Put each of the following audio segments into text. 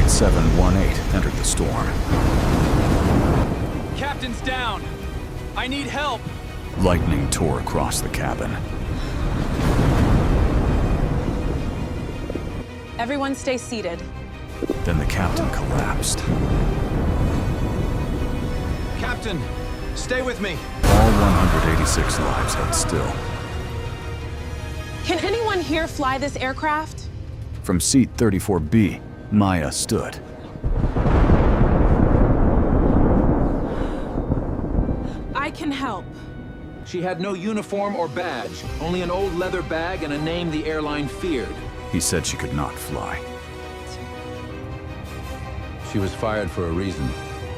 1718 entered the storm. Captain's down! I need help! Lightning tore across the cabin. Everyone stay seated. Then the captain collapsed. Captain, stay with me! All 186 lives held still. Can anyone here fly this aircraft? From seat 34B, Maya stood. I can help. She had no uniform or badge, only an old leather bag and a name the airline feared. He said she could not fly. She was fired for a reason.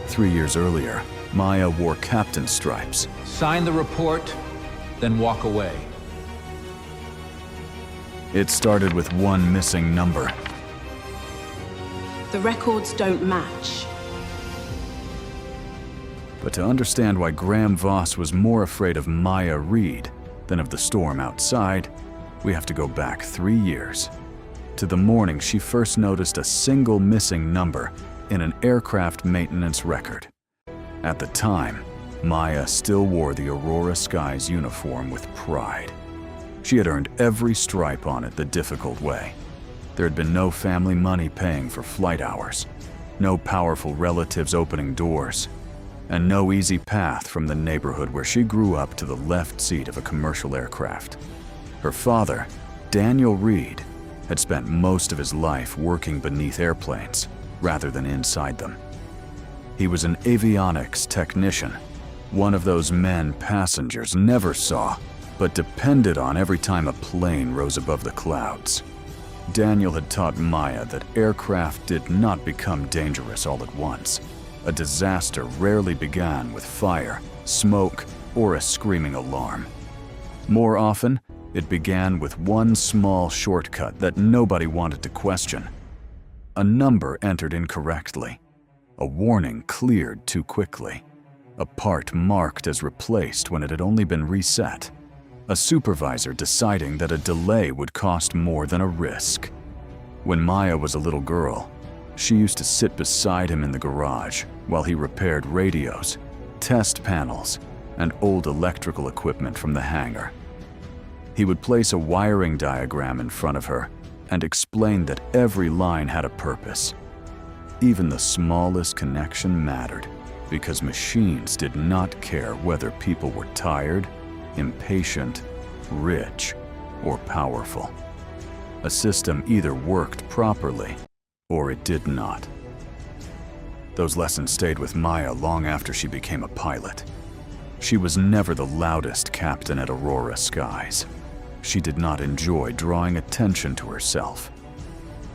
3 years earlier, Maya wore captain stripes. Sign the report, then walk away. It started with one missing number. The records don't match. But to understand why Graham Voss was more afraid of Maya Reed than of the storm outside, we have to go back 3 years. To the morning she first noticed a single missing number in an aircraft maintenance record. At the time, Maya still wore the Aurora Skies uniform with pride. She had earned every stripe on it the difficult way. There had been no family money paying for flight hours, no powerful relatives opening doors, and no easy path from the neighborhood where she grew up to the left seat of a commercial aircraft. Her father, Daniel Reed, had spent most of his life working beneath airplanes rather than inside them. He was an avionics technician, one of those men passengers never saw, but depended on every time a plane rose above the clouds. Daniel had taught Maya that aircraft did not become dangerous all at once. A disaster rarely began with fire, smoke, or a screaming alarm. More often, it began with one small shortcut that nobody wanted to question. A number entered incorrectly. A warning cleared too quickly. A part marked as replaced when it had only been reset. A supervisor deciding that a delay would cost more than a risk. When Maya was a little girl, she used to sit beside him in the garage while he repaired radios, test panels, and old electrical equipment from the hangar. He would place a wiring diagram in front of her and explain that every line had a purpose. Even the smallest connection mattered, because machines did not care whether people were tired, impatient, rich, or powerful. A system either worked properly or it did not. Those lessons stayed with Maya long after she became a pilot. She was never the loudest captain at Aurora Skies. She did not enjoy drawing attention to herself.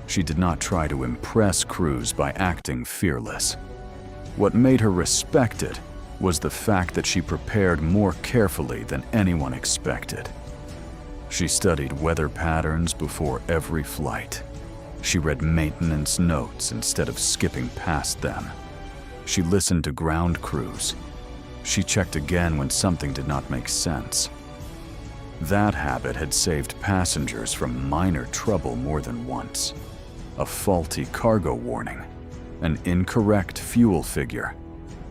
She did not try to impress crews by acting fearless. What made her respected was the fact that she prepared more carefully than anyone expected. She studied weather patterns before every flight. She read maintenance notes instead of skipping past them. She listened to ground crews. She checked again when something did not make sense. That habit had saved passengers from minor trouble more than once. A faulty cargo warning, an incorrect fuel figure,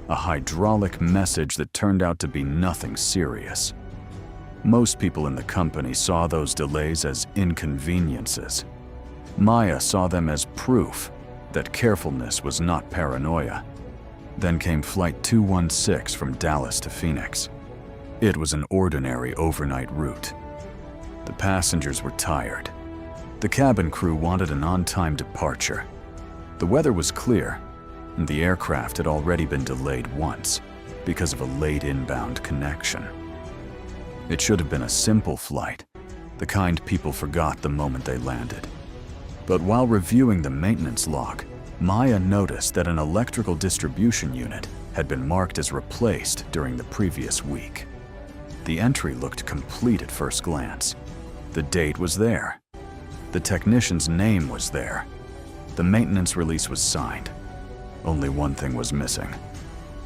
a hydraulic message that turned out to be nothing serious. Most people in the company saw those delays as inconveniences. Maya saw them as proof that carefulness was not paranoia. Then came Flight 216 from Dallas to Phoenix. It was an ordinary overnight route. The passengers were tired. The cabin crew wanted an on-time departure. The weather was clear, and the aircraft had already been delayed once because of a late inbound connection. It should have been a simple flight, the kind people forgot the moment they landed. But while reviewing the maintenance log, Maya noticed that an electrical distribution unit had been marked as replaced during the previous week. The entry looked complete at first glance. The date was there. The technician's name was there. The maintenance release was signed. Only one thing was missing: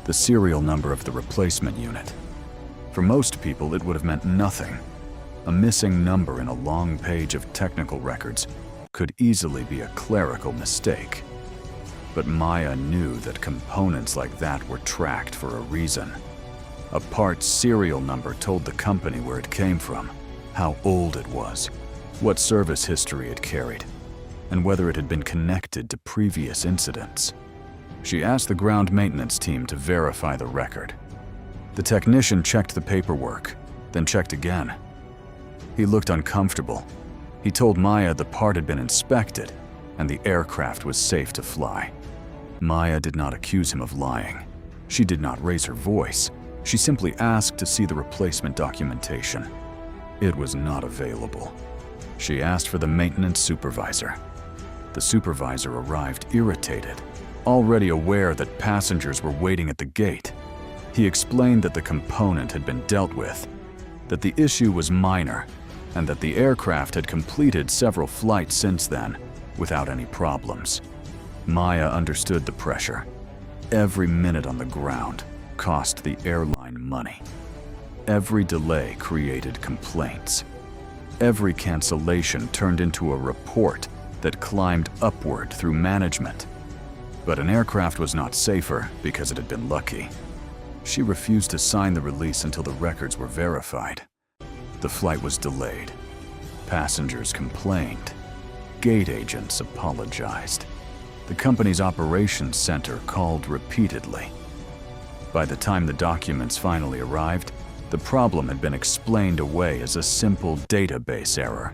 the serial number of the replacement unit. For most people, it would have meant nothing. A missing number in a long page of technical records could easily be a clerical mistake. But Maya knew that components like that were tracked for a reason. A part's serial number told the company where it came from, how old it was, what service history it carried, and whether it had been connected to previous incidents. She asked the ground maintenance team to verify the record. The technician checked the paperwork, then checked again. He looked uncomfortable. He told Maya the part had been inspected and the aircraft was safe to fly. Maya did not accuse him of lying. She did not raise her voice. She simply asked to see the replacement documentation. It was not available. She asked for the maintenance supervisor. The supervisor arrived irritated, already aware that passengers were waiting at the gate. He explained that the component had been dealt with, that the issue was minor, and that the aircraft had completed several flights since then without any problems. Maya understood the pressure. Every minute on the ground cost the airline money. Every delay created complaints. Every cancellation turned into a report that climbed upward through management. But an aircraft was not safer because it had been lucky. She refused to sign the release until the records were verified. The flight was delayed. Passengers complained. Gate agents apologized. The company's operations center called repeatedly. By the time the documents finally arrived, the problem had been explained away as a simple database error.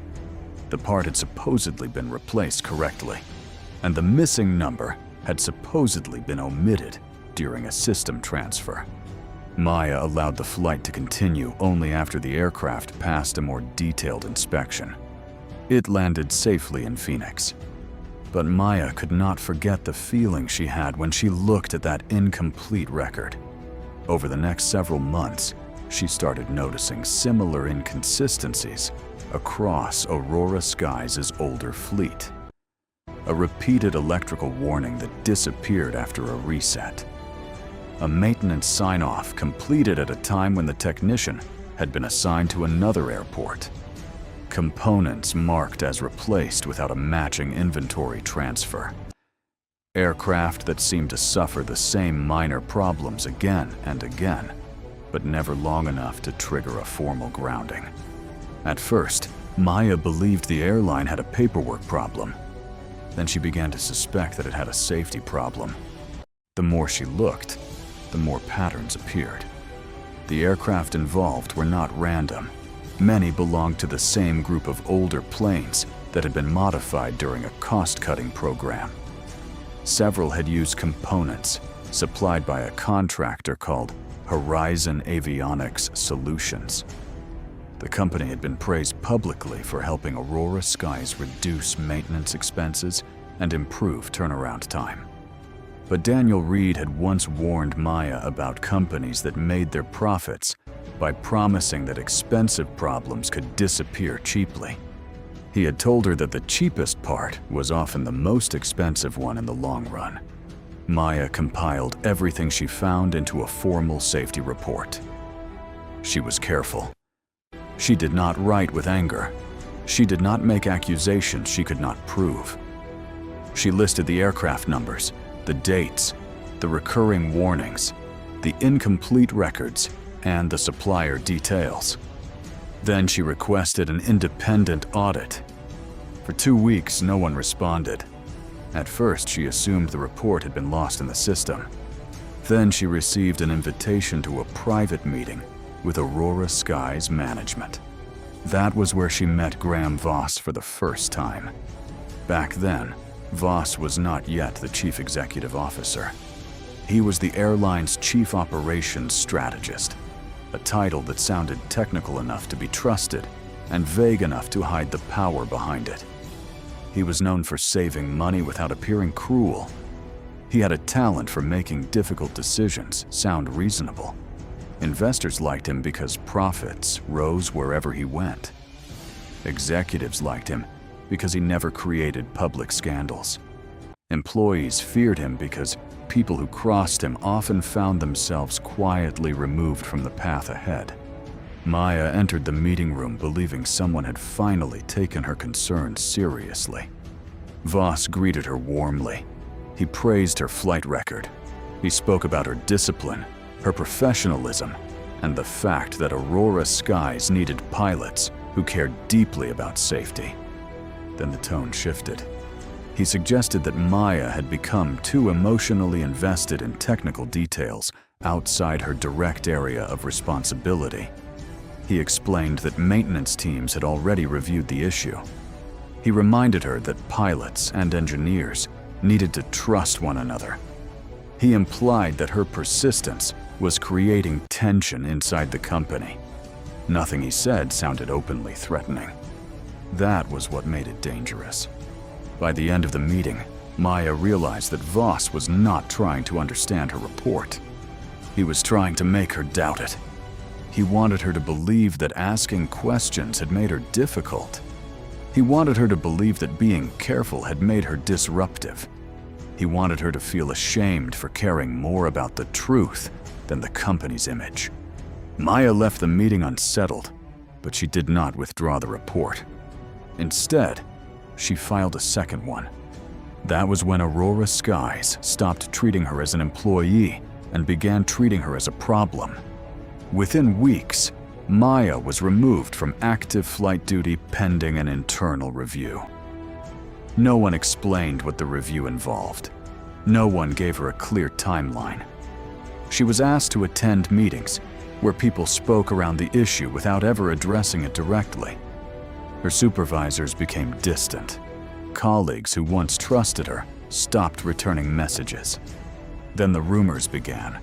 The part had supposedly been replaced correctly, and the missing number had supposedly been omitted during a system transfer. Maya allowed the flight to continue only after the aircraft passed a more detailed inspection. It landed safely in Phoenix. But Maya could not forget the feeling she had when she looked at that incomplete record. Over the next several months, she started noticing similar inconsistencies across Aurora Skies' older fleet. A repeated electrical warning that disappeared after a reset. A maintenance sign-off completed at a time when the technician had been assigned to another airport. Components marked as replaced without a matching inventory transfer. Aircraft that seemed to suffer the same minor problems again and again, but never long enough to trigger a formal grounding. At first, Maya believed the airline had a paperwork problem. Then she began to suspect that it had a safety problem. The more she looked, the more patterns appeared. The aircraft involved were not random. Many belonged to the same group of older planes that had been modified during a cost-cutting program. Several had used components supplied by a contractor called Horizon Avionics Solutions. The company had been praised publicly for helping Aurora Skies reduce maintenance expenses and improve turnaround time. But Daniel Reed had once warned Maya about companies that made their profits by promising that expensive problems could disappear cheaply. He had told her that the cheapest part was often the most expensive one in the long run. Maya compiled everything she found into a formal safety report. She was careful. She did not write with anger. She did not make accusations she could not prove. She listed the aircraft numbers, the dates, the recurring warnings, the incomplete records, and the supplier details. Then she requested an independent audit. For 2 weeks, no one responded. At first, she assumed the report had been lost in the system. Then she received an invitation to a private meeting with Aurora Skies management. That was where she met Graham Voss for the first time. Back then, Voss was not yet the chief executive officer. He was the airline's chief operations strategist, a title that sounded technical enough to be trusted and vague enough to hide the power behind it. He was known for saving money without appearing cruel. He had a talent for making difficult decisions sound reasonable. Investors liked him because profits rose wherever he went. Executives liked him because he never created public scandals. Employees feared him because people who crossed him often found themselves quietly removed from the path ahead. Maya entered the meeting room believing someone had finally taken her concerns seriously. Voss greeted her warmly. He praised her flight record. He spoke about her discipline, her professionalism, and the fact that Aurora Skies needed pilots who cared deeply about safety. Then the tone shifted. He suggested that Maya had become too emotionally invested in technical details outside her direct area of responsibility. He explained that maintenance teams had already reviewed the issue. He reminded her that pilots and engineers needed to trust one another. He implied that her persistence was creating tension inside the company. Nothing he said sounded openly threatening. That was what made it dangerous. By the end of the meeting, Maya realized that Voss was not trying to understand her report. He was trying to make her doubt it. He wanted her to believe that asking questions had made her difficult. He wanted her to believe that being careful had made her disruptive. He wanted her to feel ashamed for caring more about the truth than the company's image. Maya left the meeting unsettled, but she did not withdraw the report. Instead, she filed a second one. That was when Aurora Skies stopped treating her as an employee and began treating her as a problem. Within weeks, Maya was removed from active flight duty pending an internal review. No one explained what the review involved. No one gave her a clear timeline. She was asked to attend meetings where people spoke around the issue without ever addressing it directly. Her supervisors became distant. Colleagues who once trusted her stopped returning messages. Then the rumors began.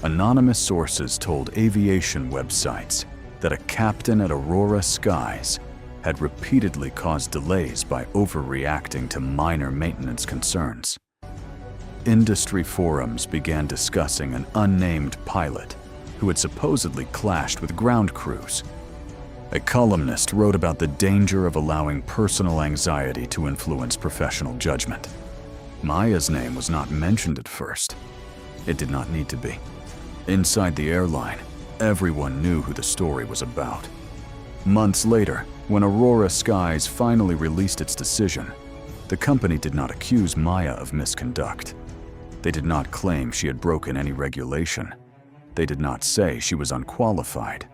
Anonymous sources told aviation websites that a captain at Aurora Skies had repeatedly caused delays by overreacting to minor maintenance concerns. Industry forums began discussing an unnamed pilot who had supposedly clashed with ground crews. A columnist wrote about the danger of allowing personal anxiety to influence professional judgment. Maya's name was not mentioned at first. It did not need to be. Inside the airline, everyone knew who the story was about. Months later, when Aurora Skies finally released its decision, the company did not accuse Maya of misconduct. They did not claim she had broken any regulation. They did not say she was unqualified.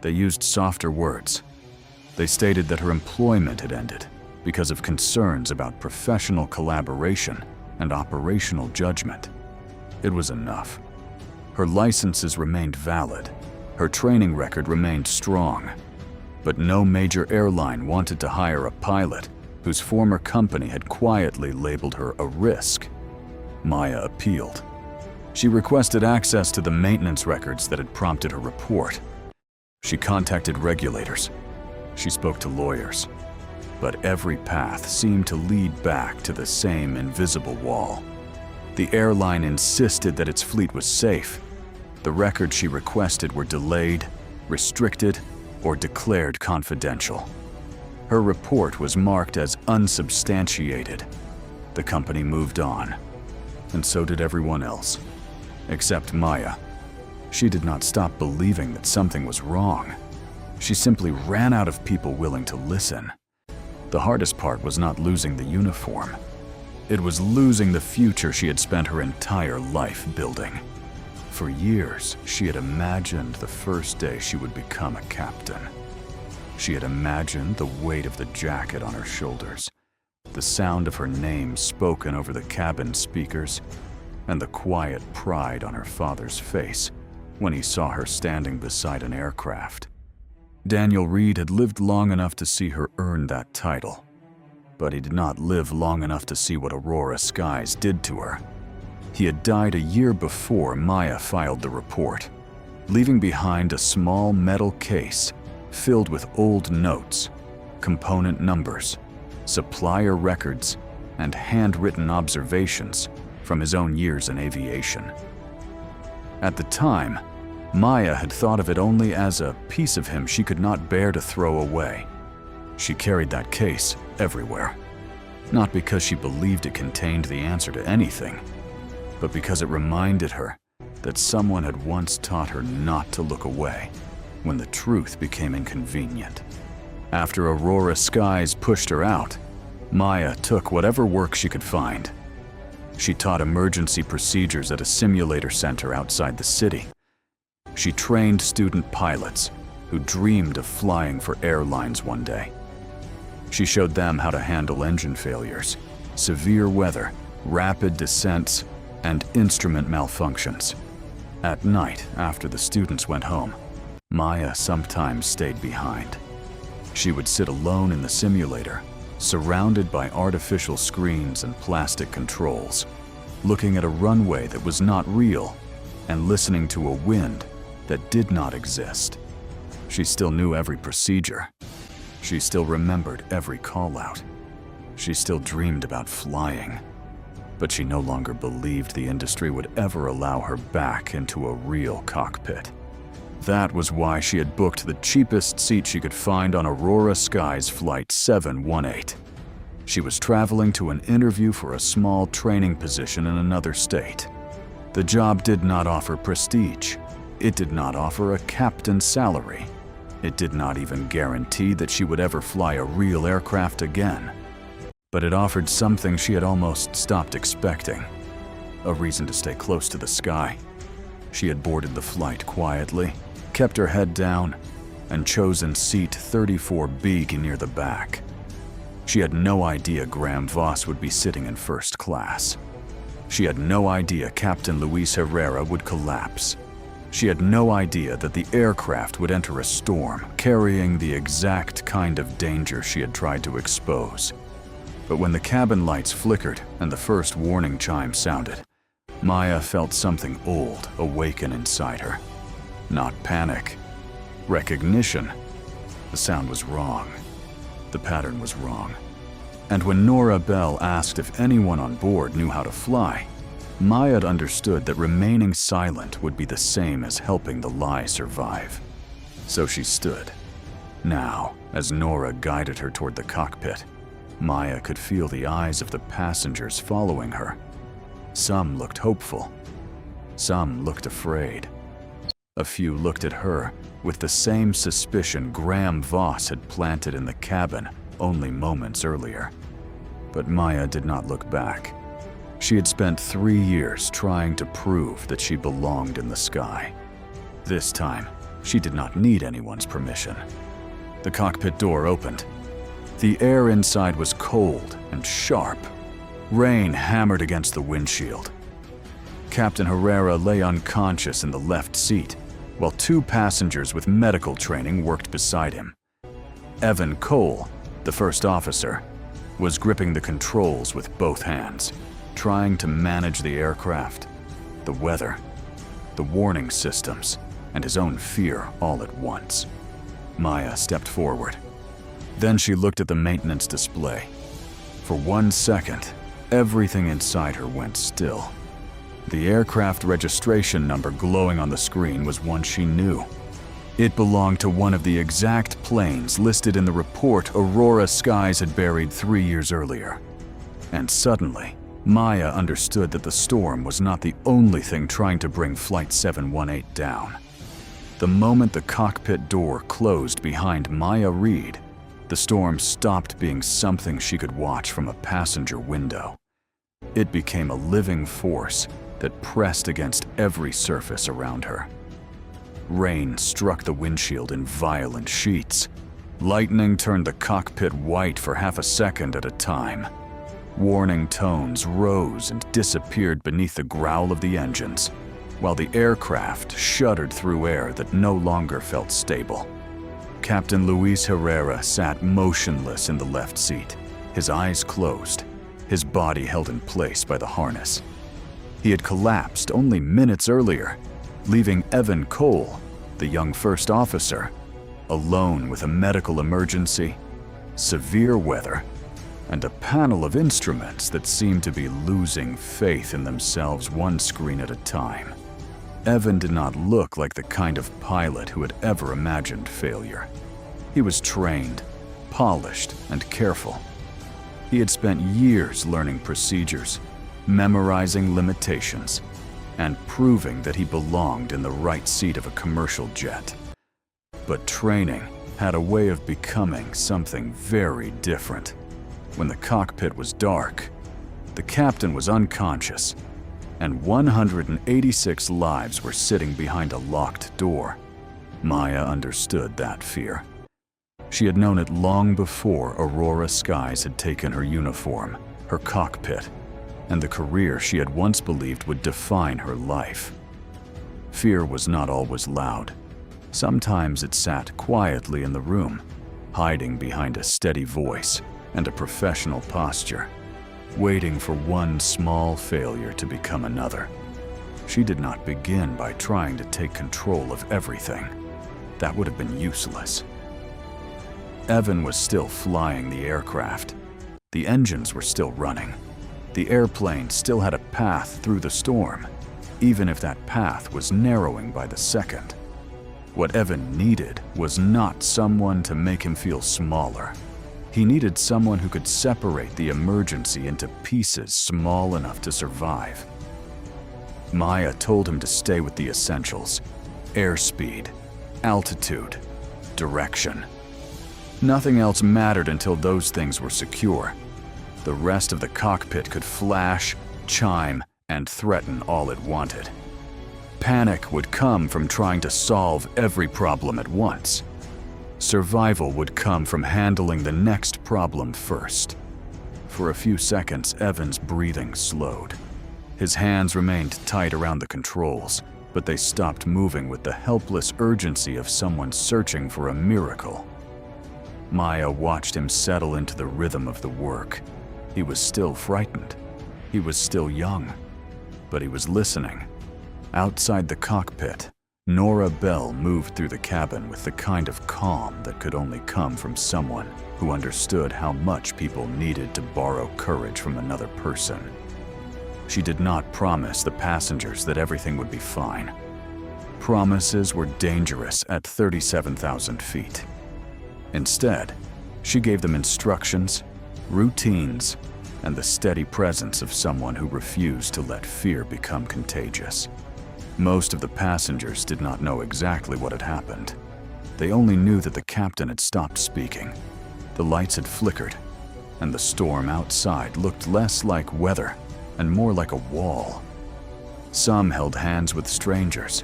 They used softer words. They stated that her employment had ended because of concerns about professional collaboration and operational judgment. It was enough. Her licenses remained valid. Her training record remained strong. But no major airline wanted to hire a pilot whose former company had quietly labeled her a risk. Maya appealed. She requested access to the maintenance records that had prompted her report. She contacted regulators. She spoke to lawyers. But every path seemed to lead back to the same invisible wall. The airline insisted that its fleet was safe. The records she requested were delayed, restricted, or declared confidential. Her report was marked as unsubstantiated. The company moved on, and so did everyone else, except Maya. She did not stop believing that something was wrong. She simply ran out of people willing to listen. The hardest part was not losing the uniform. It was losing the future she had spent her entire life building. For years, she had imagined the first day she would become a captain. She had imagined the weight of the jacket on her shoulders, the sound of her name spoken over the cabin speakers, and the quiet pride on her father's face when he saw her standing beside an aircraft. Daniel Reed had lived long enough to see her earn that title, but he did not live long enough to see what Aurora Skies did to her. He had died a year before Maya filed the report, leaving behind a small metal case filled with old notes, component numbers, supplier records, and handwritten observations from his own years in aviation. At the time, Maya had thought of it only as a piece of him she could not bear to throw away. She carried that case everywhere, not because she believed it contained the answer to anything, but because it reminded her that someone had once taught her not to look away when the truth became inconvenient. After Aurora Skies pushed her out, Maya took whatever work she could find. She taught emergency procedures at a simulator center outside the city. She trained student pilots who dreamed of flying for airlines one day. She showed them how to handle engine failures, severe weather, rapid descents, and instrument malfunctions. At night, after the students went home, Maya sometimes stayed behind. She would sit alone in the simulator, surrounded by artificial screens and plastic controls, looking at a runway that was not real and listening to a wind that did not exist. She still knew every procedure. She still remembered every call-out. She still dreamed about flying. But she no longer believed the industry would ever allow her back into a real cockpit. That was why she had booked the cheapest seat she could find on Aurora Sky's Flight 718. She was traveling to an interview for a small training position in another state. The job did not offer prestige. It did not offer a captain's salary. It did not even guarantee that she would ever fly a real aircraft again. But it offered something she had almost stopped expecting: a reason to stay close to the sky. She had boarded the flight quietly, kept her head down, and chosen seat 34B near the back. She had no idea Graham Voss would be sitting in first class. She had no idea Captain Luis Herrera would collapse. She had no idea that the aircraft would enter a storm, carrying the exact kind of danger she had tried to expose. But when the cabin lights flickered and the first warning chime sounded, Maya felt something old awaken inside her. Not panic. Recognition. The sound was wrong. The pattern was wrong. And when Nora Bell asked if anyone on board knew how to fly, Maya had understood that remaining silent would be the same as helping the lie survive. So she stood. Now, as Nora guided her toward the cockpit, Maya could feel the eyes of the passengers following her. Some looked hopeful. Some looked afraid. A few looked at her with the same suspicion Graham Voss had planted in the cabin only moments earlier. But Maya did not look back. She had spent 3 years trying to prove that she belonged in the sky. This time, she did not need anyone's permission. The cockpit door opened. The air inside was cold and sharp. Rain hammered against the windshield. Captain Herrera lay unconscious in the left seat, while 2 passengers with medical training worked beside him. Evan Cole, the first officer, was gripping the controls with both hands, trying to manage the aircraft, the weather, the warning systems, and his own fear all at once. Maya stepped forward. Then she looked at the maintenance display. For 1 second, everything inside her went still. The aircraft registration number glowing on the screen was one she knew. It belonged to one of the exact planes listed in the report Aurora Skies had buried 3 years earlier. And suddenly, Maya understood that the storm was not the only thing trying to bring Flight 718 down. The moment the cockpit door closed behind Maya Reed, the storm stopped being something she could watch from a passenger window. It became a living force that pressed against every surface around her. Rain struck the windshield in violent sheets. Lightning turned the cockpit white for half a second at a time. Warning tones rose and disappeared beneath the growl of the engines, while the aircraft shuddered through air that no longer felt stable. Captain Luis Herrera sat motionless in the left seat, his eyes closed, his body held in place by the harness. He had collapsed only minutes earlier, leaving Evan Cole, the young first officer, alone with a medical emergency, severe weather, and a panel of instruments that seemed to be losing faith in themselves one screen at a time. Evan did not look like the kind of pilot who had ever imagined failure. He was trained, polished, and careful. He had spent years learning procedures, memorizing limitations, and proving that he belonged in the right seat of a commercial jet. But training had a way of becoming something very different. When the cockpit was dark, The captain was unconscious, and 186 lives were sitting behind a locked door. Maya understood that fear. She had known it long before Aurora Skies had taken her uniform, her cockpit, and the career she had once believed would define her life. Fear was not always loud. Sometimes it sat quietly in the room, hiding behind a steady voice and a professional posture, waiting for one small failure to become another. She did not begin by trying to take control of everything. That would have been useless. Evan was still flying the aircraft. The engines were still running. The airplane still had a path through the storm, even if that path was narrowing by the second. What Evan needed was not someone to make him feel smaller. He needed someone who could separate the emergency into pieces small enough to survive. Maya told him to stay with the essentials: airspeed, altitude, direction. Nothing else mattered until those things were secure. The rest of the cockpit could flash, chime, and threaten all it wanted. Panic would come from trying to solve every problem at once. Survival would come from handling the next problem first. For a few seconds, Evan's breathing slowed. His hands remained tight around the controls, but they stopped moving with the helpless urgency of someone searching for a miracle. Maya watched him settle into the rhythm of the work. He was still frightened. He was still young, but he was listening. Outside the cockpit, Nora Bell moved through the cabin with the kind of calm that could only come from someone who understood how much people needed to borrow courage from another person. She did not promise the passengers that everything would be fine. Promises were dangerous at 37,000 feet. Instead, she gave them instructions, routines, and the steady presence of someone who refused to let fear become contagious. Most of the passengers did not know exactly what had happened. They only knew that the captain had stopped speaking. The lights had flickered, and the storm outside looked less like weather and more like a wall. Some held hands with strangers.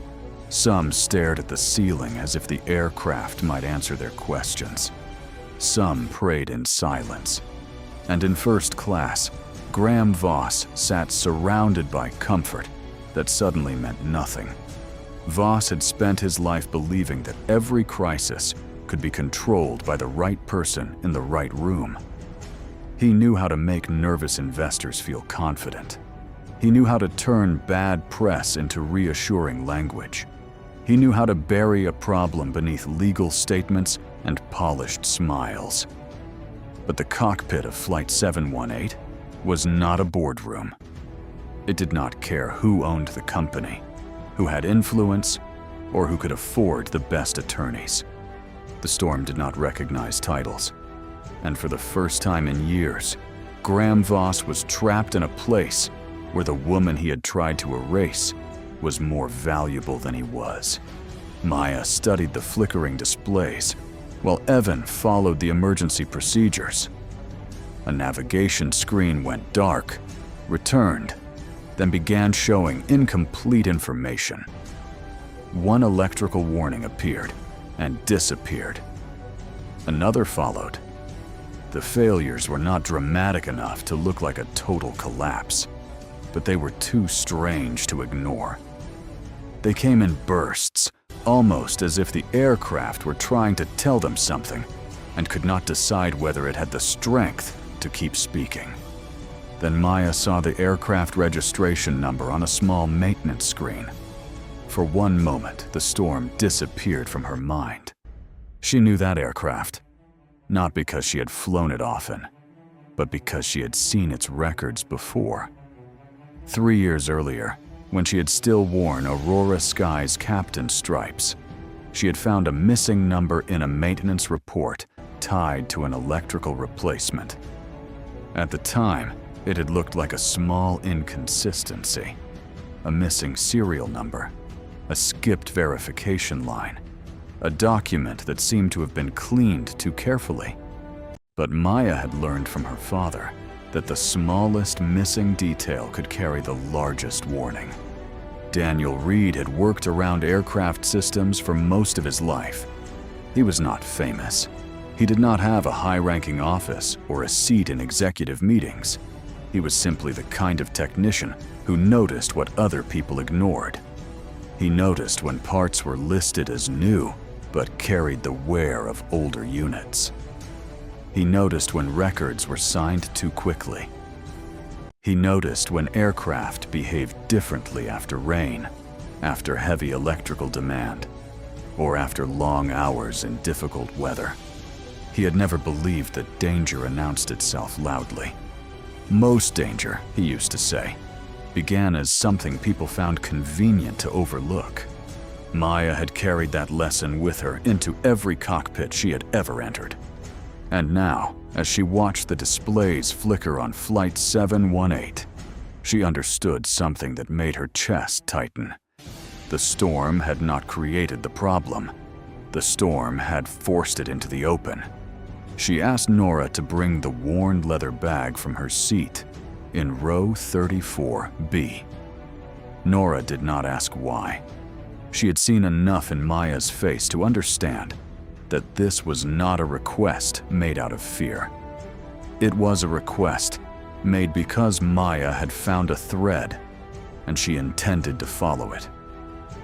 Some stared at the ceiling as if the aircraft might answer their questions. Some prayed in silence. And in first class, Graham Voss sat surrounded by comfort that suddenly meant nothing. Voss had spent his life believing that every crisis could be controlled by the right person in the right room. He knew how to make nervous investors feel confident. He knew how to turn bad press into reassuring language. He knew how to bury a problem beneath legal statements and polished smiles. But the cockpit of Flight 718 was not a boardroom. It did not care who owned the company, who had influence, or who could afford the best attorneys. The storm did not recognize titles, and for the first time in years, Graham Voss was trapped in a place where the woman he had tried to erase was more valuable than he was. Maya studied the flickering displays, while Evan followed the emergency procedures. A navigation screen went dark, returned, then began showing incomplete information. One electrical warning appeared and disappeared. Another followed. The failures were not dramatic enough to look like a total collapse, but they were too strange to ignore. They came in bursts, almost as if the aircraft were trying to tell them something and could not decide whether it had the strength to keep speaking. Then Maya saw the aircraft registration number on a small maintenance screen. For one moment, the storm disappeared from her mind. She knew that aircraft, not because she had flown it often, but because she had seen its records before. 3 years earlier, when she had still worn Aurora Skies captain's stripes, she had found a missing number in a maintenance report tied to an electrical replacement. At the time, it had looked like a small inconsistency, a missing serial number, a skipped verification line, a document that seemed to have been cleaned too carefully. But Maya had learned from her father that the smallest missing detail could carry the largest warning. Daniel Reed had worked around aircraft systems for most of his life. He was not famous. He did not have a high-ranking office or a seat in executive meetings. He was simply the kind of technician who noticed what other people ignored. He noticed when parts were listed as new, but carried the wear of older units. He noticed when records were signed too quickly. He noticed when aircraft behaved differently after rain, after heavy electrical demand, or after long hours in difficult weather. He had never believed that danger announced itself loudly. Most danger, he used to say, began as something people found convenient to overlook. Maya had carried that lesson with her into every cockpit she had ever entered. And now, as she watched the displays flicker on Flight 718, she understood something that made her chest tighten. The storm had not created the problem. The storm had forced it into the open. She asked Nora to bring the worn leather bag from her seat in row 34B. Nora did not ask why. She had seen enough in Maya's face to understand that this was not a request made out of fear. It was a request made because Maya had found a thread, and she intended to follow it.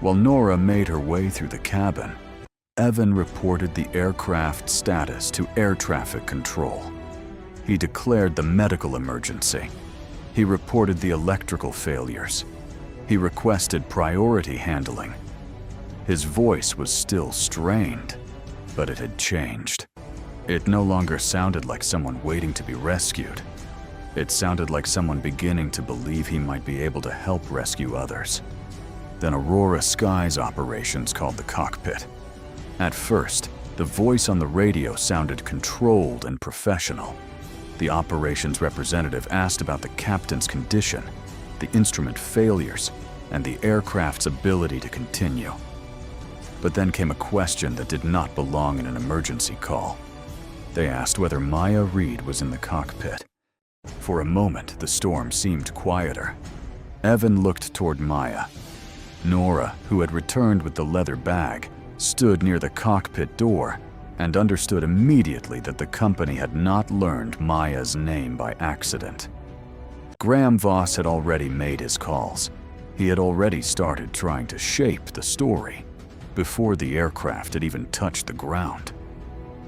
While Nora made her way through the cabin, Evan reported the aircraft status to air traffic control. He declared the medical emergency. He reported the electrical failures. He requested priority handling. His voice was still strained, but it had changed. It no longer sounded like someone waiting to be rescued. It sounded like someone beginning to believe he might be able to help rescue others. Then Aurora Sky's operations called the cockpit. At first, the voice on the radio sounded controlled and professional. The operations representative asked about the captain's condition, the instrument failures, and the aircraft's ability to continue. But then came a question that did not belong in an emergency call. They asked whether Maya Reed was in the cockpit. For a moment, the storm seemed quieter. Evan looked toward Maya. Nora, who had returned with the leather bag, stood near the cockpit door and understood immediately that the company had not learned Maya's name by accident. Graham Voss had already made his calls. He had already started trying to shape the story before the aircraft had even touched the ground.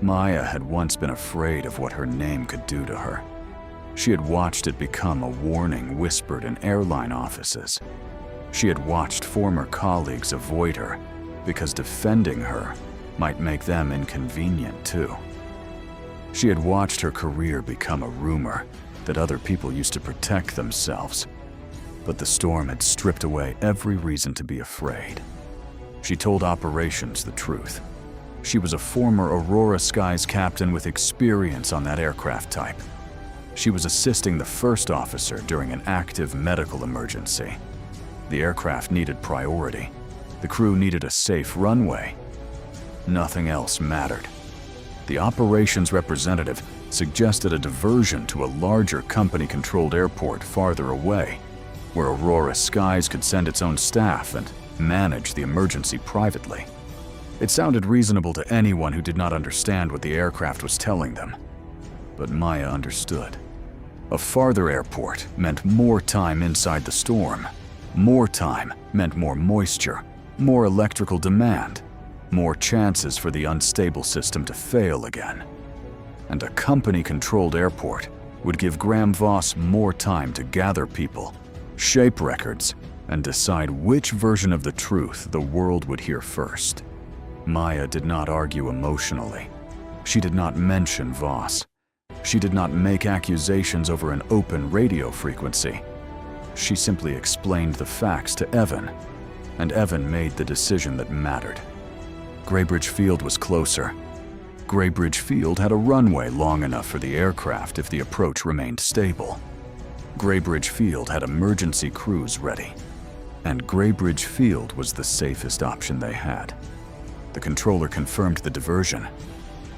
Maya had once been afraid of what her name could do to her. She had watched it become a warning whispered in airline offices. She had watched former colleagues avoid her because defending her might make them inconvenient too. She had watched her career become a rumor that other people used to protect themselves. But the storm had stripped away every reason to be afraid. She told operations the truth. She was a former Aurora Skies captain with experience on that aircraft type. She was assisting the first officer during an active medical emergency. The aircraft needed priority. The crew needed a safe runway. Nothing else mattered. The operations representative suggested a diversion to a larger company-controlled airport farther away, where Aurora Skies could send its own staff and manage the emergency privately. It sounded reasonable to anyone who did not understand what the aircraft was telling them. But Maya understood. A farther airport meant more time inside the storm. More time meant more moisture, more electrical demand, more chances for the unstable system to fail again. And a company-controlled airport would give Graham Voss more time to gather people, shape records, and decide which version of the truth the world would hear first. Maya did not argue emotionally. She did not mention Voss. She did not make accusations over an open radio frequency. She simply explained the facts to Evan, and Evan made the decision that mattered. Graybridge Field was closer. Graybridge Field had a runway long enough for the aircraft if the approach remained stable. Graybridge Field had emergency crews ready, and Graybridge Field was the safest option they had. The controller confirmed the diversion.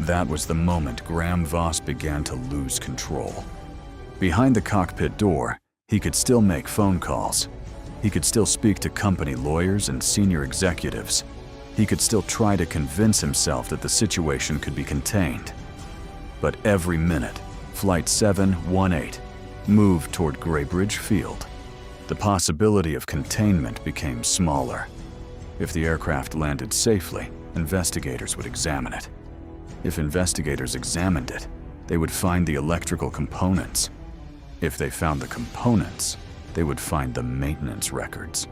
That was the moment Graham Voss began to lose control. Behind the cockpit door, he could still make phone calls. He could still speak to company lawyers and senior executives. He could still try to convince himself that the situation could be contained. But every minute, Flight 718 moved toward Graybridge Field. The possibility of containment became smaller. If the aircraft landed safely, investigators would examine it. If investigators examined it, they would find the electrical components. If they found the components, they would find the maintenance records.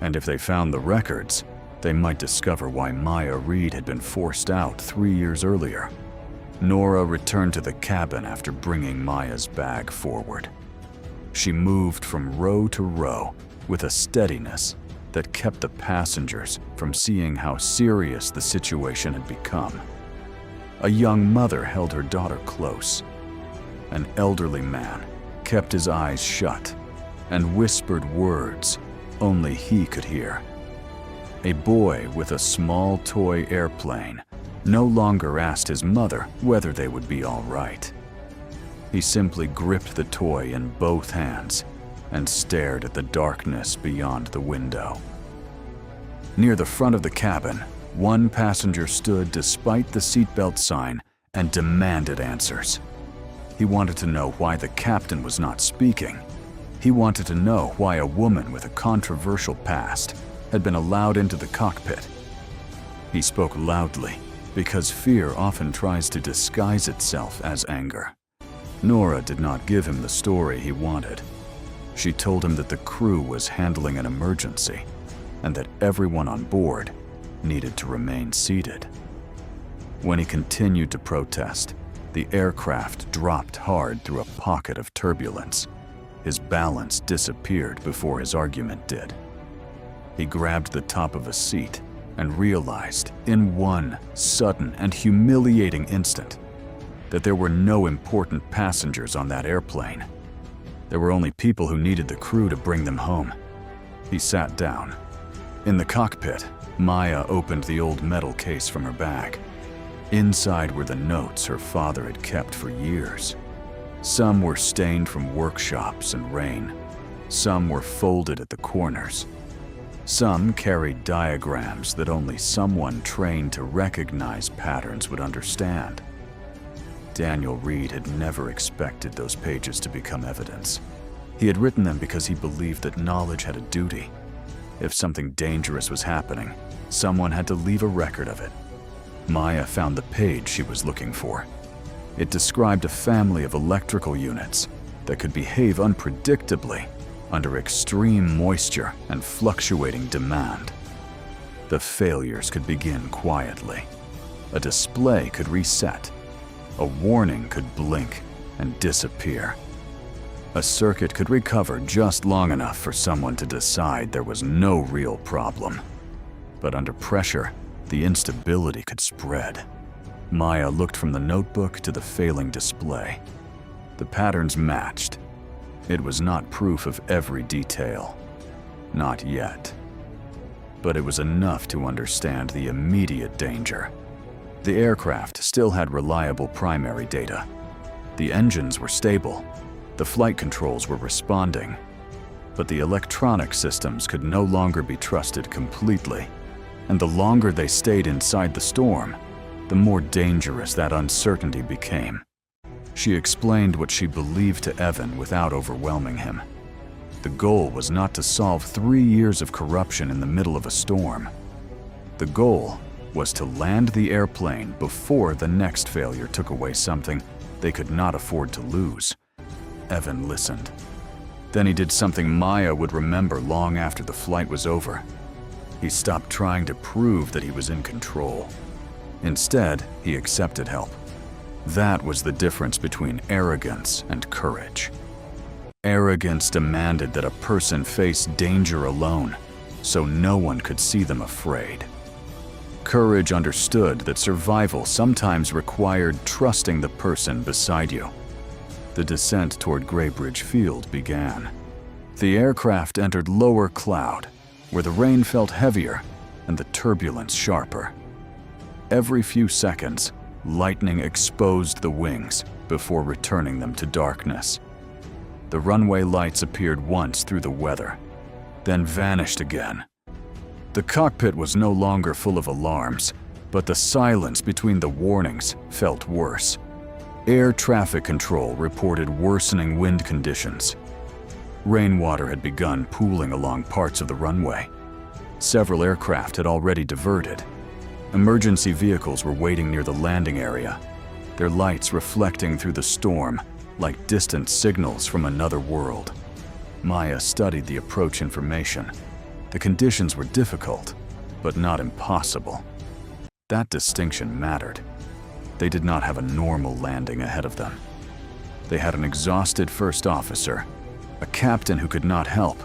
And if they found the records, they might discover why Maya Reed had been forced out 3 years earlier. Nora returned to the cabin after bringing Maya's bag forward. She moved from row to row with a steadiness that kept the passengers from seeing how serious the situation had become. A young mother held her daughter close. An elderly man kept his eyes shut and whispered words only he could hear. A boy with a small toy airplane no longer asked his mother whether they would be all right. He simply gripped the toy in both hands and stared at the darkness beyond the window. Near the front of the cabin, one passenger stood despite the seatbelt sign and demanded answers. He wanted to know why the captain was not speaking. He wanted to know why a woman with a controversial past had been allowed into the cockpit. He spoke loudly because fear often tries to disguise itself as anger. Nora did not give him the story he wanted. She told him that the crew was handling an emergency and that everyone on board needed to remain seated. When he continued to protest, the aircraft dropped hard through a pocket of turbulence. His balance disappeared before his argument did. He grabbed the top of a seat and realized in one sudden and humiliating instant that there were no important passengers on that airplane. There were only people who needed the crew to bring them home. He sat down. In the cockpit, Maya opened the old metal case from her bag. Inside were the notes her father had kept for years. Some were stained from workshops and rain. Some were folded at the corners. Some carried diagrams that only someone trained to recognize patterns would understand. Daniel Reed had never expected those pages to become evidence. He had written them because he believed that knowledge had a duty. If something dangerous was happening, someone had to leave a record of it. Maya found the page she was looking for. It described a family of electrical units that could behave unpredictably under extreme moisture and fluctuating demand. The failures could begin quietly. A display could reset. A warning could blink and disappear. A circuit could recover just long enough for someone to decide there was no real problem. But under pressure, the instability could spread. Maya looked from the notebook to the failing display. The patterns matched. It was not proof of every detail. Not yet. But it was enough to understand the immediate danger. The aircraft still had reliable primary data. The engines were stable. The flight controls were responding. But the electronic systems could no longer be trusted completely. And the longer they stayed inside the storm, the more dangerous that uncertainty became. She explained what she believed to Evan without overwhelming him. The goal was not to solve 3 years of corruption in the middle of a storm. The goal was to land the airplane before the next failure took away something they could not afford to lose. Evan listened. Then he did something Maya would remember long after the flight was over. He stopped trying to prove that he was in control. Instead, he accepted help. That was the difference between arrogance and courage. Arrogance demanded that a person face danger alone, so no one could see them afraid. Courage understood that survival sometimes required trusting the person beside you. The descent toward Graybridge Field began. The aircraft entered lower cloud, where the rain felt heavier and the turbulence sharper. Every few seconds, lightning exposed the wings before returning them to darkness. The runway lights appeared once through the weather, then vanished again. The cockpit was no longer full of alarms, but the silence between the warnings felt worse. Air traffic control reported worsening wind conditions. Rainwater had begun pooling along parts of the runway. Several aircraft had already diverted. Emergency vehicles were waiting near the landing area, their lights reflecting through the storm like distant signals from another world. Maya studied the approach information. The conditions were difficult, but not impossible. That distinction mattered. They did not have a normal landing ahead of them. They had an exhausted first officer, a captain who could not help,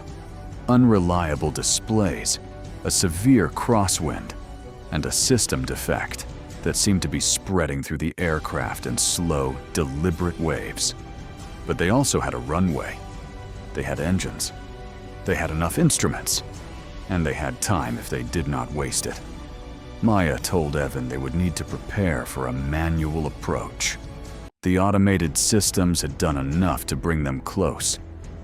unreliable displays, a severe crosswind, and a system defect that seemed to be spreading through the aircraft in slow, deliberate waves. But they also had a runway. They had engines. They had enough instruments. And they had time if they did not waste it. Maya told Evan they would need to prepare for a manual approach. The automated systems had done enough to bring them close,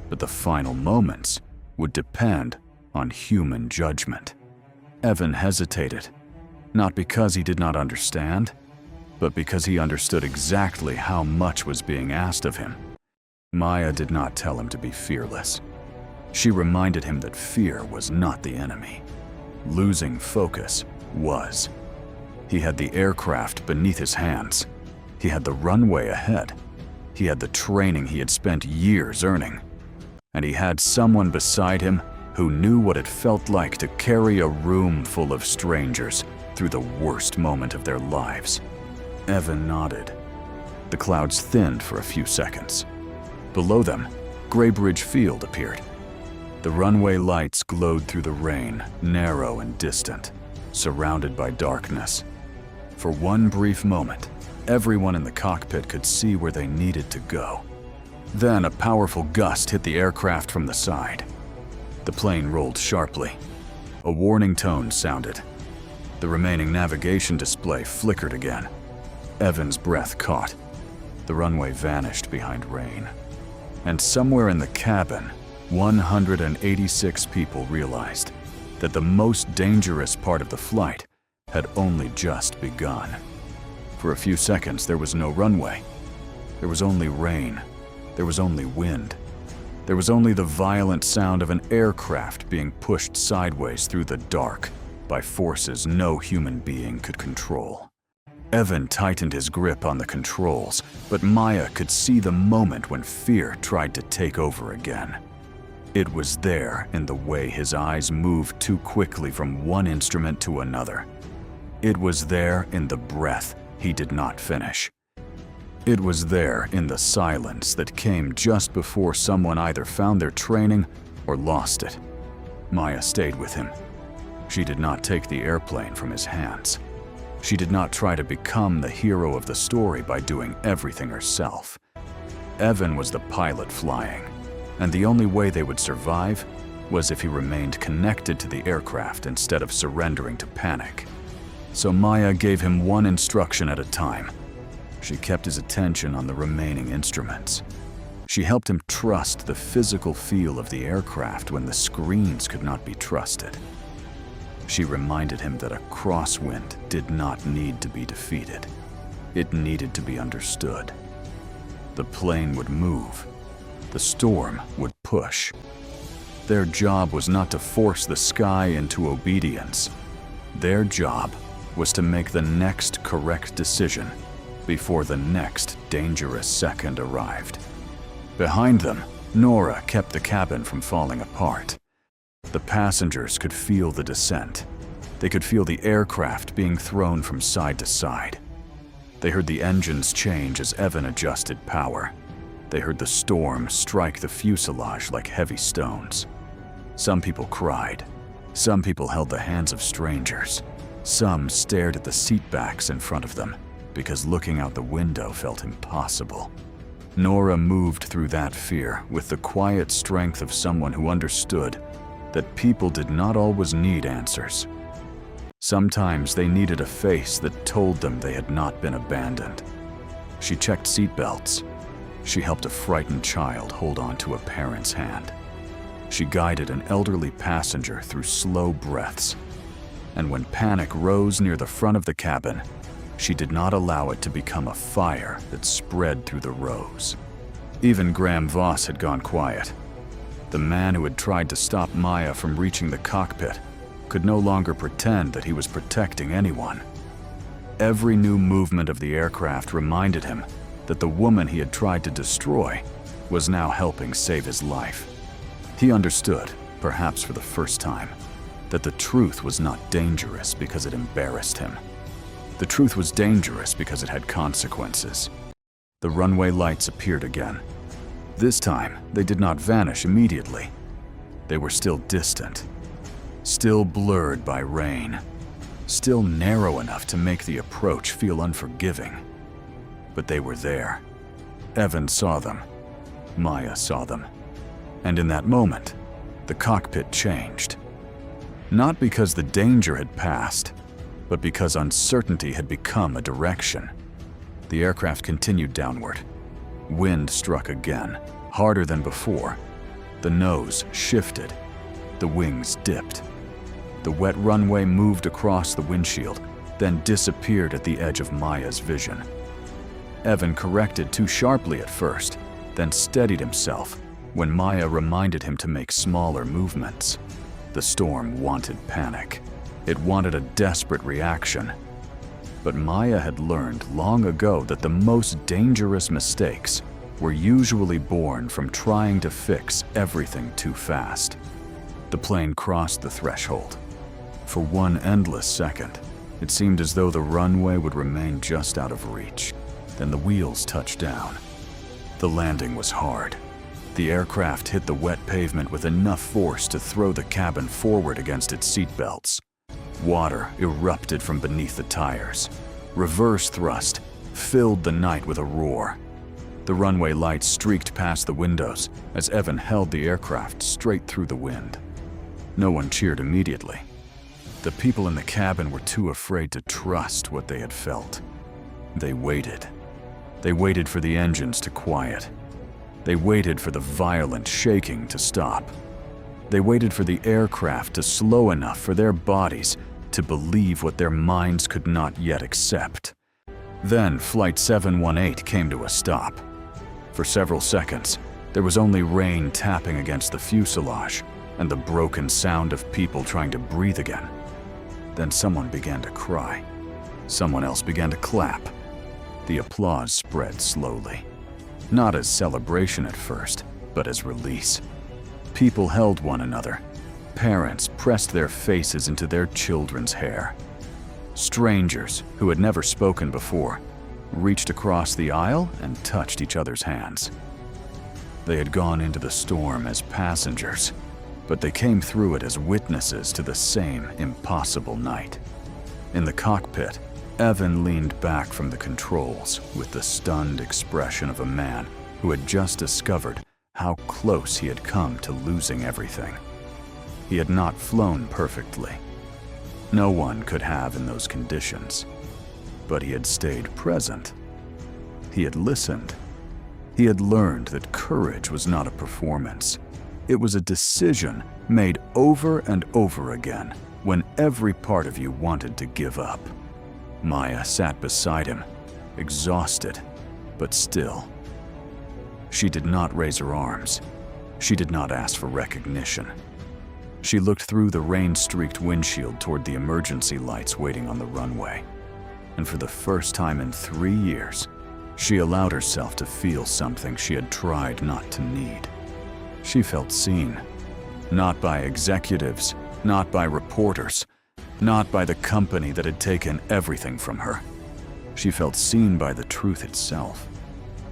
but the final moments would depend on human judgment. Evan hesitated, not because he did not understand, but because he understood exactly how much was being asked of him. Maya did not tell him to be fearless. She reminded him that fear was not the enemy. Losing focus was. He had the aircraft beneath his hands. He had the runway ahead. He had the training he had spent years earning. And he had someone beside him who knew what it felt like to carry a room full of strangers through the worst moment of their lives. Evan nodded. The clouds thinned for a few seconds. Below them, Graybridge Field appeared. The runway lights glowed through the rain, narrow and distant, surrounded by darkness. For one brief moment, everyone in the cockpit could see where they needed to go. Then a powerful gust hit the aircraft from the side. The plane rolled sharply. A warning tone sounded. The remaining navigation display flickered again. Evan's breath caught. The runway vanished behind rain. And somewhere in the cabin, 186 people realized that the most dangerous part of the flight had only just begun. For a few seconds, there was no runway. There was only rain. There was only wind. There was only the violent sound of an aircraft being pushed sideways through the dark by forces no human being could control. Evan tightened his grip on the controls, but Maya could see the moment when fear tried to take over again. It was there in the way his eyes moved too quickly from one instrument to another. It was there in the breath he did not finish. It was there in the silence that came just before someone either found their training or lost it. Maya stayed with him. She did not take the airplane from his hands. She did not try to become the hero of the story by doing everything herself. Evan was the pilot flying, and the only way they would survive was if he remained connected to the aircraft instead of surrendering to panic. So Maya gave him one instruction at a time. She kept his attention on the remaining instruments. She helped him trust the physical feel of the aircraft when the screens could not be trusted. She reminded him that a crosswind did not need to be defeated. It needed to be understood. The plane would move. The storm would push. Their job was not to force the sky into obedience. Their job was to make the next correct decision before the next dangerous second arrived. Behind them, Nora kept the cabin from falling apart. The passengers could feel the descent. They could feel the aircraft being thrown from side to side. They heard the engines change as Evan adjusted power. They heard the storm strike the fuselage like heavy stones. Some people cried. Some people held the hands of strangers. Some stared at the seat backs in front of them because looking out the window felt impossible. Nora moved through that fear with the quiet strength of someone who understood that people did not always need answers. Sometimes they needed a face that told them they had not been abandoned. She checked seatbelts. She helped a frightened child hold on to a parent's hand. She guided an elderly passenger through slow breaths. And when panic rose near the front of the cabin, she did not allow it to become a fire that spread through the rows. Even Graham Voss had gone quiet. The man who had tried to stop Maya from reaching the cockpit could no longer pretend that he was protecting anyone. Every new movement of the aircraft reminded him that the woman he had tried to destroy was now helping save his life. He understood, perhaps for the first time, that the truth was not dangerous because it embarrassed him. The truth was dangerous because it had consequences. The runway lights appeared again. This time, they did not vanish immediately. They were still distant, still blurred by rain, still narrow enough to make the approach feel unforgiving. But they were there. Evan saw them. Maya saw them. And in that moment, the cockpit changed. Not because the danger had passed, but because uncertainty had become a direction. The aircraft continued downward. Wind struck again, harder than before. The nose shifted. The wings dipped. The wet runway moved across the windshield, then disappeared at the edge of Maya's vision. Evan corrected too sharply at first, then steadied himself when Maya reminded him to make smaller movements. The storm wanted panic. It wanted a desperate reaction. But Maya had learned long ago that the most dangerous mistakes were usually born from trying to fix everything too fast. The plane crossed the threshold. For one endless second, it seemed as though the runway would remain just out of reach. Then the wheels touched down. The landing was hard. The aircraft hit the wet pavement with enough force to throw the cabin forward against its seatbelts. Water erupted from beneath the tires. Reverse thrust filled the night with a roar. The runway lights streaked past the windows as Evan held the aircraft straight through the wind. No one cheered immediately. The people in the cabin were too afraid to trust what they had felt. They waited. They waited for the engines to quiet. They waited for the violent shaking to stop. They waited for the aircraft to slow enough for their bodies to believe what their minds could not yet accept. Then Flight 718 came to a stop. For several seconds, there was only rain tapping against the fuselage and the broken sound of people trying to breathe again. Then someone began to cry. Someone else began to clap. The applause spread slowly. Not as celebration at first, but as release. People held one another. Parents pressed their faces into their children's hair. Strangers, who had never spoken before, reached across the aisle and touched each other's hands. They had gone into the storm as passengers, but they came through it as witnesses to the same impossible night. In the cockpit, Evan leaned back from the controls with the stunned expression of a man who had just discovered how close he had come to losing everything. He had not flown perfectly. No one could have in those conditions. But he had stayed present. He had listened. He had learned that courage was not a performance. It was a decision made over and over again when every part of you wanted to give up. Maya sat beside him, exhausted, but still. She did not raise her arms. She did not ask for recognition. She looked through the rain-streaked windshield toward the emergency lights waiting on the runway. And for the first time in 3 years, she allowed herself to feel something she had tried not to need. She felt seen, not by executives, not by reporters, not by the company that had taken everything from her. She felt seen by the truth itself.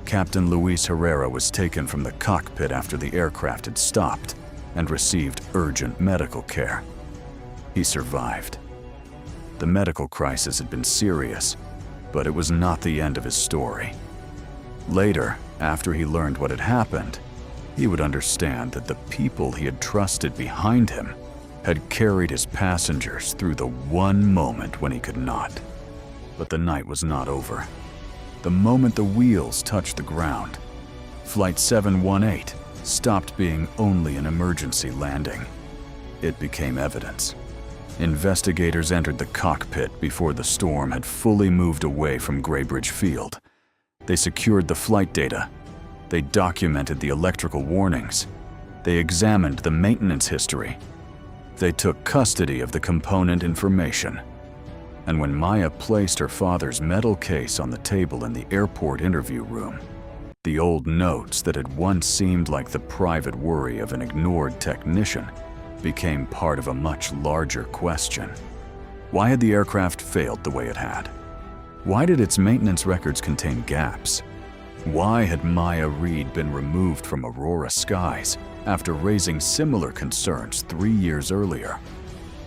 Captain Luis Herrera was taken from the cockpit after the aircraft had stopped and received urgent medical care. He survived. The medical crisis had been serious, but it was not the end of his story. Later, after he learned what had happened, he would understand that the people he had trusted behind him had carried his passengers through the one moment when he could not. But the night was not over. The moment the wheels touched the ground, Flight 718 stopped being only an emergency landing. It became evidence. Investigators entered the cockpit before the storm had fully moved away from Graybridge Field. They secured the flight data. They documented the electrical warnings. They examined the maintenance history. They took custody of the component information. And when Maya placed her father's metal case on the table in the airport interview room, the old notes that had once seemed like the private worry of an ignored technician became part of a much larger question. Why had the aircraft failed the way it had? Why did its maintenance records contain gaps? Why had Maya Reed been removed from Aurora skies after raising similar concerns 3 years earlier?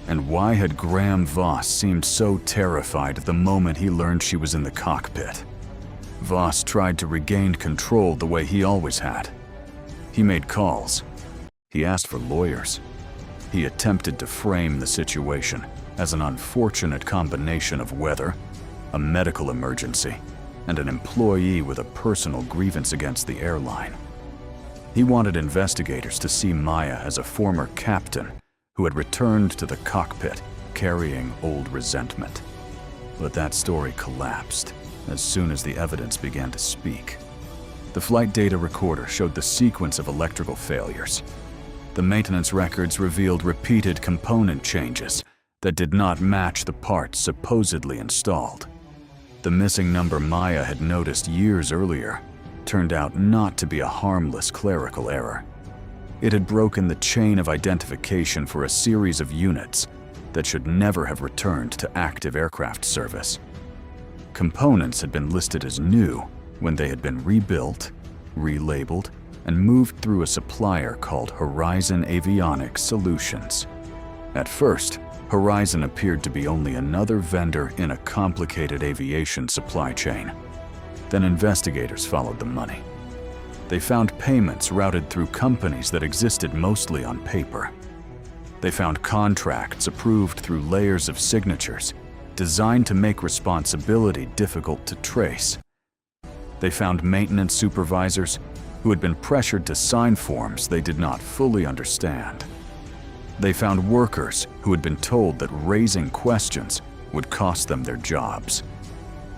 And why had Graham Voss seemed so terrified the moment he learned she was in the cockpit? Voss tried to regain control the way he always had. He made calls. He asked for lawyers. He attempted to frame the situation as an unfortunate combination of weather, a medical emergency, and an employee with a personal grievance against the airline. He wanted investigators to see Maya as a former captain who had returned to the cockpit carrying old resentment. But that story collapsed as soon as the evidence began to speak. The flight data recorder showed the sequence of electrical failures. The maintenance records revealed repeated component changes that did not match the parts supposedly installed. The missing number Maya had noticed years earlier turned out not to be a harmless clerical error. It had broken the chain of identification for a series of units that should never have returned to active aircraft service. Components had been listed as new when they had been rebuilt, relabeled, and moved through a supplier called Horizon Avionics Solutions. At first, Horizon appeared to be only another vendor in a complicated aviation supply chain. Then investigators followed the money. They found payments routed through companies that existed mostly on paper. They found contracts approved through layers of signatures designed to make responsibility difficult to trace. They found maintenance supervisors who had been pressured to sign forms they did not fully understand. They found workers who had been told that raising questions would cost them their jobs.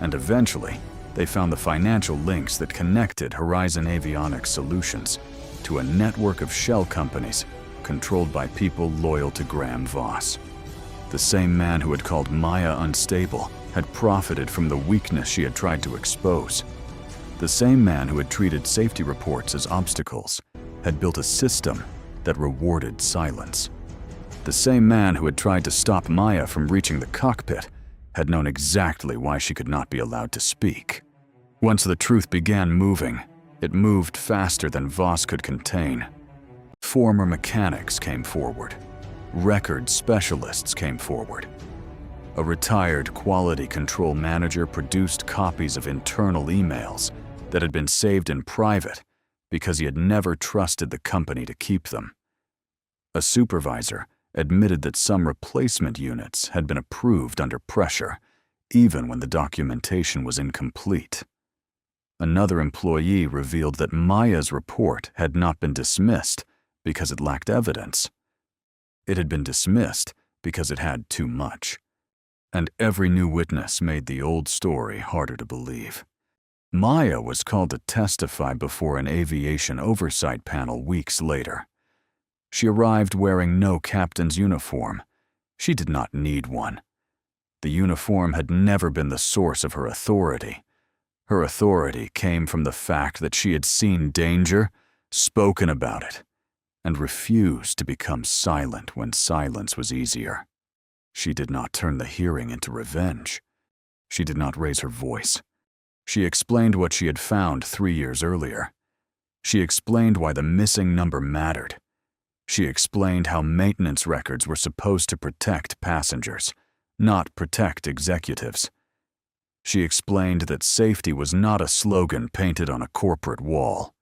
And eventually, they found the financial links that connected Horizon Avionics Solutions to a network of shell companies controlled by people loyal to Graham Voss. The same man who had called Maya unstable had profited from the weakness she had tried to expose. The same man who had treated safety reports as obstacles had built a system that rewarded silence. The same man who had tried to stop Maya from reaching the cockpit had known exactly why she could not be allowed to speak. Once the truth began moving, it moved faster than Voss could contain. Former mechanics came forward. Record specialists came forward. A retired quality control manager produced copies of internal emails that had been saved in private because he had never trusted the company to keep them. A supervisor admitted that some replacement units had been approved under pressure, even when the documentation was incomplete. Another employee revealed that Maya's report had not been dismissed because it lacked evidence. It had been dismissed because it had too much. And every new witness made the old story harder to believe. Maya was called to testify before an aviation oversight panel weeks later. She arrived wearing no captain's uniform. She did not need one. The uniform had never been the source of her authority. Her authority came from the fact that she had seen danger, spoken about it, and refused to become silent when silence was easier. She did not turn the hearing into revenge. She did not raise her voice. She explained what she had found 3 years earlier. She explained why the missing number mattered. She explained how maintenance records were supposed to protect passengers, not protect executives. She explained that safety was not a slogan painted on a corporate wall.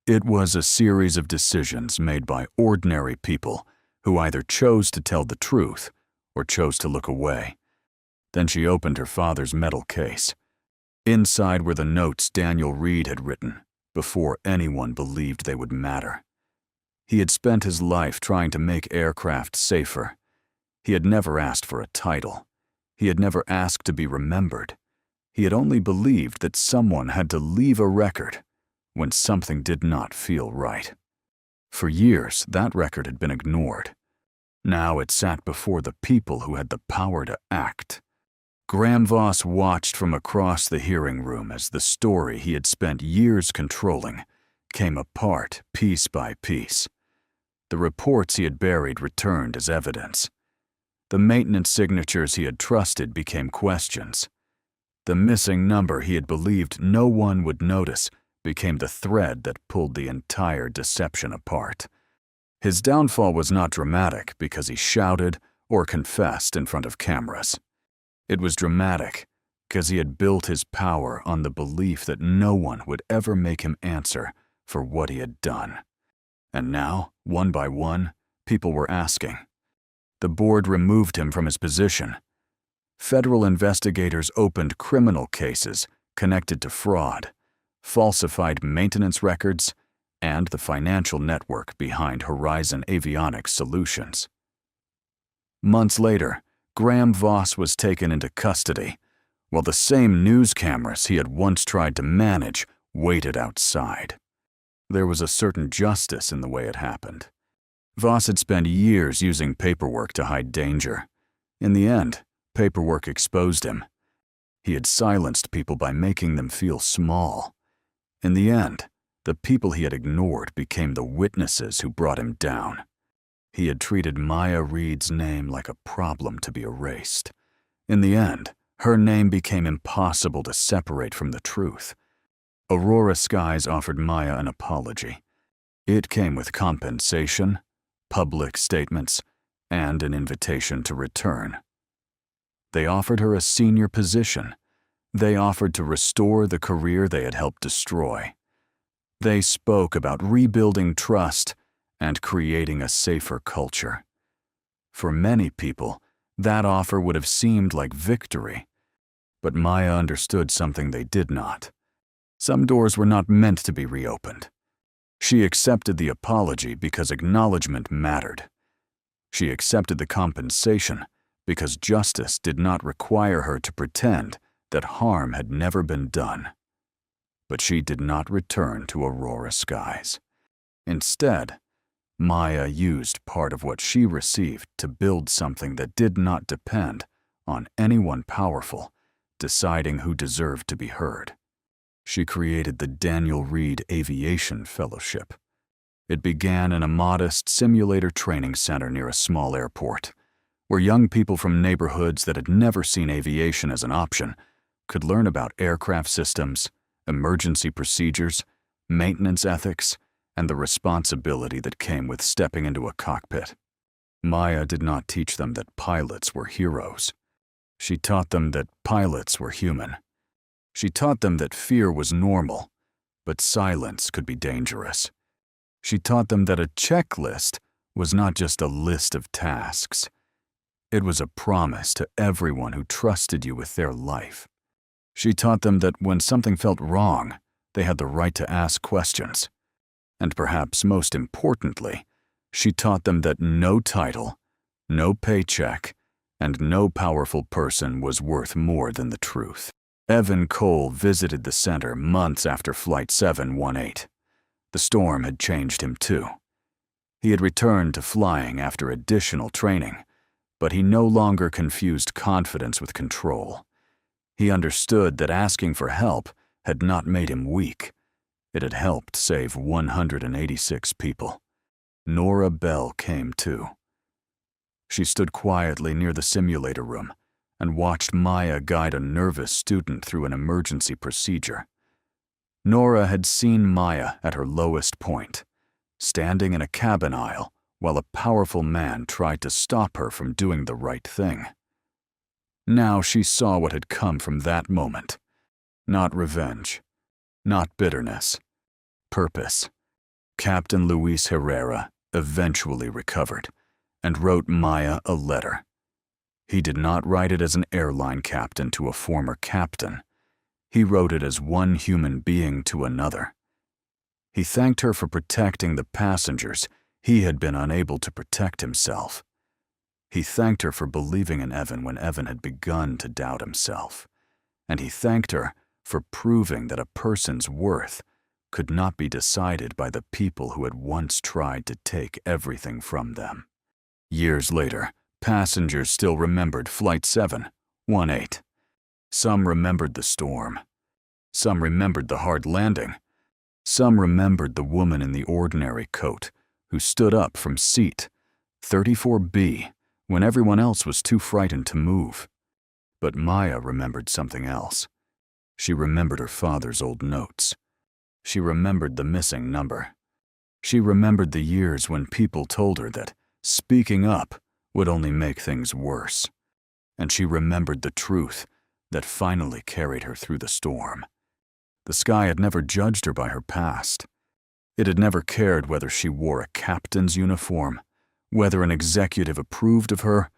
It was a series of decisions made by ordinary people who either chose to tell the truth or chose to look away. Then she opened her father's metal case. Inside were the notes Daniel Reed had written, before anyone believed they would matter. He had spent his life trying to make aircraft safer. He had never asked for a title. He had never asked to be remembered. He had only believed that someone had to leave a record when something did not feel right. For years, that record had been ignored. Now it sat before the people who had the power to act. Graham Voss watched from across the hearing room as the story he had spent years controlling came apart piece by piece. The reports he had buried returned as evidence. The maintenance signatures he had trusted became questions. The missing number he had believed no one would notice became the thread that pulled the entire deception apart. His downfall was not dramatic because he shouted or confessed in front of cameras. It was dramatic because he had built his power on the belief that no one would ever make him answer for what he had done. And now, one by one, people were asking. The board removed him from his position. Federal investigators opened criminal cases connected to fraud, falsified maintenance records, and the financial network behind Horizon Avionics Solutions. Months later, Graham Voss was taken into custody, while the same news cameras he had once tried to manage waited outside. There was a certain justice in the way it happened. Voss had spent years using paperwork to hide danger. In the end, paperwork exposed him. He had silenced people by making them feel small. In the end, the people he had ignored became the witnesses who brought him down. He had treated Maya Reed's name like a problem to be erased. In the end, her name became impossible to separate from the truth. Aurora Skies offered Maya an apology. It came with compensation, public statements, and an invitation to return. They offered her a senior position. They offered to restore the career they had helped destroy. They spoke about rebuilding trust and creating a safer culture. For many people, that offer would have seemed like victory. But Maya understood something they did not. Some doors were not meant to be reopened. She accepted the apology because acknowledgement mattered. She accepted the compensation because justice did not require her to pretend that harm had never been done. But she did not return to Aurora Skies. Instead, Maya used part of what she received to build something that did not depend on anyone powerful deciding who deserved to be heard. She created the Daniel Reed Aviation Fellowship. It began in a modest simulator training center near a small airport, where young people from neighborhoods that had never seen aviation as an option could learn about aircraft systems, emergency procedures, maintenance ethics, and the responsibility that came with stepping into a cockpit. Maya did not teach them that pilots were heroes. She taught them that pilots were human. She taught them that fear was normal, but silence could be dangerous. She taught them that a checklist was not just a list of tasks. It was a promise to everyone who trusted you with their life. She taught them that when something felt wrong, they had the right to ask questions. And perhaps most importantly, she taught them that no title, no paycheck, and no powerful person was worth more than the truth. Evan Cole visited the center months after Flight 718. The storm had changed him too. He had returned to flying after additional training, but he no longer confused confidence with control. He understood that asking for help had not made him weak. It had helped save 186 people. Nora Bell came too. She stood quietly near the simulator room and watched Maya guide a nervous student through an emergency procedure. Nora had seen Maya at her lowest point, standing in a cabin aisle while a powerful man tried to stop her from doing the right thing. Now she saw what had come from that moment. Not revenge, not bitterness, purpose. Captain Luis Herrera eventually recovered and wrote Maya a letter. He did not write it as an airline captain to a former captain. He wrote it as one human being to another. He thanked her for protecting the passengers he had been unable to protect himself. He thanked her for believing in Evan when Evan had begun to doubt himself. And he thanked her for proving that a person's worth could not be decided by the people who had once tried to take everything from them. Years later, passengers still remembered Flight 718. Some remembered the storm. Some remembered the hard landing. Some remembered the woman in the ordinary coat who stood up from seat 34B when everyone else was too frightened to move. But Maya remembered something else. She remembered her father's old notes. She remembered the missing number. She remembered the years when people told her that speaking up would only make things worse. And she remembered the truth that finally carried her through the storm. The sky had never judged her by her past. It had never cared whether she wore a captain's uniform, whether an executive approved of her,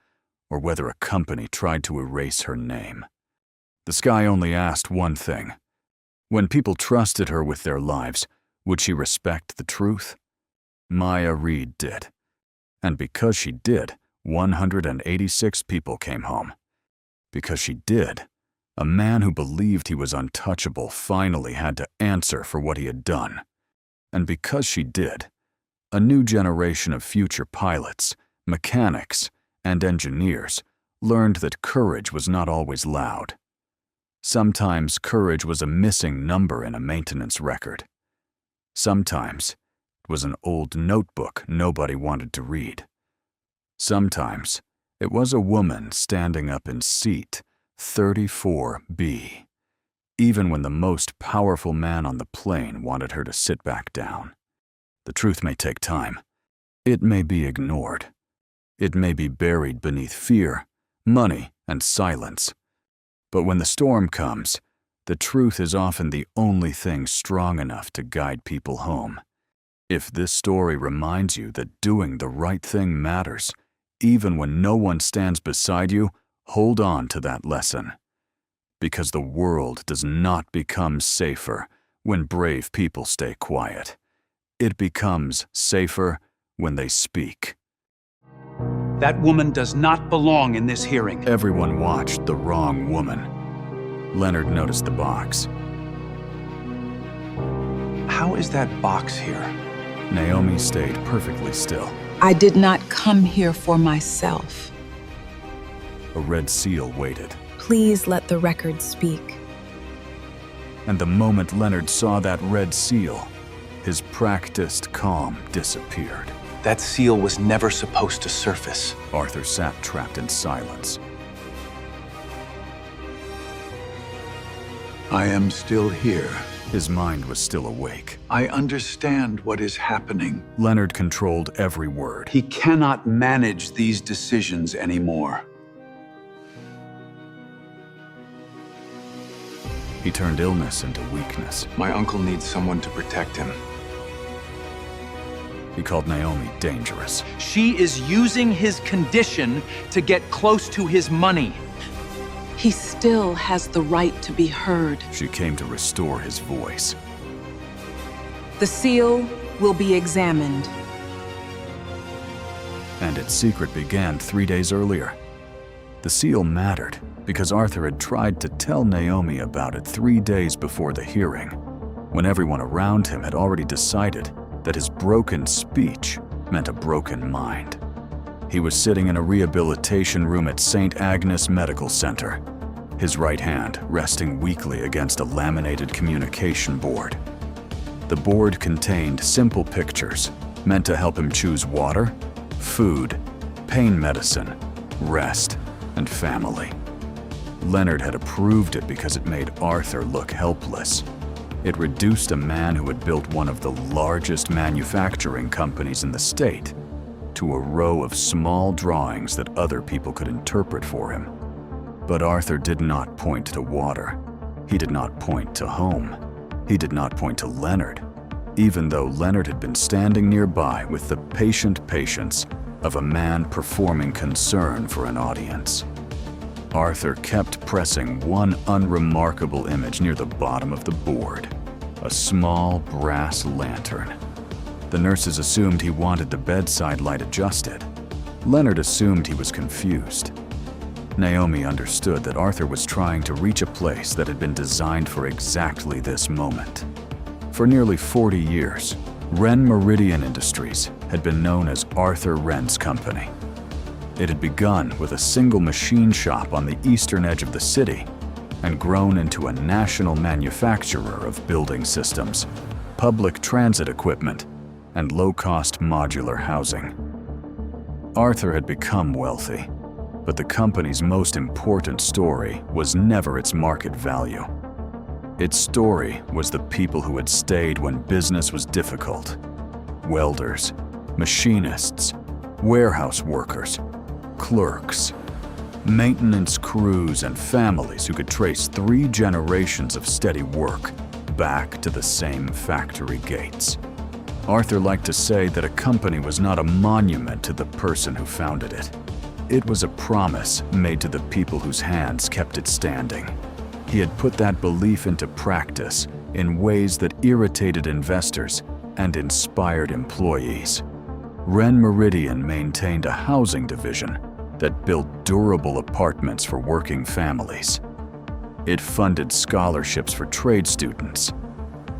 or whether a company tried to erase her name. The sky only asked one thing. When people trusted her with their lives, would she respect the truth? Maya Reed did. And because she did, 186 people came home. Because she did, a man who believed he was untouchable finally had to answer for what he had done. And because she did, a new generation of future pilots, mechanics, and engineers learned that courage was not always loud. Sometimes courage was a missing number in a maintenance record. Sometimes it was an old notebook nobody wanted to read. Sometimes it was a woman standing up in seat 34B, even when the most powerful man on the plane wanted her to sit back down. The truth may take time. It may be ignored. It may be buried beneath fear, money, and silence. But when the storm comes, the truth is often the only thing strong enough to guide people home. If this story reminds you that doing the right thing matters, even when no one stands beside you, hold on to that lesson. Because the world does not become safer when brave people stay quiet. It becomes safer when they speak. That woman does not belong in this hearing. Everyone watched the wrong woman. Leonard noticed the box. How is that box here? Naomi stayed perfectly still. I did not come here for myself. A red seal waited. Please let the record speak. And the moment Leonard saw that red seal, his practiced calm disappeared. That seal was never supposed to surface. Arthur sat trapped in silence. I am still here. His mind was still awake. I understand what is happening. Leonard controlled every word. He cannot manage these decisions anymore. He turned illness into weakness. My uncle needs someone to protect him. He called Naomi dangerous. She is using his condition to get close to his money. He still has the right to be heard. She came to restore his voice. The seal will be examined. And its secret began 3 days earlier. The seal mattered because Arthur had tried to tell Naomi about it 3 days before the hearing, when everyone around him had already decided that his broken speech meant a broken mind. He was sitting in a rehabilitation room at St. Agnes Medical Center, his right hand resting weakly against a laminated communication board. The board contained simple pictures meant to help him choose water, food, pain medicine, rest, and family. Leonard had approved it because it made Arthur look helpless. It reduced a man who had built one of the largest manufacturing companies in the state to a row of small drawings that other people could interpret for him. But Arthur did not point to water. He did not point to home. He did not point to Leonard, even though Leonard had been standing nearby with the patient patience of a man performing concern for an audience. Arthur kept pressing one unremarkable image near the bottom of the board. a small brass lantern. The nurses assumed he wanted the bedside light adjusted. Leonard assumed he was confused. Naomi understood that Arthur was trying to reach a place that had been designed for exactly this moment. For nearly 40 years, Wren Meridian Industries had been known as Arthur Wren's Company. It had begun with a single machine shop on the eastern edge of the city and grown into a national manufacturer of building systems, public transit equipment, and low-cost modular housing. Arthur had become wealthy, but the company's most important story was never its market value. Its story was the people who had stayed when business was difficult. Welders, machinists, warehouse workers, clerks, maintenance crews, and families who could trace 3 generations of steady work back to the same factory gates. Arthur liked to say that a company was not a monument to the person who founded it. It was a promise made to the people whose hands kept it standing. He had put that belief into practice in ways that irritated investors and inspired employees. Wren Meridian maintained a housing division that built durable apartments for working families. It funded scholarships for trade students.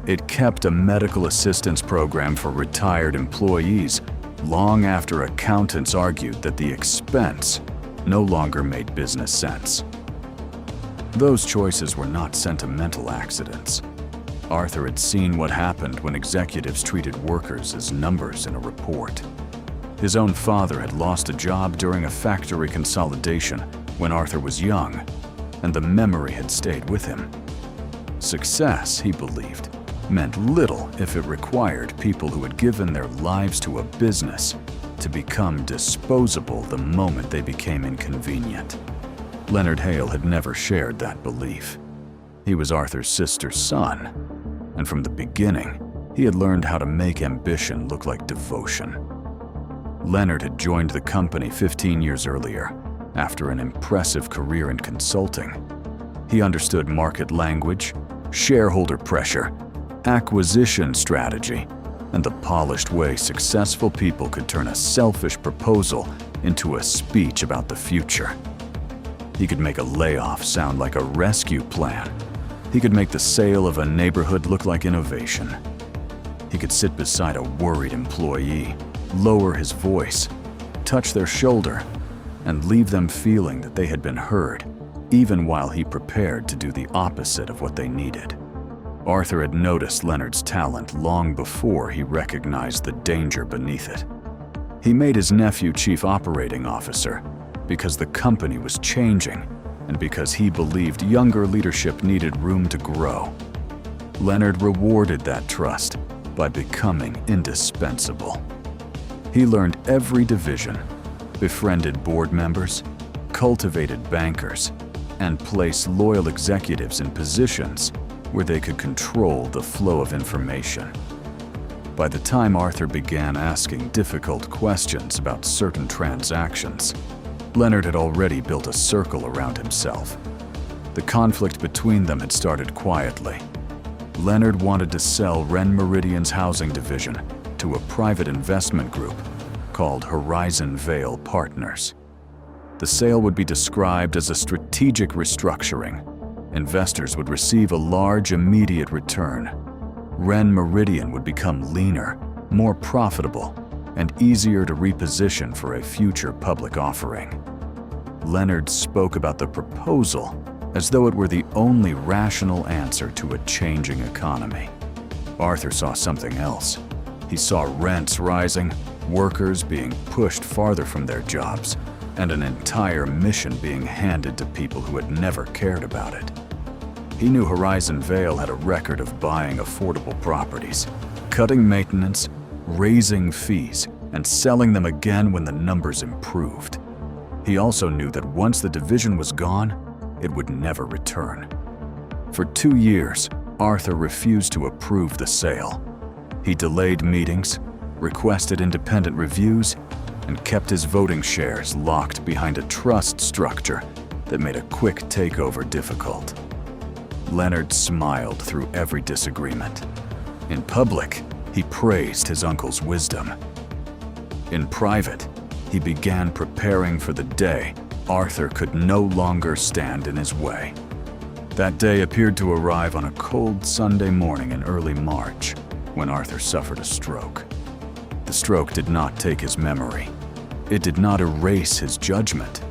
It kept a medical assistance program for retired employees long after accountants argued that the expense no longer made business sense. Those choices were not sentimental accidents. Arthur had seen what happened when executives treated workers as numbers in a report. His own father had lost a job during a factory consolidation when Arthur was young, and the memory had stayed with him. Success, he believed, meant little if it required people who had given their lives to a business to become disposable the moment they became inconvenient. Leonard Hale had never shared that belief. He was Arthur's sister's son, and from the beginning, he had learned how to make ambition look like devotion. Leonard had joined the company 15 years earlier, after an impressive career in consulting. He understood market language, shareholder pressure, acquisition strategy, and the polished way successful people could turn a selfish proposal into a speech about the future. He could make a layoff sound like a rescue plan. He could make the sale of a neighborhood look like innovation. He could sit beside a worried employee, lower his voice, touch their shoulder, and leave them feeling that they had been heard, even while he prepared to do the opposite of what they needed. Arthur had noticed Leonard's talent long before he recognized the danger beneath it. He made his nephew chief operating officer because the company was changing and because he believed younger leadership needed room to grow. Leonard rewarded that trust by becoming indispensable. He learned every division, befriended board members, cultivated bankers, and placed loyal executives in positions where they could control the flow of information. By the time Arthur began asking difficult questions about certain transactions, Leonard had already built a circle around himself. The conflict between them had started quietly. Leonard wanted to sell Wren Meridian's housing division to a private investment group called Horizon Vale Partners. The sale would be described as a strategic restructuring. Investors would receive a large immediate return. Wren Meridian would become leaner, more profitable, and easier to reposition for a future public offering. Leonard spoke about the proposal as though it were the only rational answer to a changing economy. Arthur saw something else. He saw rents rising, workers being pushed farther from their jobs, and an entire mission being handed to people who had never cared about it. He knew Horizon Vale had a record of buying affordable properties, cutting maintenance, raising fees, and selling them again when the numbers improved. He also knew that once the division was gone, it would never return. For 2 years, Arthur refused to approve the sale. He delayed meetings, requested independent reviews, and kept his voting shares locked behind a trust structure that made a quick takeover difficult. Leonard smiled through every disagreement. In public, he praised his uncle's wisdom. In private, he began preparing for the day Arthur could no longer stand in his way. That day appeared to arrive on a cold Sunday morning in early March, when Arthur suffered a stroke. The stroke did not take his memory. It did not erase his judgment.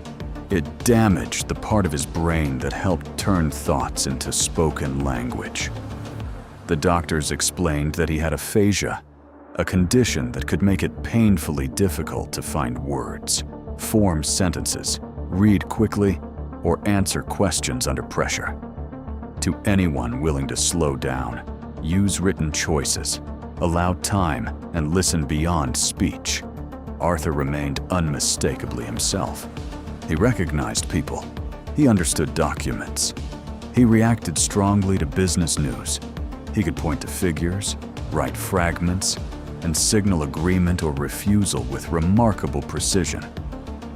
It damaged the part of his brain that helped turn thoughts into spoken language. The doctors explained that he had aphasia, a condition that could make it painfully difficult to find words, form sentences, read quickly, or answer questions under pressure. To anyone willing to slow down, use written choices, allow time, and listen beyond speech, Arthur remained unmistakably himself. He recognized people. He understood documents. He reacted strongly to business news. He could point to figures, write fragments, and signal agreement or refusal with remarkable precision.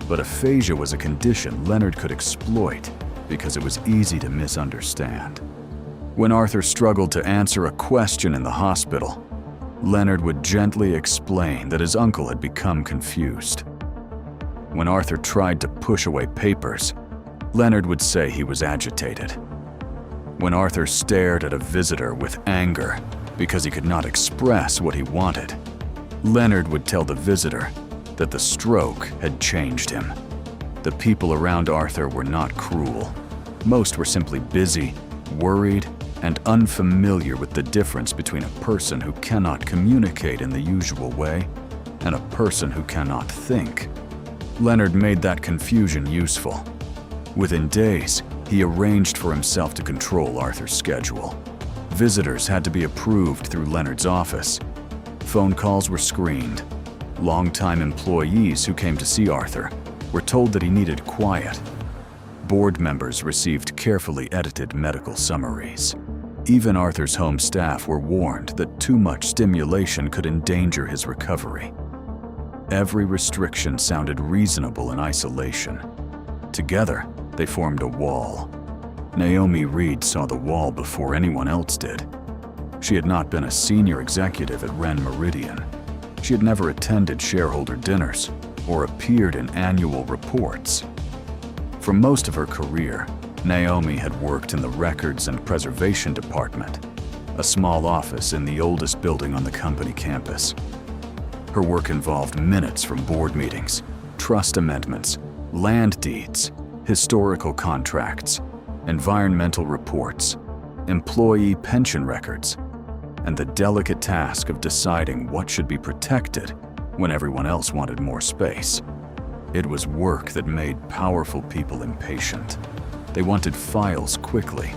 But aphasia was a condition Leonard could exploit because it was easy to misunderstand. When Arthur struggled to answer a question in the hospital, Leonard would gently explain that his uncle had become confused. When Arthur tried to push away papers, Leonard would say he was agitated. When Arthur stared at a visitor with anger because he could not express what he wanted, Leonard would tell the visitor that the stroke had changed him. The people around Arthur were not cruel. Most were simply busy, worried, and unfamiliar with the difference between a person who cannot communicate in the usual way and a person who cannot think. Leonard made that confusion useful. Within days, he arranged for himself to control Arthur's schedule. Visitors had to be approved through Leonard's office. Phone calls were screened. Longtime employees who came to see Arthur were told that he needed quiet. Board members received carefully edited medical summaries. Even Arthur's home staff were warned that too much stimulation could endanger his recovery. Every restriction sounded reasonable in isolation. Together, they formed a wall. Naomi Reed saw the wall before anyone else did. She had not been a senior executive at Ren Meridian. She had never attended shareholder dinners or appeared in annual reports. For most of her career, Naomi had worked in the Records and Preservation Department, a small office in the oldest building on the company campus. Her work involved minutes from board meetings, trust amendments, land deeds, historical contracts, environmental reports, employee pension records, and the delicate task of deciding what should be protected when everyone else wanted more space. It was work that made powerful people impatient. They wanted files quickly.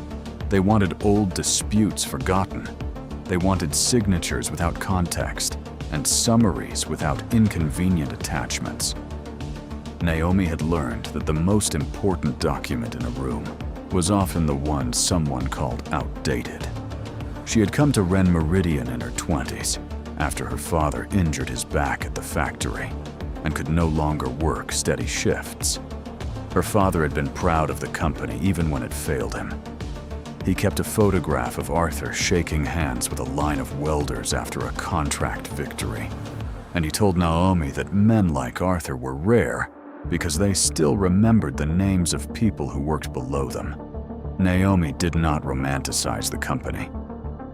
They wanted old disputes forgotten. They wanted signatures without context and summaries without inconvenient attachments. Naomi had learned that the most important document in a room was often the one someone called outdated. She had come to Ren Meridian in her 20s after her father injured his back at the factory and could no longer work steady shifts. Her father had been proud of the company even when it failed him. He kept a photograph of Arthur shaking hands with a line of welders after a contract victory. And he told Naomi that men like Arthur were rare because they still remembered the names of people who worked below them. Naomi did not romanticize the company.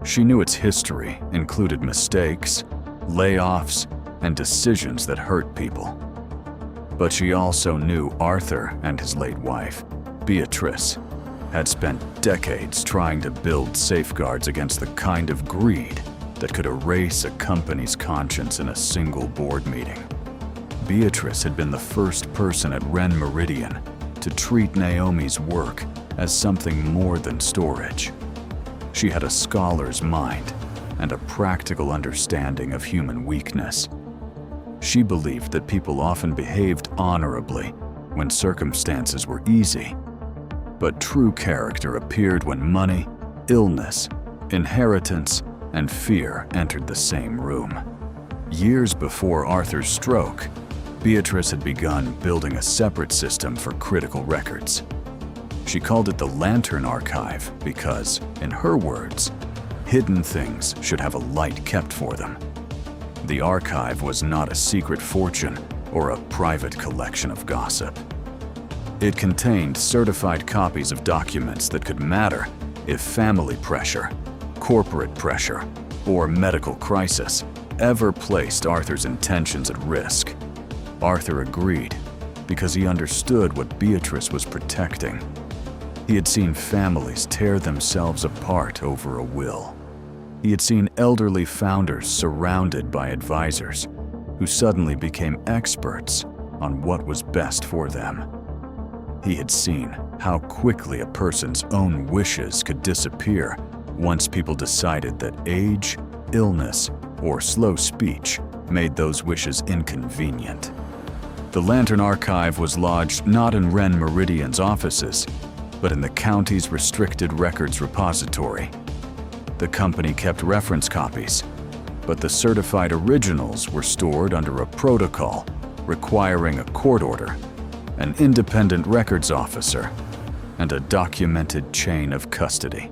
She knew its history included mistakes, layoffs, and decisions that hurt people. But she also knew Arthur and his late wife, Beatrice, had spent decades trying to build safeguards against the kind of greed that could erase a company's conscience in a single board meeting. Beatrice had been the first person at Ren Meridian to treat Naomi's work as something more than storage. She had a scholar's mind and a practical understanding of human weakness. She believed that people often behaved honorably when circumstances were easy, but true character appeared when money, illness, inheritance, and fear entered the same room. Years before Arthur's stroke, Beatrice had begun building a separate system for critical records. She called it the Lantern Archive because, in her words, hidden things should have a light kept for them. The archive was not a secret fortune or a private collection of gossip. It contained certified copies of documents that could matter if family pressure, corporate pressure, or medical crisis ever placed Arthur's intentions at risk. Arthur agreed because he understood what Beatrice was protecting. He had seen families tear themselves apart over a will. He had seen elderly founders surrounded by advisors who suddenly became experts on what was best for them. He had seen how quickly a person's own wishes could disappear once people decided that age, illness, or slow speech made those wishes inconvenient. The Lantern Archive was lodged not in Ren Meridian's offices, but in the county's restricted records repository. The company kept reference copies, but the certified originals were stored under a protocol requiring a court order, an independent records officer, and a documented chain of custody.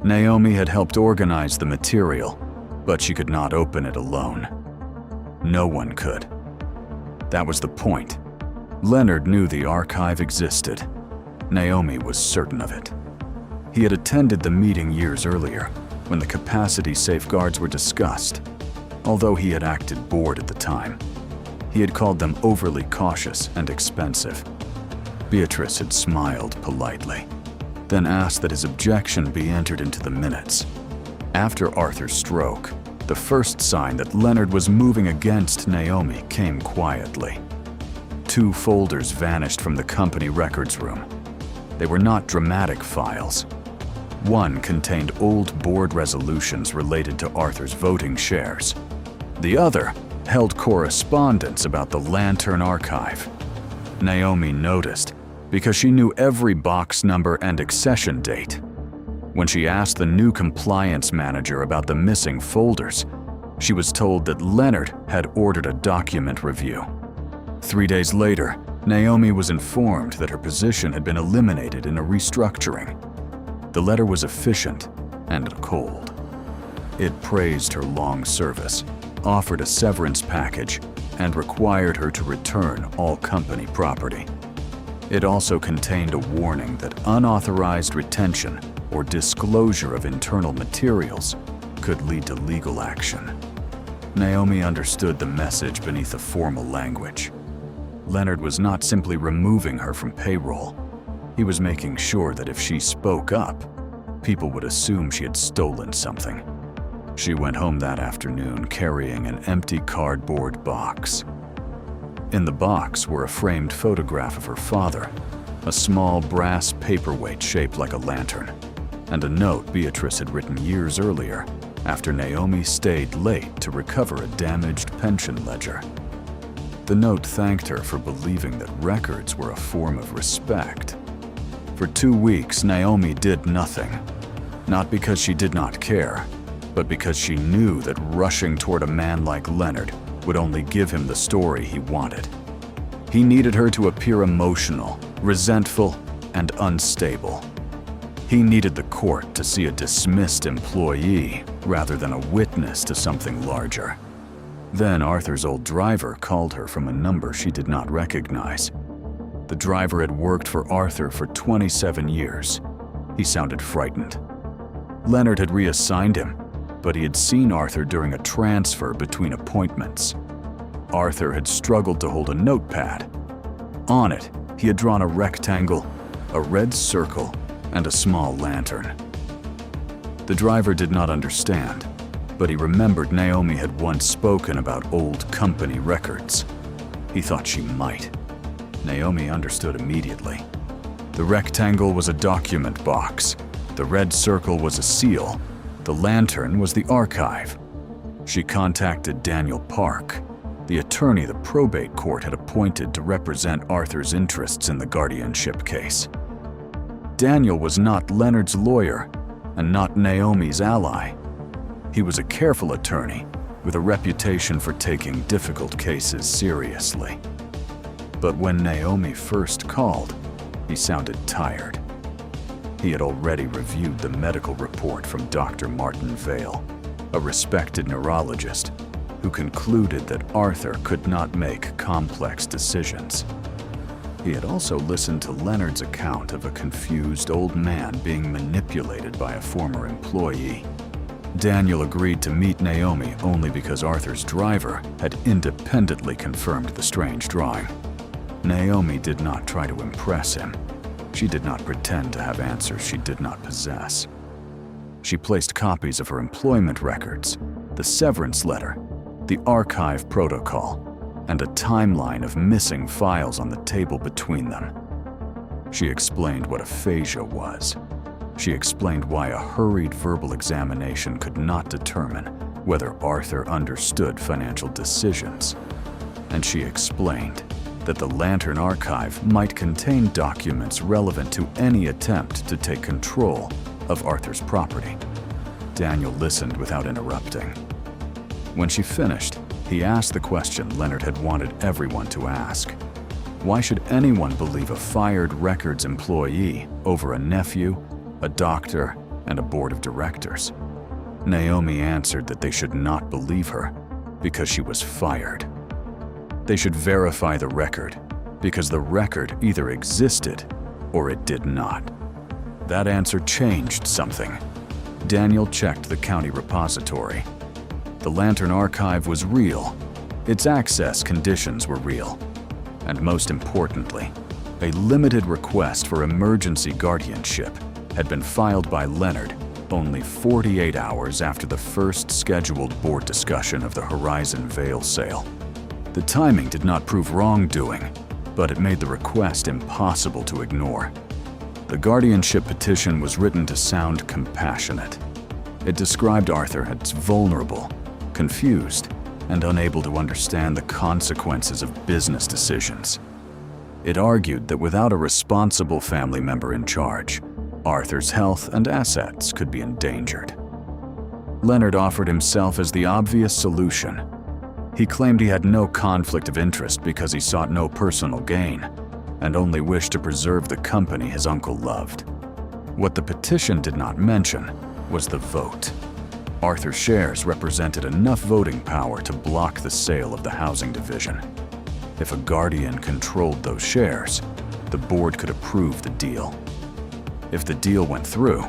Naomi had helped organize the material, but she could not open it alone. No one could. That was the point. Leonard knew the archive existed. Naomi was certain of it. He had attended the meeting years earlier, when the capacity safeguards were discussed. Although he had acted bored at the time, he had called them overly cautious and expensive. Beatrice had smiled politely, then asked that his objection be entered into the minutes. After Arthur's stroke, the first sign that Leonard was moving against Naomi came quietly. 2 folders vanished from the company records room. They were not dramatic files. One contained old board resolutions related to Arthur's voting shares. The other held correspondence about the Lantern Archive. Naomi noticed because she knew every box number and accession date. When she asked the new compliance manager about the missing folders, she was told that Leonard had ordered a document review. 3 days later, Naomi was informed that her position had been eliminated in a restructuring. The letter was efficient and cold. It praised her long service, offered a severance package, and required her to return all company property. It also contained a warning that unauthorized retention or disclosure of internal materials could lead to legal action. Naomi understood the message beneath the formal language. Leonard was not simply removing her from payroll. He was making sure that if she spoke up, people would assume she had stolen something. She went home that afternoon carrying an empty cardboard box. In the box were a framed photograph of her father, a small brass paperweight shaped like a lantern, and a note Beatrice had written years earlier after Naomi stayed late to recover a damaged pension ledger. The note thanked her for believing that records were a form of respect. For 2 weeks, Naomi did nothing, not because she did not care, but because she knew that rushing toward a man like Leonard would only give him the story he wanted. He needed her to appear emotional, resentful, and unstable. He needed the court to see a dismissed employee rather than a witness to something larger. Then Arthur's old driver called her from a number she did not recognize. The driver had worked for Arthur for 27 years. He sounded frightened. Leonard had reassigned him, but he had seen Arthur during a transfer between appointments. Arthur had struggled to hold a notepad. On it, he had drawn a rectangle, a red circle, and a small lantern. The driver did not understand, but he remembered Naomi had once spoken about old company records. He thought she might. Naomi understood immediately. The rectangle was a document box. The red circle was a seal. The lantern was the archive. She contacted Daniel Park, the attorney the probate court had appointed to represent Arthur's interests in the guardianship case. Daniel was not Leonard's lawyer and not Naomi's ally. He was a careful attorney with a reputation for taking difficult cases seriously. But when Naomi first called, He sounded tired. He had already reviewed the medical report from Dr. Martin Vale, a respected neurologist, who concluded that Arthur could not make complex decisions. He had also listened to Leonard's account of a confused old man being manipulated by a former employee. Daniel agreed to meet Naomi only because Arthur's driver had independently confirmed the strange drawing. Naomi did not try to impress him. She did not pretend to have answers she did not possess. She placed copies of her employment records, the severance letter, the archive protocol, and a timeline of missing files on the table between them. She explained what aphasia was. She explained why a hurried verbal examination could not determine whether Arthur understood financial decisions. And she explained that the Lantern Archive might contain documents relevant to any attempt to take control of Arthur's property. Daniel listened without interrupting. When she finished, he asked the question Leonard had wanted everyone to ask. Why should anyone believe a fired records employee over a nephew, a doctor, and a board of directors? Naomi answered that they should not believe her because she was fired. They should verify the record because the record either existed or it did not. That answer changed something. Daniel checked the county repository. The Lantern Archive was real. Its access conditions were real. And most importantly, a limited request for emergency guardianship had been filed by Leonard only 48 hours after the first scheduled board discussion of the Horizon Vale sale. The timing did not prove wrongdoing, but it made the request impossible to ignore. The guardianship petition was written to sound compassionate. It described Arthur as vulnerable, confused, and unable to understand the consequences of business decisions. It argued that without a responsible family member in charge, Arthur's health and assets could be endangered. Leonard offered himself as the obvious solution. He claimed he had no conflict of interest because he sought no personal gain and only wished to preserve the company his uncle loved. What the petition did not mention was the vote. Arthur's shares represented enough voting power to block the sale of the housing division. If a guardian controlled those shares, the board could approve the deal. If the deal went through,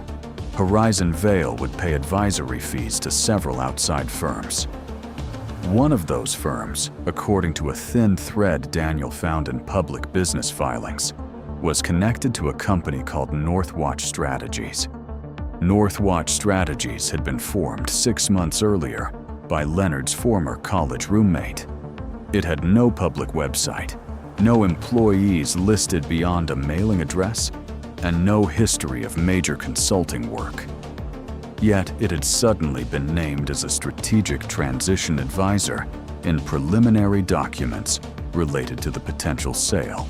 Horizon Vale would pay advisory fees to several outside firms. One of those firms, according to a thin thread Daniel found in public business filings, was connected to a company called Northwatch Strategies. Northwatch Strategies had been formed 6 months earlier by Leonard's former college roommate. It had no public website, no employees listed beyond a mailing address, and no history of major consulting work. Yet it had suddenly been named as a strategic transition advisor in preliminary documents related to the potential sale.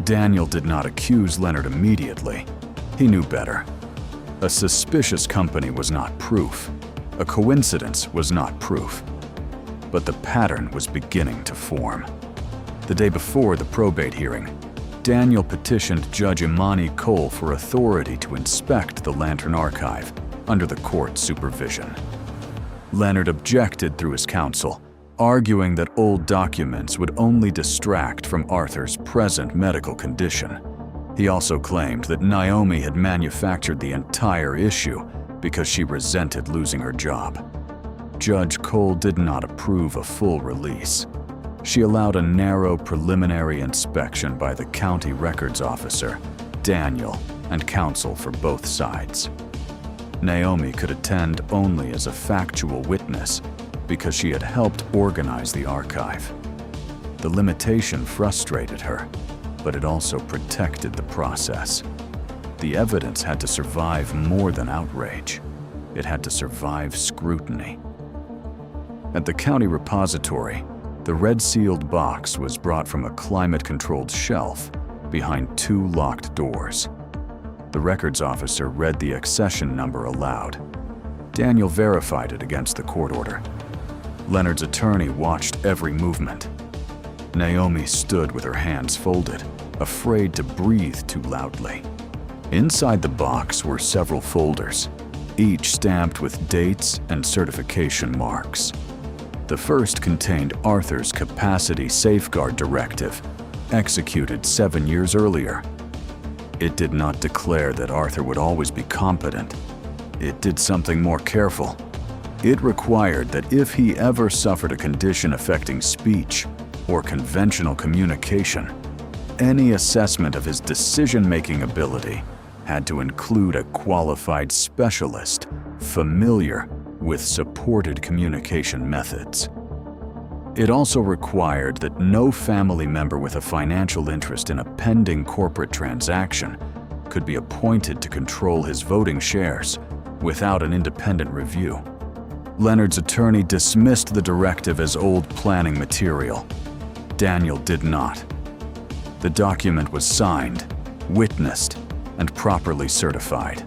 Daniel did not accuse Leonard immediately. He knew better. A suspicious company was not proof. A coincidence was not proof. But the pattern was beginning to form. The day before the probate hearing, Daniel petitioned Judge Imani Cole for authority to inspect the Lantern Archive under the court's supervision. Leonard objected through his counsel, arguing that old documents would only distract from Arthur's present medical condition. He also claimed that Naomi had manufactured the entire issue because she resented losing her job. Judge Cole did not approve a full release. She allowed a narrow preliminary inspection by the county records officer, Daniel, and counsel for both sides. Naomi could attend only as a factual witness because she had helped organize the archive. The limitation frustrated her, but it also protected the process. The evidence had to survive more than outrage. It had to survive scrutiny. At the county repository, the red-sealed box was brought from a climate-controlled shelf behind 2 locked doors. The records officer read the accession number aloud. Daniel verified it against the court order. Leonard's attorney watched every movement. Naomi stood with her hands folded, afraid to breathe too loudly. Inside the box were several folders, each stamped with dates and certification marks. The first contained Arthur's Capacity Safeguard Directive, executed 7 years earlier. It did not declare that Arthur would always be competent. It did something more careful. It required that if he ever suffered a condition affecting speech or conventional communication, any assessment of his decision-making ability had to include a qualified specialist familiar with supported communication methods. It also required that no family member with a financial interest in a pending corporate transaction could be appointed to control his voting shares without an independent review. Leonard's attorney dismissed the directive as old planning material. Daniel did not. The document was signed, witnessed, and properly certified.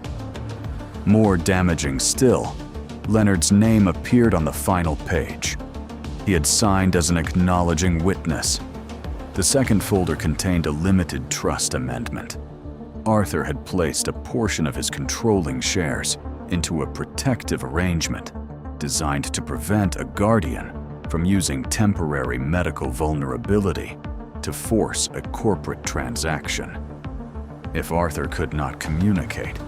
More damaging still, Leonard's name appeared on the final page. He had signed as an acknowledging witness. The second folder contained a limited trust amendment. Arthur had placed a portion of his controlling shares into a protective arrangement designed to prevent a guardian from using temporary medical vulnerability to force a corporate transaction. If Arthur could not communicate,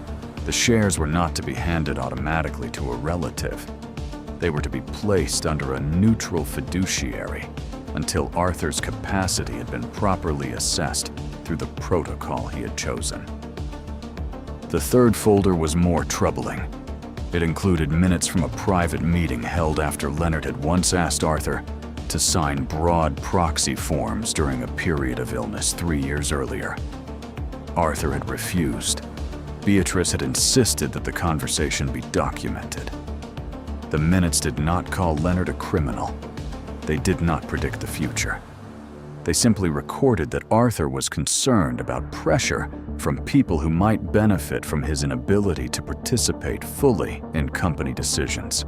the shares were not to be handed automatically to a relative. They were to be placed under a neutral fiduciary until Arthur's capacity had been properly assessed through the protocol he had chosen. The third folder was more troubling. It included minutes from a private meeting held after Leonard had once asked Arthur to sign broad proxy forms during a period of illness 3 years earlier. Arthur had refused. Beatrice had insisted that the conversation be documented. The minutes did not call Leonard a criminal. They did not predict the future. They simply recorded that Arthur was concerned about pressure from people who might benefit from his inability to participate fully in company decisions.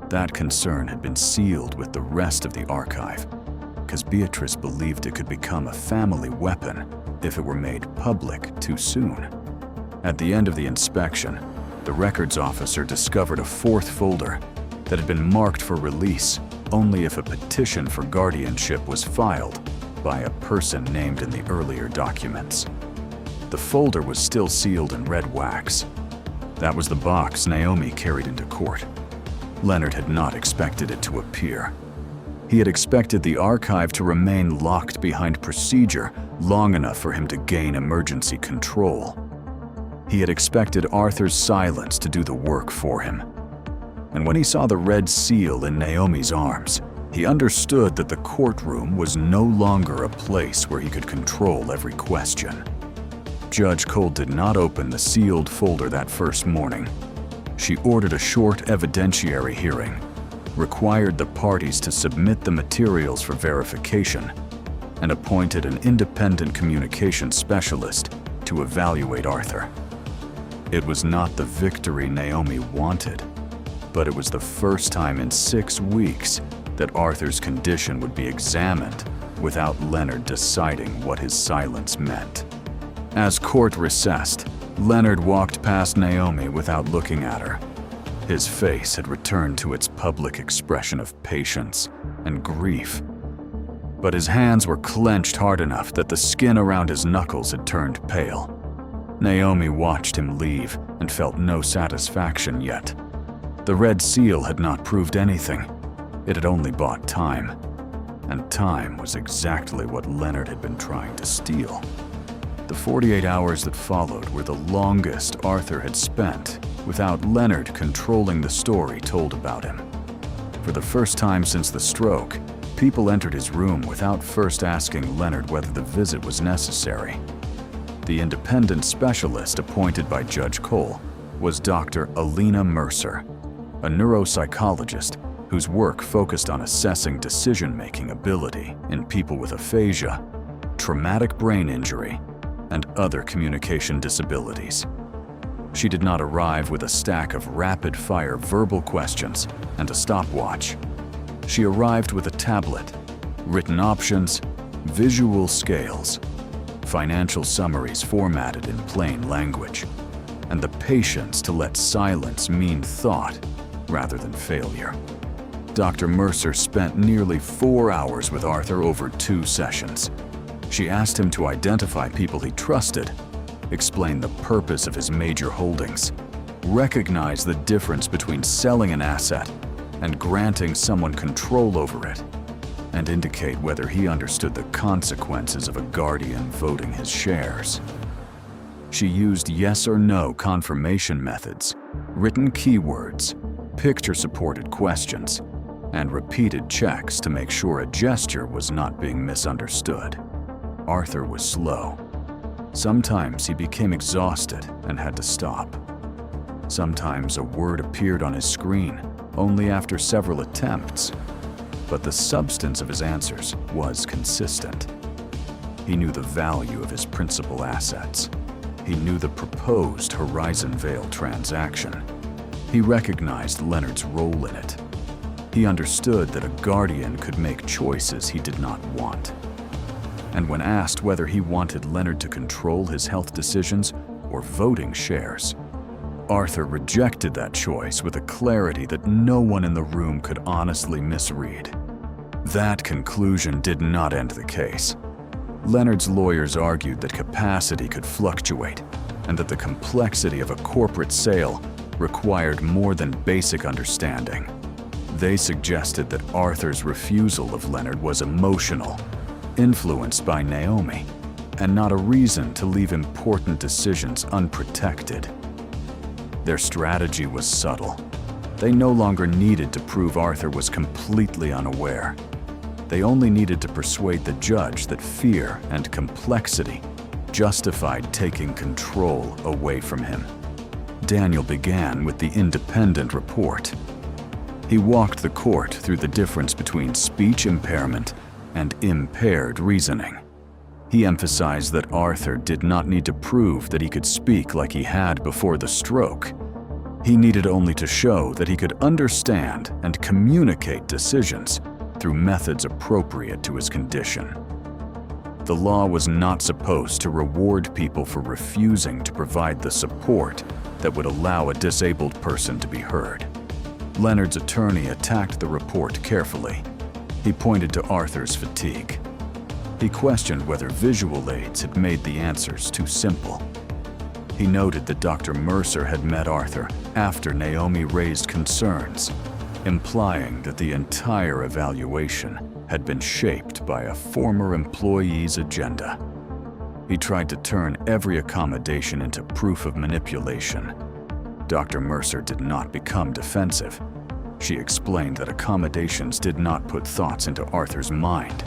That concern had been sealed with the rest of the archive, because Beatrice believed it could become a family weapon if it were made public too soon. At the end of the inspection, the records officer discovered a fourth folder that had been marked for release only if a petition for guardianship was filed by a person named in the earlier documents. The folder was still sealed in red wax. That was the box Naomi carried into court. Leonard had not expected it to appear. He had expected the archive to remain locked behind procedure long enough for him to gain emergency control. He had expected Arthur's silence to do the work for him. And when he saw the red seal in Naomi's arms, he understood that the courtroom was no longer a place where he could control every question. Judge Cole did not open the sealed folder that first morning. She ordered a short evidentiary hearing, required the parties to submit the materials for verification, and appointed an independent communication specialist to evaluate Arthur. It was not the victory Naomi wanted, but it was the first time in 6 weeks that Arthur's condition would be examined without Leonard deciding what his silence meant. As court recessed, Leonard walked past Naomi without looking at her. His face had returned to its public expression of patience and grief, but his hands were clenched hard enough that the skin around his knuckles had turned pale. Naomi watched him leave and felt no satisfaction yet. The red seal had not proved anything. It had only bought time. And time was exactly what Leonard had been trying to steal. The 48 hours that followed were the longest Arthur had spent without Leonard controlling the story told about him. For the first time since the stroke, people entered his room without first asking Leonard whether the visit was necessary. The independent specialist appointed by Judge Cole was Dr. Alina Mercer, a neuropsychologist whose work focused on assessing decision-making ability in people with aphasia, traumatic brain injury, and other communication disabilities. She did not arrive with a stack of rapid-fire verbal questions and a stopwatch. She arrived with a tablet, written options, visual scales, financial summaries formatted in plain language, and the patience to let silence mean thought rather than failure. Dr. Mercer spent nearly 4 hours with Arthur over 2 sessions. She asked him to identify people he trusted, explain the purpose of his major holdings, recognize the difference between selling an asset and granting someone control over it, and indicate whether he understood the consequences of a guardian voting his shares. She used yes or no confirmation methods, written keywords, picture-supported questions, and repeated checks to make sure a gesture was not being misunderstood. Arthur was slow. Sometimes he became exhausted and had to stop. Sometimes a word appeared on his screen only after several attempts, but the substance of his answers was consistent. He knew the value of his principal assets. He knew the proposed Horizon Vale transaction. He recognized Leonard's role in it. He understood that a guardian could make choices he did not want. And when asked whether he wanted Leonard to control his health decisions or voting shares, Arthur rejected that choice with a clarity that no one in the room could honestly misread. That conclusion did not end the case. Leonard's lawyers argued that capacity could fluctuate and that the complexity of a corporate sale required more than basic understanding. They suggested that Arthur's refusal of Leonard was emotional, influenced by Naomi, and not a reason to leave important decisions unprotected. Their strategy was subtle. They no longer needed to prove Arthur was completely unaware. They only needed to persuade the judge that fear and complexity justified taking control away from him. Daniel began with the independent report. He walked the court through the difference between speech impairment and impaired reasoning. He emphasized that Arthur did not need to prove that he could speak like he had before the stroke. He needed only to show that he could understand and communicate decisions through methods appropriate to his condition. The law was not supposed to reward people for refusing to provide the support that would allow a disabled person to be heard. Leonard's attorney attacked the report carefully. He pointed to Arthur's fatigue. He questioned whether visual aids had made the answers too simple. He noted that Dr. Mercer had met Arthur after Naomi raised concerns, implying that the entire evaluation had been shaped by a former employee's agenda. He tried to turn every accommodation into proof of manipulation. Dr. Mercer did not become defensive. She explained that accommodations did not put thoughts into Arthur's mind.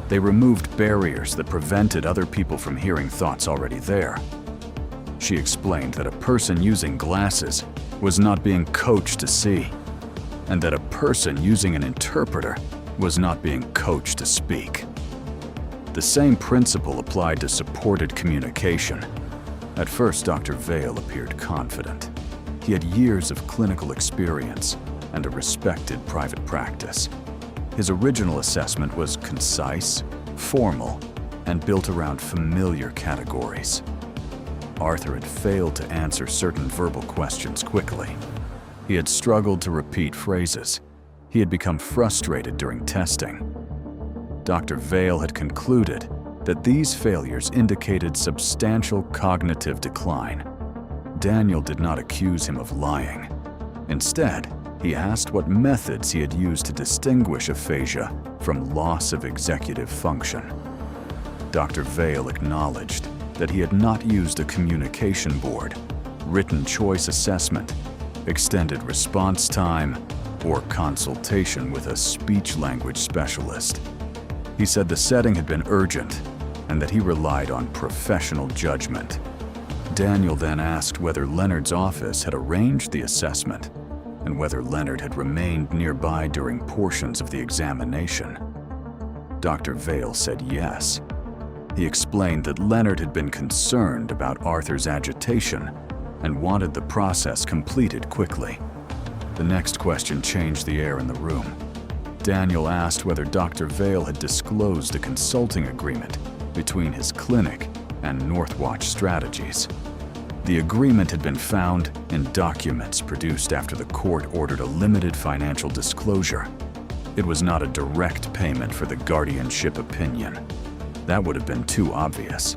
They removed barriers that prevented other people from hearing thoughts already there. She explained that a person using glasses was not being coached to see, and that a person using an interpreter was not being coached to speak. The same principle applied to supported communication. At first, Dr. Vale appeared confident. He had years of clinical experience and a respected private practice. His original assessment was concise, formal, and built around familiar categories. Arthur had failed to answer certain verbal questions quickly. He had struggled to repeat phrases. He had become frustrated during testing. Dr. Vale had concluded that these failures indicated substantial cognitive decline. Daniel did not accuse him of lying. Instead, he asked what methods he had used to distinguish aphasia from loss of executive function. Dr. Vale acknowledged that he had not used a communication board, written choice assessment, extended response time, or consultation with a speech-language specialist. He said the setting had been urgent and that he relied on professional judgment. Daniel then asked whether Leonard's office had arranged the assessment and whether Leonard had remained nearby during portions of the examination. Dr. Vale said yes. He explained that Leonard had been concerned about Arthur's agitation and wanted the process completed quickly. The next question changed the air in the room. Daniel asked whether Dr. Vale had disclosed a consulting agreement between his clinic and Northwatch strategies. The agreement had been found in documents produced after the court ordered a limited financial disclosure. It was not a direct payment for the guardianship opinion. That would have been too obvious.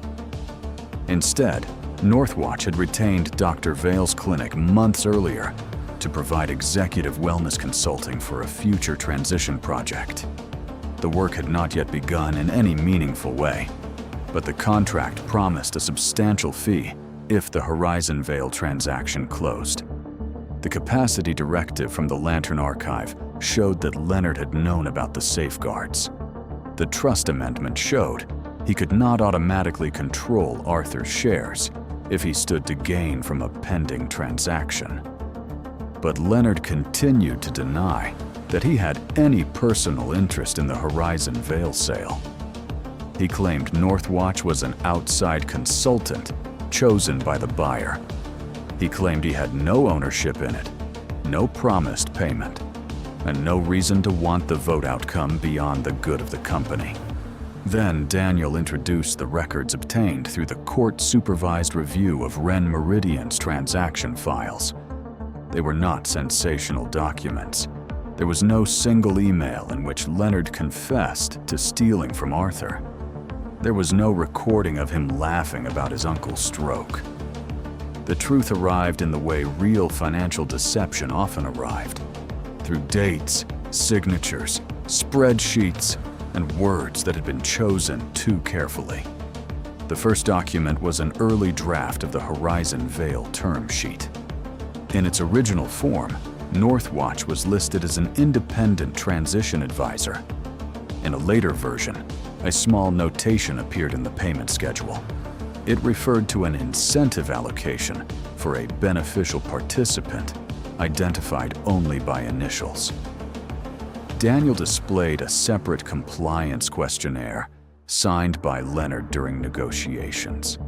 Instead, Northwatch had retained Dr. Vale's clinic months earlier to provide executive wellness consulting for a future transition project. The work had not yet begun in any meaningful way, but the contract promised a substantial fee if the Horizon Vale transaction closed. The capacity directive from the Lantern Archive showed that Leonard had known about the safeguards. The trust amendment showed he could not automatically control Arthur's shares if he stood to gain from a pending transaction. But Leonard continued to deny that he had any personal interest in the Horizon Vale sale. He claimed Northwatch was an outside consultant chosen by the buyer. He claimed he had no ownership in it, no promised payment, and no reason to want the vote outcome beyond the good of the company. Then Daniel introduced the records obtained through the court-supervised review of Ren Meridian's transaction files. They were not sensational documents. There was no single email in which Leonard confessed to stealing from Arthur. There was no recording of him laughing about his uncle's stroke. The truth arrived in the way real financial deception often arrived, through dates, signatures, spreadsheets, and words that had been chosen too carefully. The first document was an early draft of the Horizon Vale term sheet. In its original form, Northwatch was listed as an independent transition advisor. In a later version, a small notation appeared in the payment schedule. It referred to an incentive allocation for a beneficial participant identified only by initials. Daniel displayed a separate compliance questionnaire signed by Leonard during negotiations.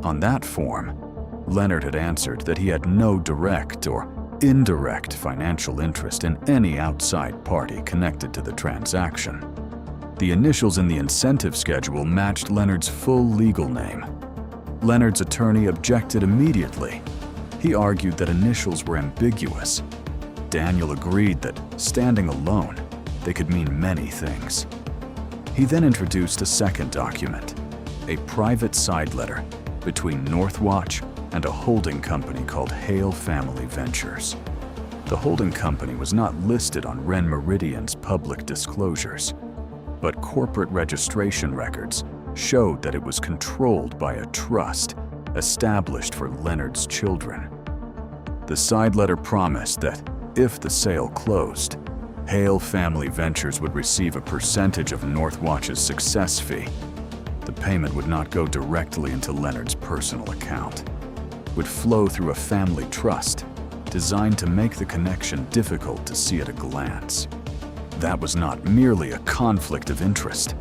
On that form, Leonard had answered that he had no direct or indirect financial interest in any outside party connected to the transaction. The initials in the incentive schedule matched Leonard's full legal name. Leonard's attorney objected immediately. He argued that initials were ambiguous. Daniel agreed that, standing alone, they could mean many things. He then introduced a second document, a private side letter between Northwatch and a holding company called Hale Family Ventures. The holding company was not listed on Ren Meridian's public disclosures, but corporate registration records showed that it was controlled by a trust established for Leonard's children. The side letter promised that if the sale closed, Hale Family Ventures would receive a percentage of Northwatch's success fee. The payment would not go directly into Leonard's personal account. It would flow through a family trust designed to make the connection difficult to see at a glance. That was not merely a conflict of interest.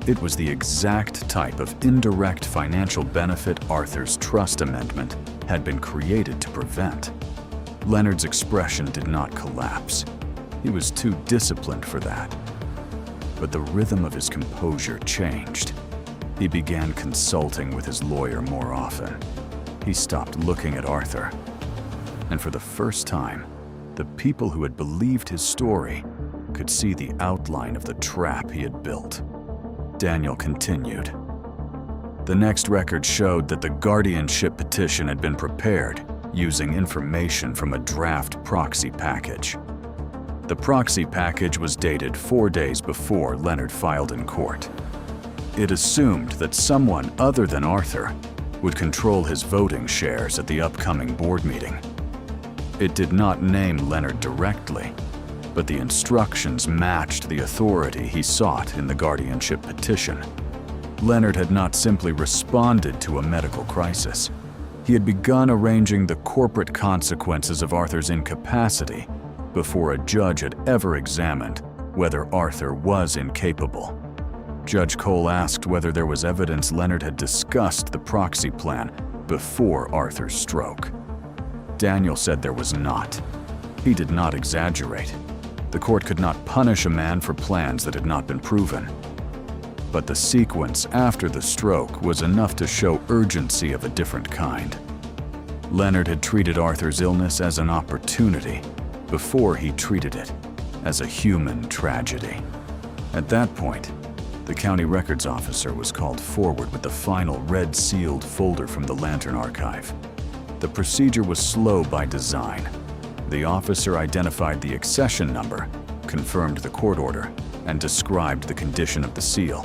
It was the exact type of indirect financial benefit Arthur's trust amendment had been created to prevent. Leonard's expression did not collapse. He was too disciplined for that. But the rhythm of his composure changed. He began consulting with his lawyer more often. He stopped looking at Arthur. And for the first time, the people who had believed his story could see the outline of the trap he had built. Daniel continued. The next record showed that the guardianship petition had been prepared using information from a draft proxy package. The proxy package was dated 4 days before Leonard filed in court. It assumed that someone other than Arthur would control his voting shares at the upcoming board meeting. It did not name Leonard directly, but the instructions matched the authority he sought in the guardianship petition. Leonard had not simply responded to a medical crisis. He had begun arranging the corporate consequences of Arthur's incapacity before a judge had ever examined whether Arthur was incapable. Judge Cole asked whether there was evidence Leonard had discussed the proxy plan before Arthur's stroke. Daniel said there was not. He did not exaggerate. The court could not punish a man for plans that had not been proven. But the sequence after the stroke was enough to show urgency of a different kind. Leonard had treated Arthur's illness as an opportunity before he treated it as a human tragedy. At that point, the county records officer was called forward with the final red-sealed folder from the Lantern archive. The procedure was slow by design. The officer identified the accession number, confirmed the court order, and described the condition of the seal.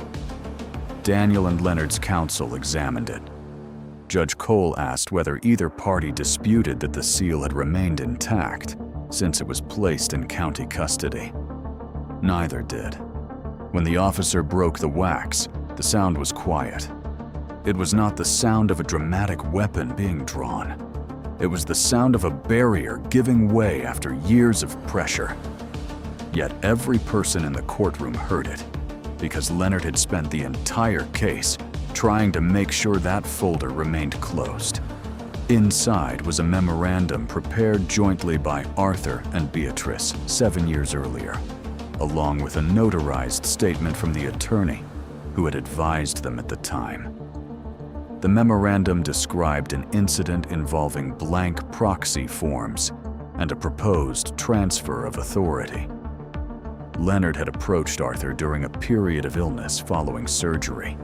Daniel and Leonard's counsel examined it. Judge Cole asked whether either party disputed that the seal had remained intact since it was placed in county custody. Neither did. When the officer broke the wax, the sound was quiet. It was not the sound of a dramatic weapon being drawn. It was the sound of a barrier giving way after years of pressure. Yet every person in the courtroom heard it, because Leonard had spent the entire case trying to make sure that folder remained closed. Inside was a memorandum prepared jointly by Arthur and Beatrice 7 years earlier, along with a notarized statement from the attorney who had advised them at the time. The memorandum described an incident involving blank proxy forms and a proposed transfer of authority. Leonard had approached Arthur during a period of illness following surgery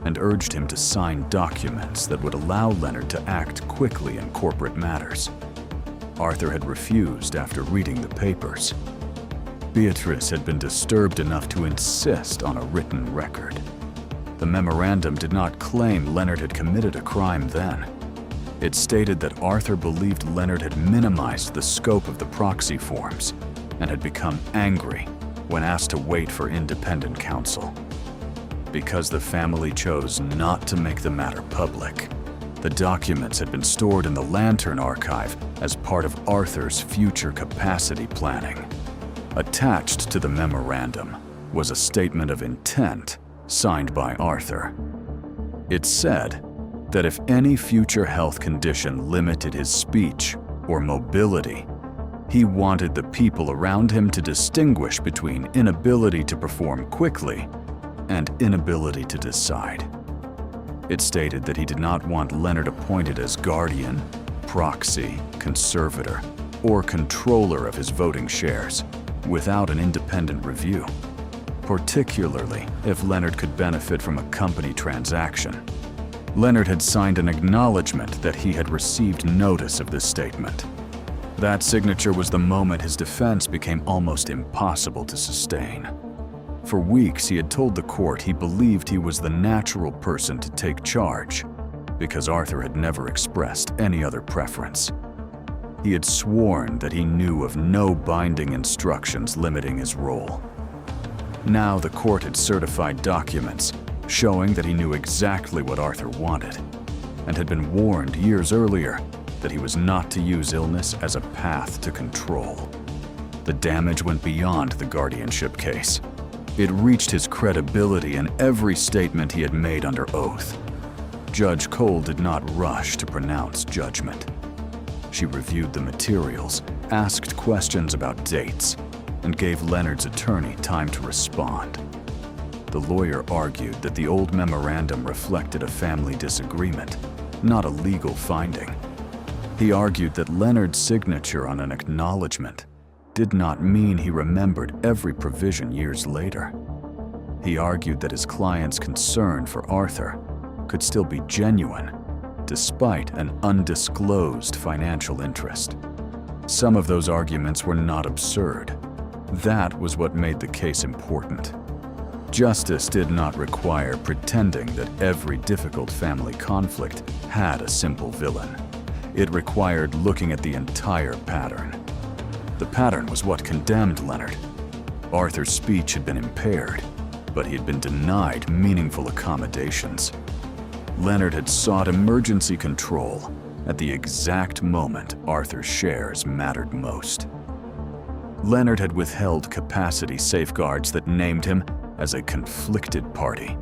and urged him to sign documents that would allow Leonard to act quickly in corporate matters. Arthur had refused after reading the papers. Beatrice had been disturbed enough to insist on a written record. The memorandum did not claim Leonard had committed a crime then. It stated that Arthur believed Leonard had minimized the scope of the proxy forms and had become angry when asked to wait for independent counsel. Because the family chose not to make the matter public, the documents had been stored in the Lantern archive as part of Arthur's future capacity planning. Attached to the memorandum was a statement of intent signed by Arthur. It said that if any future health condition limited his speech or mobility, he wanted the people around him to distinguish between inability to perform quickly and inability to decide. It stated that he did not want Leonard appointed as guardian, proxy, conservator, or controller of his voting shares without an independent review, particularly if Leonard could benefit from a company transaction. Leonard had signed an acknowledgement that he had received notice of this statement. That signature was the moment his defense became almost impossible to sustain. For weeks, he had told the court he believed he was the natural person to take charge because Arthur had never expressed any other preference. He had sworn that he knew of no binding instructions limiting his role. Now the court had certified documents showing that he knew exactly what Arthur wanted and had been warned years earlier that he was not to use illness as a path to control. The damage went beyond the guardianship case. It reached his credibility in every statement he had made under oath. Judge Cole did not rush to pronounce judgment. She reviewed the materials, asked questions about dates, and gave Leonard's attorney time to respond. The lawyer argued that the old memorandum reflected a family disagreement, not a legal finding. He argued that Leonard's signature on an acknowledgement did not mean he remembered every provision years later. He argued that his client's concern for Arthur could still be genuine, despite an undisclosed financial interest. Some of those arguments were not absurd. That was what made the case important. Justice did not require pretending that every difficult family conflict had a simple villain. It required looking at the entire pattern. The pattern was what condemned Leonard. Arthur's speech had been impaired, but he had been denied meaningful accommodations. Leonard had sought emergency control at the exact moment Arthur's shares mattered most. Leonard had withheld capacity safeguards that named him as a conflicted party.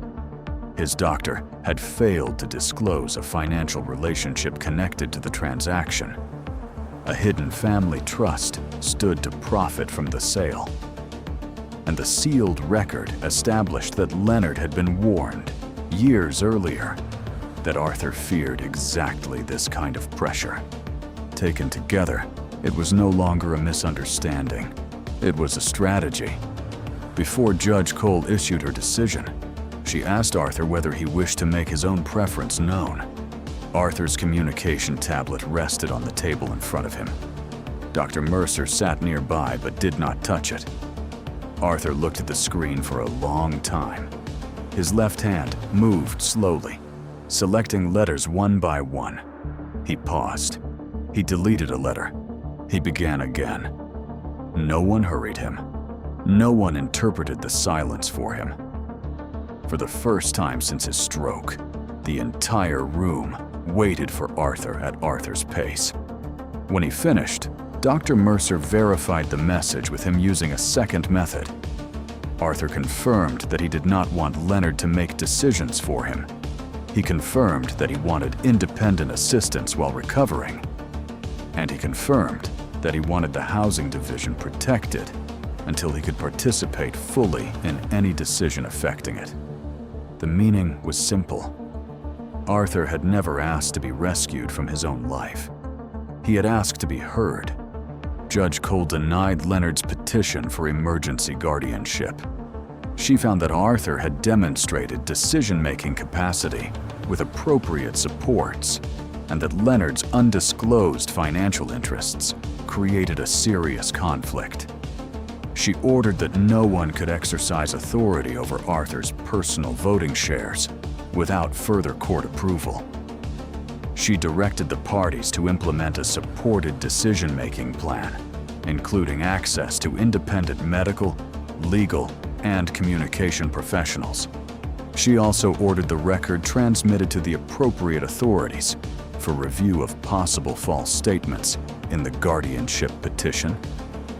His doctor had failed to disclose a financial relationship connected to the transaction. A hidden family trust stood to profit from the sale. and the sealed record established that Leonard had been warned years earlier that Arthur feared exactly this kind of pressure. Taken together, it was no longer a misunderstanding. It was a strategy. Before Judge Cole issued her decision, she asked Arthur whether he wished to make his own preference known. Arthur's communication tablet rested on the table in front of him. Dr. Mercer sat nearby but did not touch it. Arthur looked at the screen for a long time. His left hand moved slowly, selecting letters one by one. He paused. He deleted a letter. He began again. No one hurried him. No one interpreted the silence for him. For the first time since his stroke, the entire room waited for Arthur at Arthur's pace. When he finished, Dr. Mercer verified the message with him using a second method. Arthur confirmed that he did not want Leonard to make decisions for him. He confirmed that he wanted independent assistance while recovering. And he confirmed that he wanted the housing division protected until he could participate fully in any decision affecting it. The meaning was simple. Arthur had never asked to be rescued from his own life. He had asked to be heard. Judge Cole denied Leonard's petition for emergency guardianship. She found that Arthur had demonstrated decision-making capacity with appropriate supports, and that Leonard's undisclosed financial interests created a serious conflict. She ordered that no one could exercise authority over Arthur's personal voting shares without further court approval. She directed the parties to implement a supported decision-making plan, including access to independent medical, legal, and communication professionals. She also ordered the record transmitted to the appropriate authorities for review of possible false statements in the guardianship petition,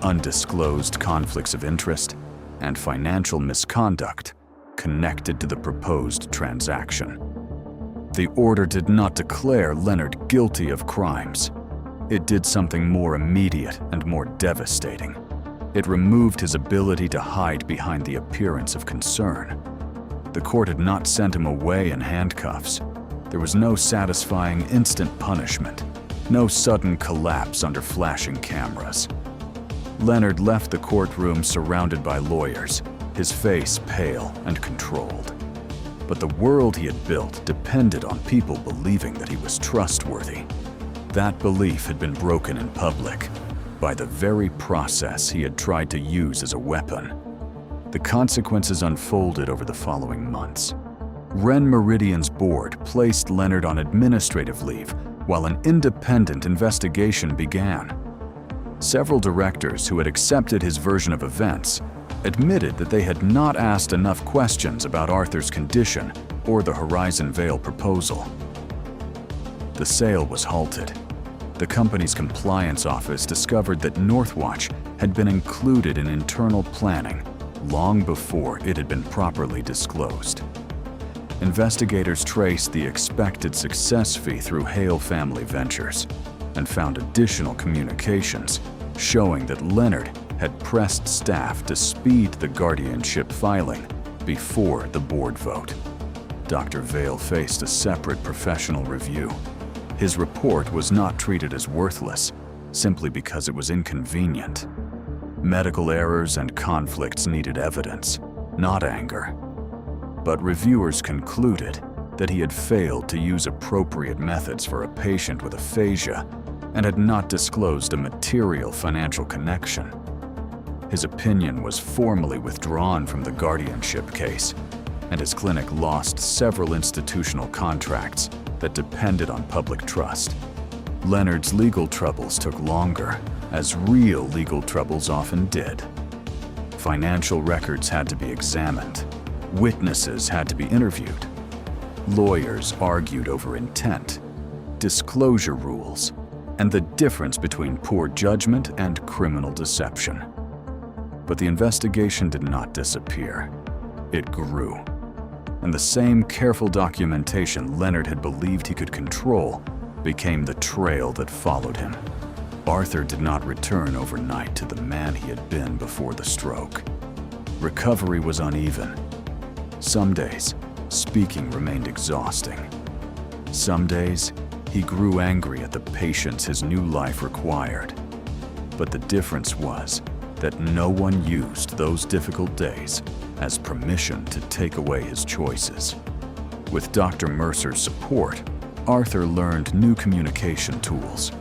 undisclosed conflicts of interest, and financial misconduct connected to the proposed transaction. The order did not declare Leonard guilty of crimes. It did something more immediate and more devastating. It removed his ability to hide behind the appearance of concern. The court had not sent him away in handcuffs. There was no satisfying instant punishment, no sudden collapse under flashing cameras. Leonard left the courtroom surrounded by lawyers, his face pale and controlled. But the world he had built depended on people believing that he was trustworthy. That belief had been broken in public by the very process he had tried to use as a weapon. The consequences unfolded over the following months. Ren Meridian's board placed Leonard on administrative leave while an independent investigation began. Several directors who had accepted his version of events admitted that they had not asked enough questions about Arthur's condition or the Horizon Vale proposal. The sale was halted. The company's compliance office discovered that Northwatch had been included in internal planning long before it had been properly disclosed. Investigators traced the expected success fee through Hale Family Ventures and found additional communications showing that Leonard had pressed staff to speed the guardianship filing before the board vote. Dr. Vale faced a separate professional review. His report was not treated as worthless simply because it was inconvenient. Medical errors and conflicts needed evidence, not anger. But reviewers concluded that he had failed to use appropriate methods for a patient with aphasia and had not disclosed a material financial connection. His opinion was formally withdrawn from the guardianship case, and his clinic lost several institutional contracts that depended on public trust. Leonard's legal troubles took longer, as real legal troubles often did. Financial records had to be examined. Witnesses had to be interviewed. Lawyers argued over intent, disclosure rules, and the difference between poor judgment and criminal deception. But the investigation did not disappear. It grew. And the same careful documentation Leonard had believed he could control became the trail that followed him. Arthur did not return overnight to the man he had been before the stroke. recovery was uneven. Some days, speaking remained exhausting. Some days, he grew angry at the patience his new life required. But the difference was that no one used those difficult days as permission to take away his choices. With Dr. Mercer's support, Arthur learned new communication tools.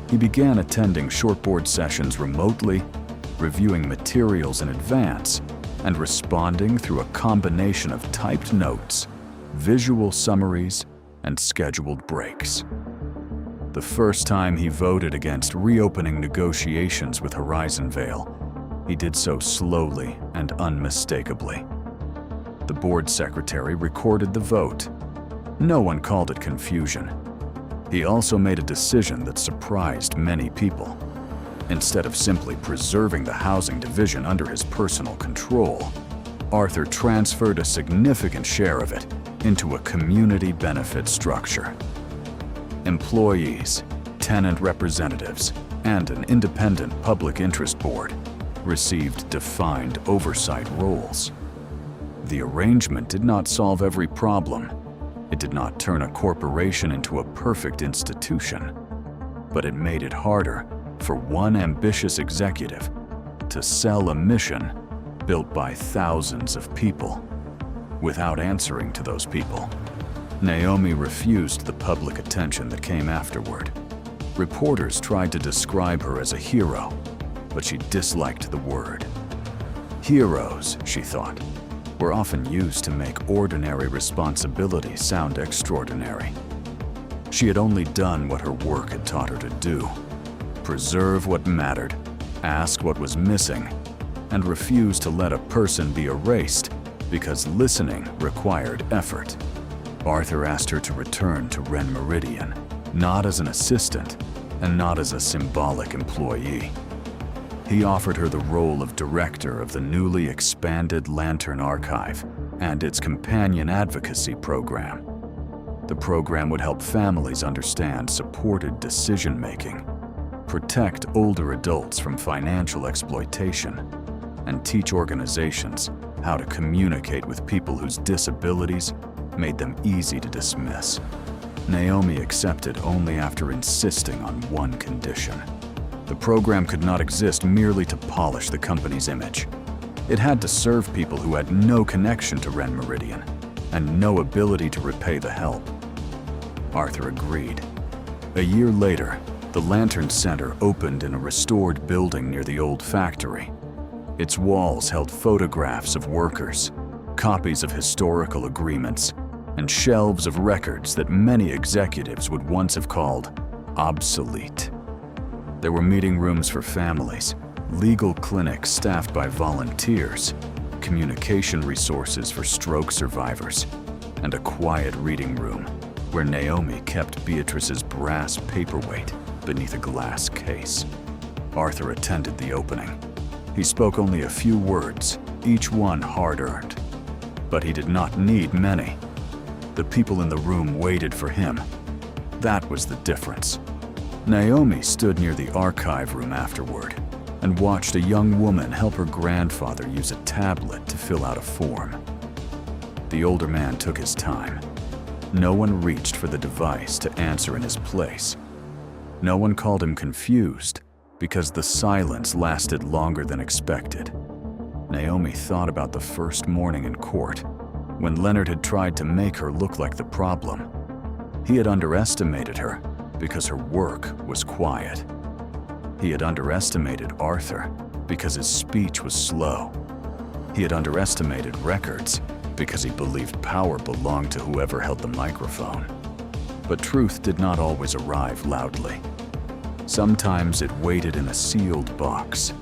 He began attending shortboard sessions remotely, reviewing materials in advance, and responding through a combination of typed notes, visual summaries, and scheduled breaks. The first time he voted against reopening negotiations with Horizon Vale, he did so slowly and unmistakably. The board secretary recorded the vote. No one called it confusion. He also made a decision that surprised many people. Instead of simply preserving the housing division under his personal control, Arthur transferred a significant share of it into a community benefit structure. Employees, tenant representatives, and an independent public interest board received defined oversight roles. The arrangement did not solve every problem. It did not turn a corporation into a perfect institution, but it made it harder for one ambitious executive to sell a mission built by thousands of people without answering to those people. Naomi refused the public attention that came afterward. Reporters tried to describe her as a hero, but she disliked the word. Heroes, she thought, were often used to make ordinary responsibilities sound extraordinary. She had only done what her work had taught her to do: preserve what mattered, ask what was missing, and refuse to let a person be erased because listening required effort. Arthur asked her to return to Ren Meridian, not as an assistant and not as a symbolic employee. He offered her the role of director of the newly expanded Lantern Archive and its companion advocacy program. The program would help families understand supported decision-making, protect older adults from financial exploitation, and teach organizations how to communicate with people whose disabilities made them easy to dismiss. Naomi accepted only after insisting on one condition. The program could not exist merely to polish the company's image. It had to serve people who had no connection to Ren Meridian and no ability to repay the help. Arthur agreed. A year later, the Lantern Center opened in a restored building near the old factory. Its walls held photographs of workers, copies of historical agreements, and shelves of records that many executives would once have called obsolete. There were meeting rooms for families, legal clinics staffed by volunteers, communication resources for stroke survivors, and a quiet reading room where Naomi kept Beatrice's brass paperweight beneath a glass case. Arthur attended the opening. He spoke only a few words, each one hard-earned. But he did not need many. The people in the room waited for him. That was the difference. Naomi stood near the archive room afterward and watched a young woman help her grandfather use a tablet to fill out a form. The older man took his time. No one reached for the device to answer in his place. No one called him confused because the silence lasted longer than expected. Naomi thought about the first morning in court, when Leonard had tried to make her look like the problem. He had underestimated her because her work was quiet. He had underestimated Arthur because his speech was slow. He had underestimated records because he believed power belonged to whoever held the microphone. But truth did not always arrive loudly. Sometimes it waited in a sealed box.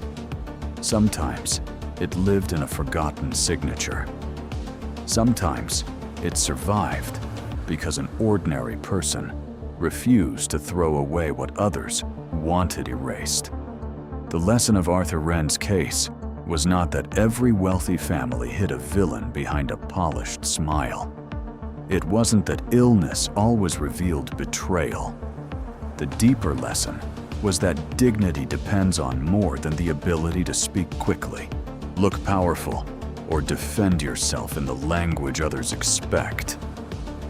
Sometimes it lived in a forgotten signature. Sometimes it survived because an ordinary person refused to throw away what others wanted erased. The lesson of Arthur Wren's case was not that every wealthy family hid a villain behind a polished smile. It wasn't that illness always revealed betrayal. The deeper lesson was that dignity depends on more than the ability to speak quickly, look powerful, or defend yourself in the language others expect.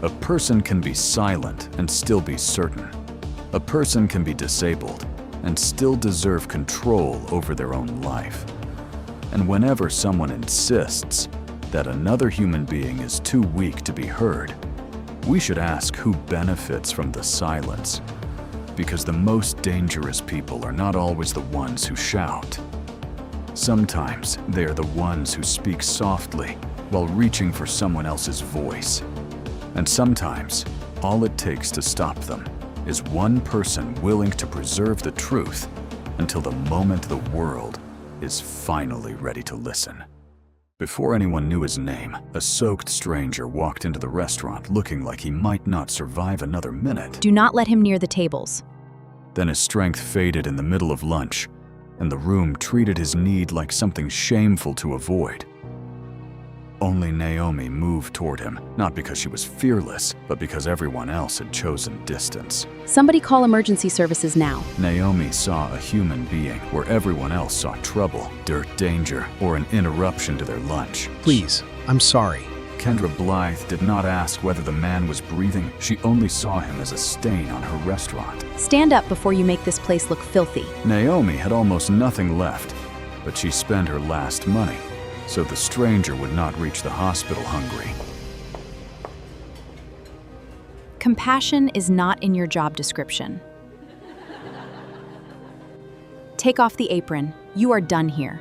A person can be silent and still be certain. A person can be disabled and still deserve control over their own life. And whenever someone insists that another human being is too weak to be heard, we should ask who benefits from the silence, because the most dangerous people are not always the ones who shout. Sometimes they are the ones who speak softly while reaching for someone else's voice. And sometimes all it takes to stop them is one person willing to preserve the truth until the moment the world is finally ready to listen. Before anyone knew his name, a soaked stranger walked into the restaurant looking like he might not survive another minute. Do not let him near the tables. Then his strength faded in the middle of lunch, and the room treated his need like something shameful to avoid. Only Naomi moved toward him, not because she was fearless, but because everyone else had chosen distance. Somebody call emergency services now. Naomi saw a human being where everyone else saw trouble, dirt, danger, or an interruption to their lunch. Please, I'm sorry. Kendra Blythe did not ask whether the man was breathing. She only saw him as a stain on her restaurant. Stand up before you make this place look filthy. Naomi had almost nothing left, but she spent her last money, so the stranger would not reach the hospital hungry. Compassion is not in your job description. Take off the apron. You are done here.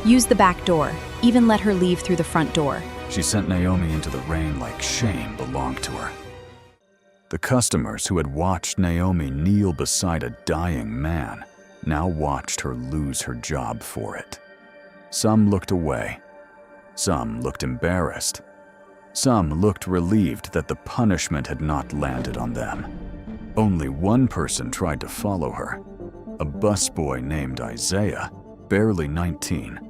Use the back door. Even let her leave through the front door. She sent Naomi into the rain like shame belonged to her. The customers who had watched Naomi kneel beside a dying man now watched her lose her job for it. Some looked away. Some looked embarrassed. Some looked relieved that the punishment had not landed on them. Only one person tried to follow her. A busboy named Isaiah, barely 19,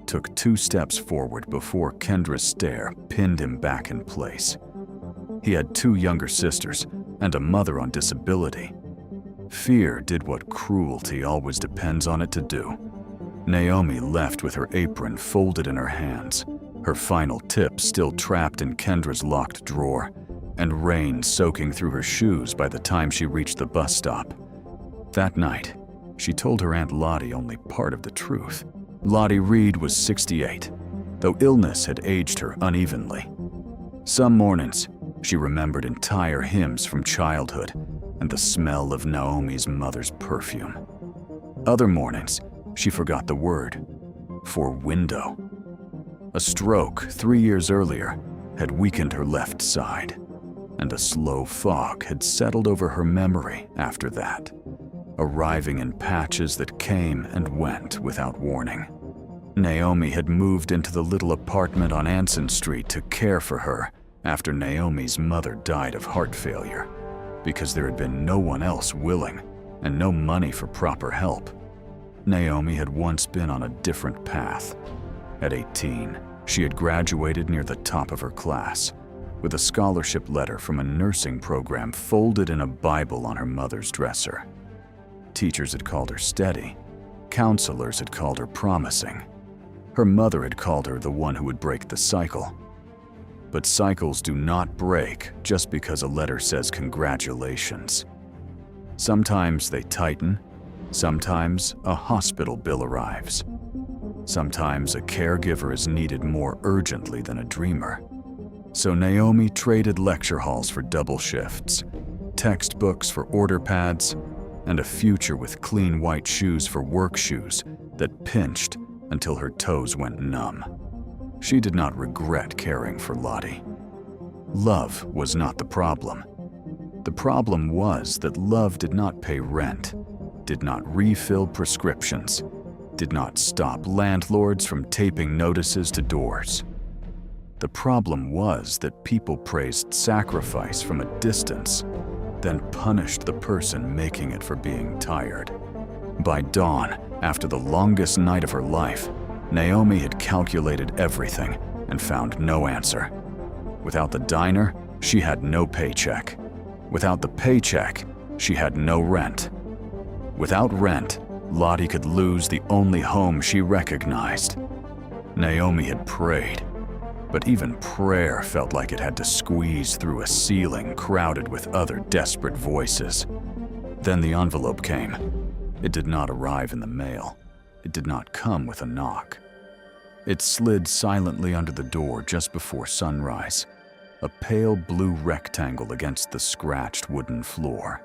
took 2 steps forward before Kendra's stare pinned him back in place. He had 2 younger sisters and a mother on disability. Fear did what cruelty always depends on it to do. Naomi left with her apron folded in her hands, her final tip still trapped in Kendra's locked drawer, and rain soaking through her shoes by the time she reached the bus stop. That night, she told her Aunt Lottie only part of the truth. Lottie Reed was 68, though illness had aged her unevenly. Some mornings, she remembered entire hymns from childhood and the smell of Naomi's mother's perfume. Other mornings, she forgot the word for window. A stroke 3 years earlier had weakened her left side, and a slow fog had settled over her memory after that, arriving in patches that came and went without warning. Naomi had moved into the little apartment on Anson Street to care for her after Naomi's mother died of heart failure, because there had been no one else willing and no money for proper help. Naomi had once been on a different path. At 18, she had graduated near the top of her class, with a scholarship letter from a nursing program folded in a Bible on her mother's dresser. Teachers had called her steady. Counselors had called her promising. Her mother had called her the one who would break the cycle. But cycles do not break just because a letter says congratulations. Sometimes they tighten. Sometimes a hospital bill arrives. Sometimes a caregiver is needed more urgently than a dreamer. So Naomi traded lecture halls for double shifts, textbooks for order pads, and a future with clean white shoes for work shoes that pinched until her toes went numb. She did not regret caring for Lottie. Love was not the problem. The problem was that love did not pay rent, did not refill prescriptions, did not stop landlords from taping notices to doors. The problem was that people praised sacrifice from a distance, then punished the person making it for being tired. By dawn, after the longest night of her life, Naomi had calculated everything and found no answer. Without the diner, she had no paycheck. Without the paycheck, she had no rent. Without rent, Lottie could lose the only home she recognized. Naomi had prayed, but even prayer felt like it had to squeeze through a ceiling crowded with other desperate voices. Then the envelope came. It did not arrive in the mail. It did not come with a knock. It slid silently under the door just before sunrise, a pale blue rectangle against the scratched wooden floor.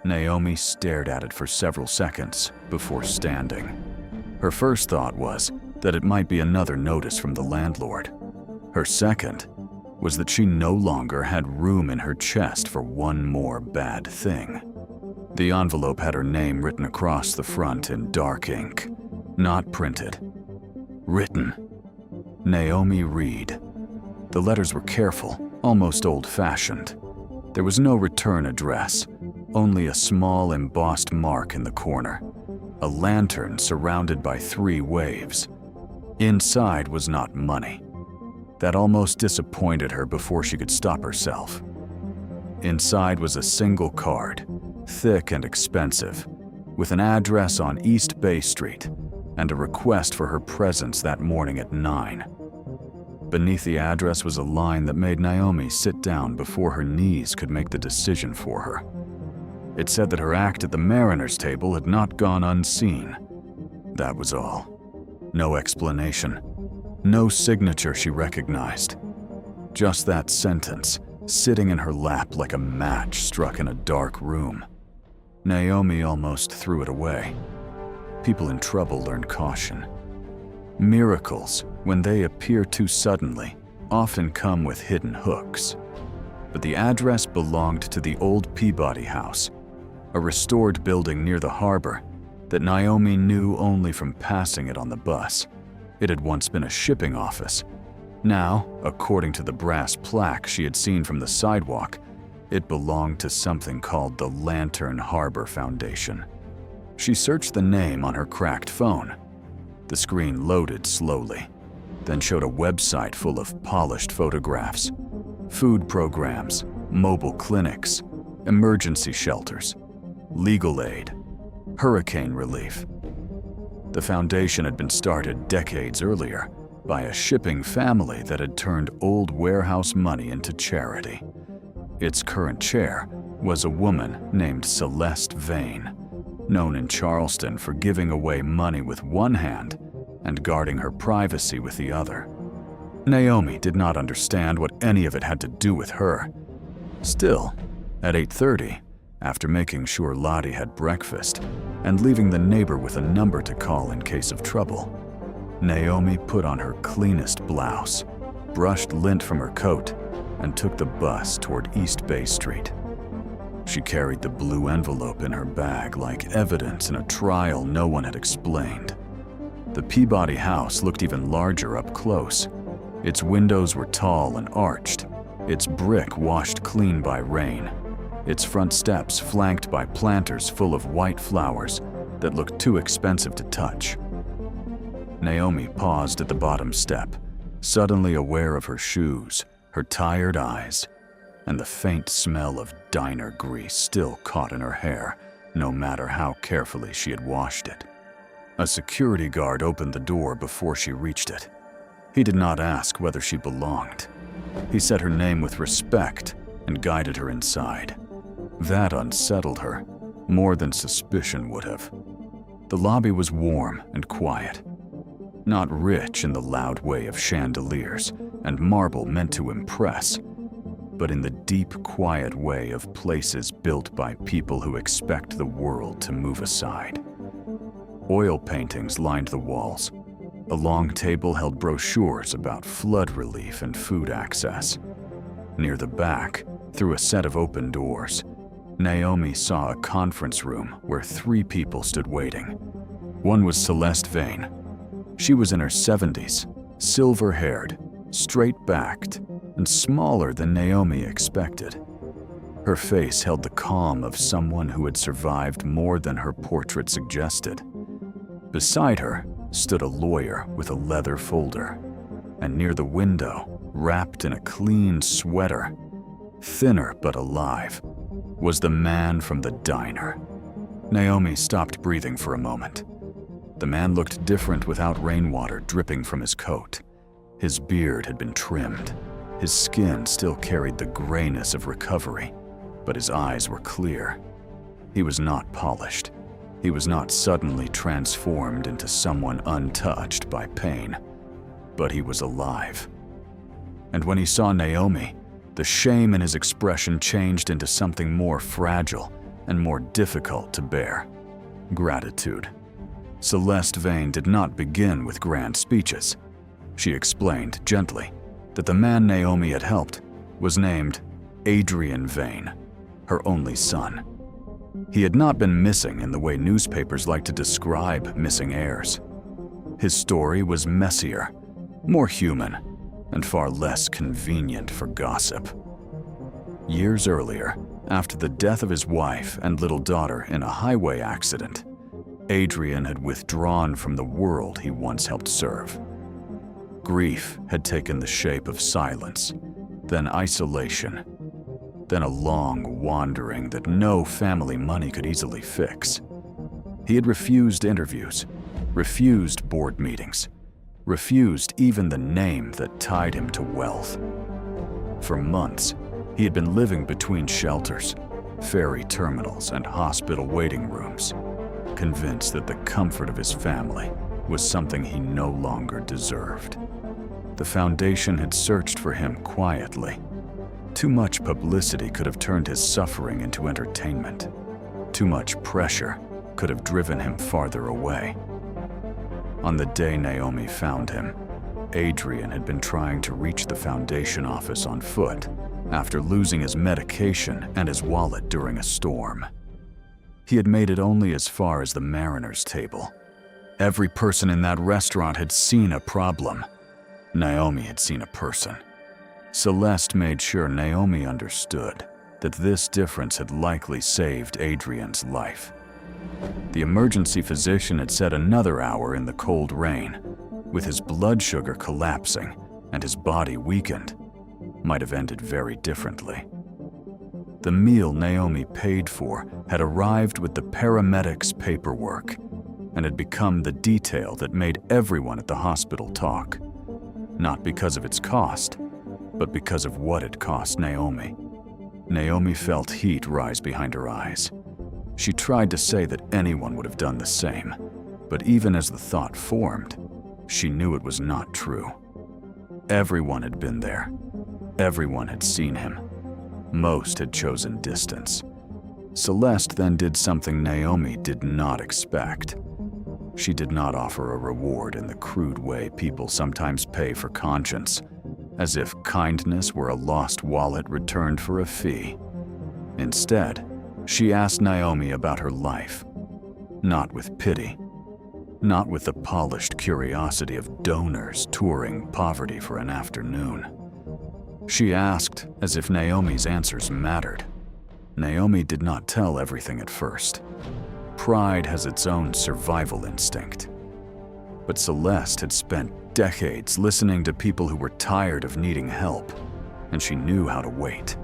Naomi stared at it for several seconds before standing. Her first thought was that it might be another notice from the landlord. Her second was that she no longer had room in her chest for one more bad thing. The envelope had her name written across the front in dark ink, not printed. Written, Naomi Reed. The letters were careful, almost old-fashioned. There was no return address, only a small embossed mark in the corner, a lantern surrounded by 3 waves. Inside was not money. That almost disappointed her before she could stop herself. Inside was a single card, thick and expensive, with an address on East Bay Street and a request for her presence that morning at 9. Beneath the address was a line that made Naomi sit down before her knees could make the decision for her. It said that her act at the Mariners' table had not gone unseen. That was all. No explanation. No signature she recognized. Just that sentence, sitting in her lap like a match struck in a dark room. Naomi almost threw it away. People in trouble learn caution. Miracles, when they appear too suddenly, often come with hidden hooks. But the address belonged to the old Peabody House, a restored building near the harbor that Naomi knew only from passing it on the bus. It had once been a shipping office. Now, according to the brass plaque she had seen from the sidewalk, it belonged to something called the Lantern Harbor Foundation. She searched the name on her cracked phone. The screen loaded slowly, then showed a website full of polished photographs, food programs, mobile clinics, emergency shelters, legal aid, hurricane relief. The foundation had been started decades earlier by a shipping family that had turned old warehouse money into charity. Its current chair was a woman named Celeste Vane, known in Charleston for giving away money with one hand and guarding her privacy with the other. Naomi did not understand what any of it had to do with her. Still, at 8:30, after making sure Lottie had breakfast and leaving the neighbor with a number to call in case of trouble, Naomi put on her cleanest blouse, brushed lint from her coat, and took the bus toward East Bay Street. She carried the blue envelope in her bag like evidence in a trial no one had explained. The Peabody house looked even larger up close. Its windows were tall and arched, its brick washed clean by rain, its front steps flanked by planters full of white flowers that looked too expensive to touch. Naomi paused at the bottom step, suddenly aware of her shoes, her tired eyes, and the faint smell of diner grease still caught in her hair, no matter how carefully she had washed it. A security guard opened the door before she reached it. He did not ask whether she belonged. He said her name with respect and guided her inside. That unsettled her, more than suspicion would have. The lobby was warm and quiet. Not rich in the loud way of chandeliers and marble meant to impress, but in the deep, quiet way of places built by people who expect the world to move aside. Oil paintings lined the walls. A long table held brochures about flood relief and food access. Near the back, through a set of open doors, Naomi saw a conference room where 3 people stood waiting. One was Celeste Vane. She was in her 70s, silver-haired, straight-backed, and smaller than Naomi expected. Her face held the calm of someone who had survived more than her portrait suggested. Beside her stood a lawyer with a leather folder, and near the window, wrapped in a clean sweater, thinner but alive, was the man from the diner. Naomi stopped breathing for a moment. The man looked different without rainwater dripping from his coat. His beard had been trimmed. His skin still carried the grayness of recovery, but his eyes were clear. He was not polished. He was not suddenly transformed into someone untouched by pain, but he was alive. And when he saw Naomi, the shame in his expression changed into something more fragile and more difficult to bear: gratitude. Celeste Vane did not begin with grand speeches. She explained gently that the man Naomi had helped was named Adrian Vane, her only son. He had not been missing in the way newspapers like to describe missing heirs. His story was messier, more human, and far less convenient for gossip. Years earlier, after the death of his wife and little daughter in a highway accident, Adrian had withdrawn from the world he once helped serve. Grief had taken the shape of silence, then isolation, then a long wandering that no family money could easily fix. He had refused interviews, refused board meetings, refused even the name that tied him to wealth. For months, he had been living between shelters, ferry terminals, and hospital waiting rooms, convinced that the comfort of his family was something he no longer deserved. The Foundation had searched for him quietly. Too much publicity could have turned his suffering into entertainment. Too much pressure could have driven him farther away. On the day Naomi found him, Adrian had been trying to reach the Foundation office on foot after losing his medication and his wallet during a storm. He had made it only as far as the mariner's table. Every person in that restaurant had seen a problem. Naomi had seen a person. Celeste made sure Naomi understood that this difference had likely saved Adrian's life. The emergency physician had said another hour in the cold rain, with his blood sugar collapsing and his body weakened, might have ended very differently. The meal Naomi paid for had arrived with the paramedics' paperwork and had become the detail that made everyone at the hospital talk, not because of its cost, but because of what it cost Naomi. Naomi felt heat rise behind her eyes. She tried to say that anyone would have done the same, but even as the thought formed, she knew it was not true. Everyone had been there. Everyone had seen him. Most had chosen distance. Celeste then did something Naomi did not expect. She did not offer a reward in the crude way people sometimes pay for conscience, as if kindness were a lost wallet returned for a fee. Instead, she asked Naomi about her life, not with pity, not with the polished curiosity of donors touring poverty for an afternoon. She asked as if Naomi's answers mattered. Naomi did not tell everything at first. Pride has its own survival instinct. But Celeste had spent decades listening to people who were tired of needing help, and she knew how to wait.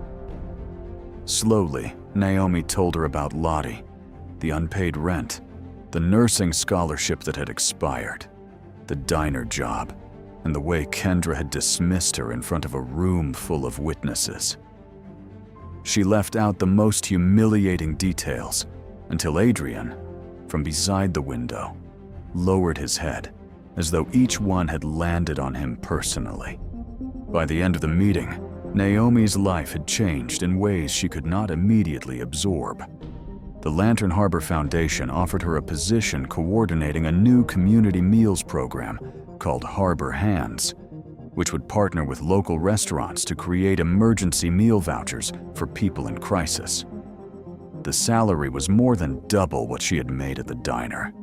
Slowly, Naomi told her about Lottie, the unpaid rent, the nursing scholarship that had expired, the diner job, and the way Kendra had dismissed her in front of a room full of witnesses. She left out the most humiliating details until Adrian, from beside the window, lowered his head as though each one had landed on him personally. By the end of the meeting, Naomi's life had changed in ways she could not immediately absorb. The Lantern Harbor Foundation offered her a position coordinating a new community meals program called Harbor Hands, which would partner with local restaurants to create emergency meal vouchers for people in crisis. The salary was more than double what she had made at the diner.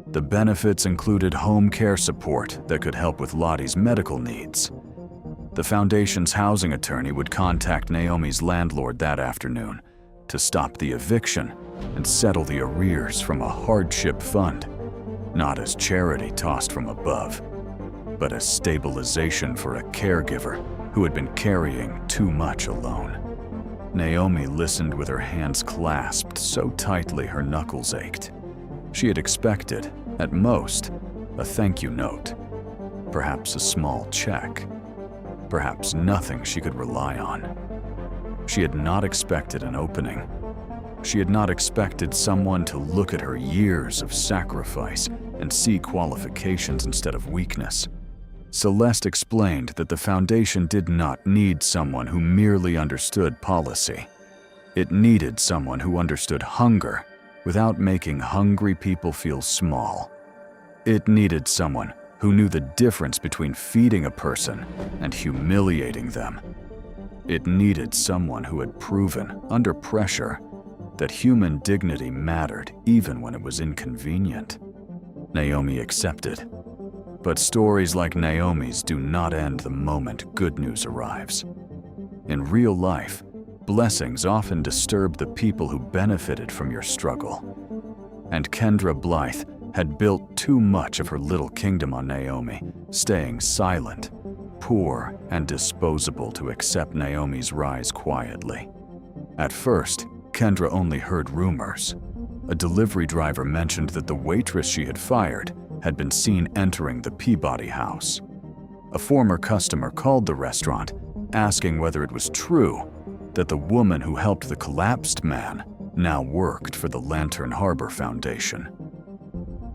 The benefits included home care support that could help with Lottie's medical needs. The foundation's housing attorney would contact Naomi's landlord that afternoon to stop the eviction and settle the arrears from a hardship fund, not as charity tossed from above, but as stabilization for a caregiver who had been carrying too much alone. Naomi listened with her hands clasped so tightly her knuckles ached. She had expected, at most, a thank you note, perhaps a small check, perhaps nothing she could rely on. She had not expected an opening. She had not expected someone to look at her years of sacrifice and see qualifications instead of weakness. Celeste explained that the Foundation did not need someone who merely understood policy. It needed someone who understood hunger without making hungry people feel small. It needed someone who knew the difference between feeding a person and humiliating them. It needed someone who had proven, under pressure, that human dignity mattered even when it was inconvenient. Naomi accepted. But stories like Naomi's do not end the moment good news arrives. In real life, blessings often disturb the people who benefited from your struggle. And Kendra Blythe had built too much of her little kingdom on Naomi, staying silent, poor, and disposable to accept Naomi's rise quietly. At first, Kendra only heard rumors. A delivery driver mentioned that the waitress she had fired had been seen entering the Peabody house. A former customer called the restaurant, asking whether it was true that the woman who helped the collapsed man now worked for the Lantern Harbor Foundation.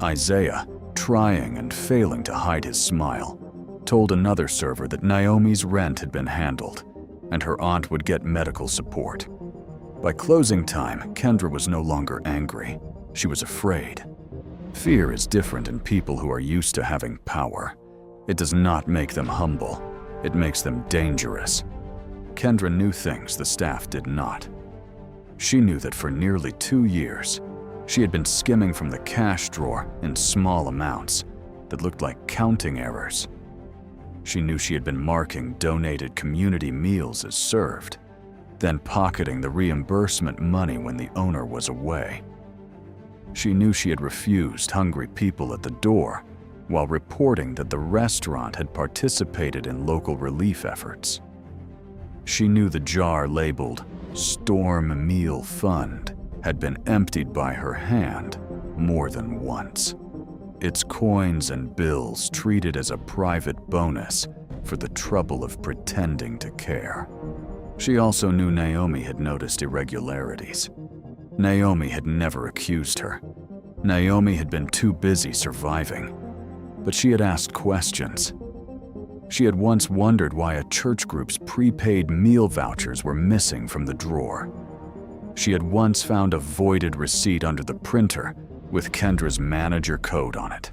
Isaiah, trying and failing to hide his smile, told another server that Naomi's rent had been handled and her aunt would get medical support. By closing time, Kendra was no longer angry. She was afraid. Fear is different in people who are used to having power. It does not make them humble. It makes them dangerous. Kendra knew things the staff did not. She knew that for nearly 2 years, she had been skimming from the cash drawer in small amounts that looked like counting errors. She knew she had been marking donated community meals as served, then pocketing the reimbursement money when the owner was away. She knew she had refused hungry people at the door while reporting that the restaurant had participated in local relief efforts. She knew the jar labeled Storm Meal Fund had been emptied by her hand more than once. Its coins and bills treated as a private bonus for the trouble of pretending to care. She also knew Naomi had noticed irregularities. Naomi had never accused her. Naomi had been too busy surviving. But she had asked questions. She had once wondered why a church group's prepaid meal vouchers were missing from the drawer. She had once found a voided receipt under the printer with Kendra's manager code on it.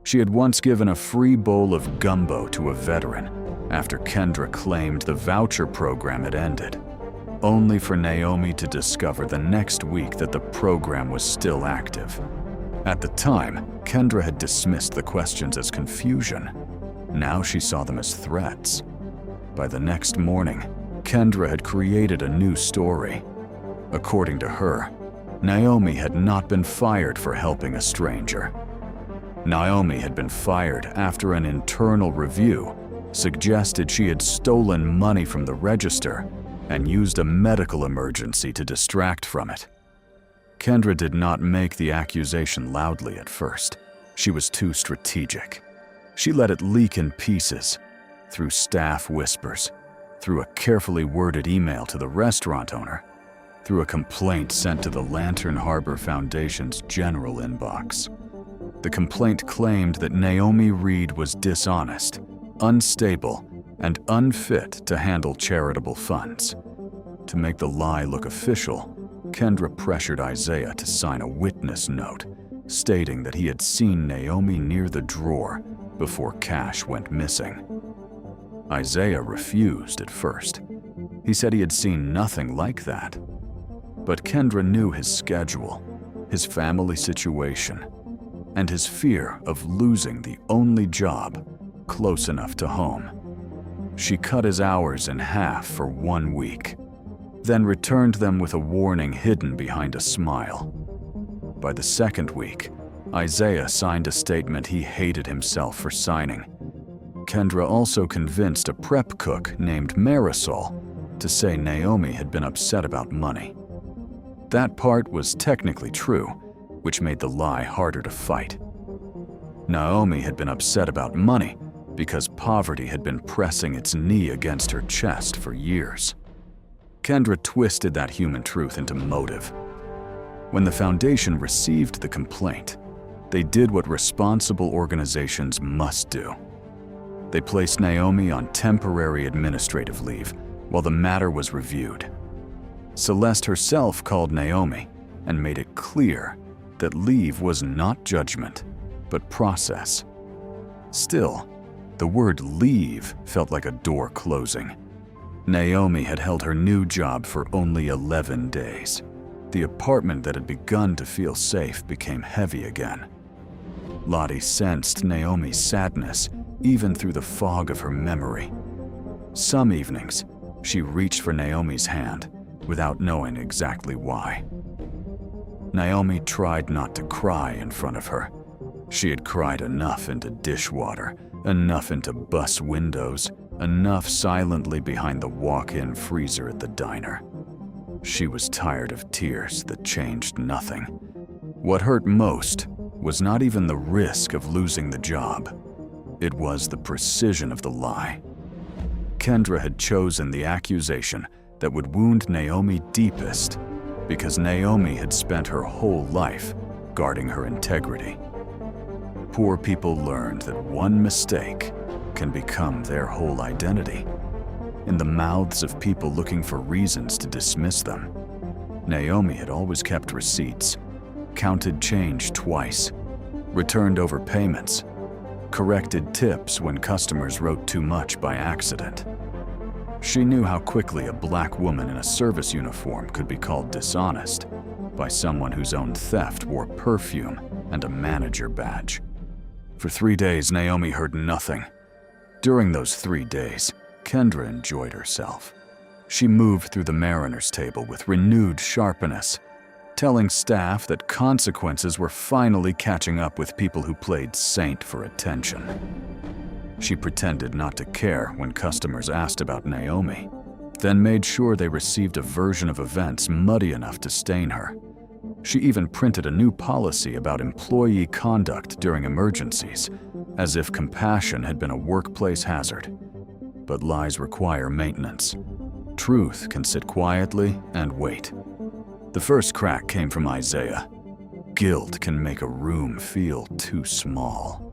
She had once given a free bowl of gumbo to a veteran after Kendra claimed the voucher program had ended, only for Naomi to discover the next week that the program was still active. At the time, Kendra had dismissed the questions as confusion. Now she saw them as threats. By the next morning, Kendra had created a new story. According to her, Naomi had not been fired for helping a stranger. Naomi had been fired after an internal review suggested she had stolen money from the register and used a medical emergency to distract from it. Kendra did not make the accusation loudly at first. She was too strategic. She let it leak in pieces, through staff whispers, through a carefully worded email to the restaurant owner, through a complaint sent to the Lantern Harbor Foundation's general inbox. The complaint claimed that Naomi Reed was dishonest, unstable, and unfit to handle charitable funds. To make the lie look official, Kendra pressured Isaiah to sign a witness note, stating that he had seen Naomi near the drawer before cash went missing. Isaiah refused at first. He said he had seen nothing like that. But Kendra knew his schedule, his family situation, and his fear of losing the only job close enough to home. She cut his hours in half for 1 week, then returned them with a warning hidden behind a smile. By the second week, Isaiah signed a statement he hated himself for signing. Kendra also convinced a prep cook named Marisol to say Naomi had been upset about money. That part was technically true, which made the lie harder to fight. Naomi had been upset about money because poverty had been pressing its knee against her chest for years. Kendra twisted that human truth into motive. When the foundation received the complaint, they did what responsible organizations must do. They placed Naomi on temporary administrative leave while the matter was reviewed. Celeste herself called Naomi and made it clear that leave was not judgment, but process. Still, the word leave felt like a door closing. Naomi had held her new job for only 11 days. The apartment that had begun to feel safe became heavy again. Lottie sensed Naomi's sadness even through the fog of her memory. Some evenings, she reached for Naomi's hand without knowing exactly why. Naomi tried not to cry in front of her. She had cried enough into dishwater, enough into bus windows, enough silently behind the walk-in freezer at the diner. She was tired of tears that changed nothing. What hurt most was not even the risk of losing the job. It was the precision of the lie. Kendra had chosen the accusation that would wound Naomi deepest because Naomi had spent her whole life guarding her integrity. Poor people learned that one mistake can become their whole identity. In the mouths of people looking for reasons to dismiss them, Naomi had always kept receipts, counted change twice, returned overpayments, corrected tips when customers wrote too much by accident. She knew how quickly a black woman in a service uniform could be called dishonest by someone whose own theft wore perfume and a manager badge. For 3 days, Naomi heard nothing. During those 3 days, Kendra enjoyed herself. She moved through the mariner's table with renewed sharpness, telling staff that consequences were finally catching up with people who played saint for attention. She pretended not to care when customers asked about Naomi, then made sure they received a version of events muddy enough to stain her. She even printed a new policy about employee conduct during emergencies, as if compassion had been a workplace hazard. But lies require maintenance. Truth can sit quietly and wait. The first crack came from Isaiah. Guilt can make a room feel too small.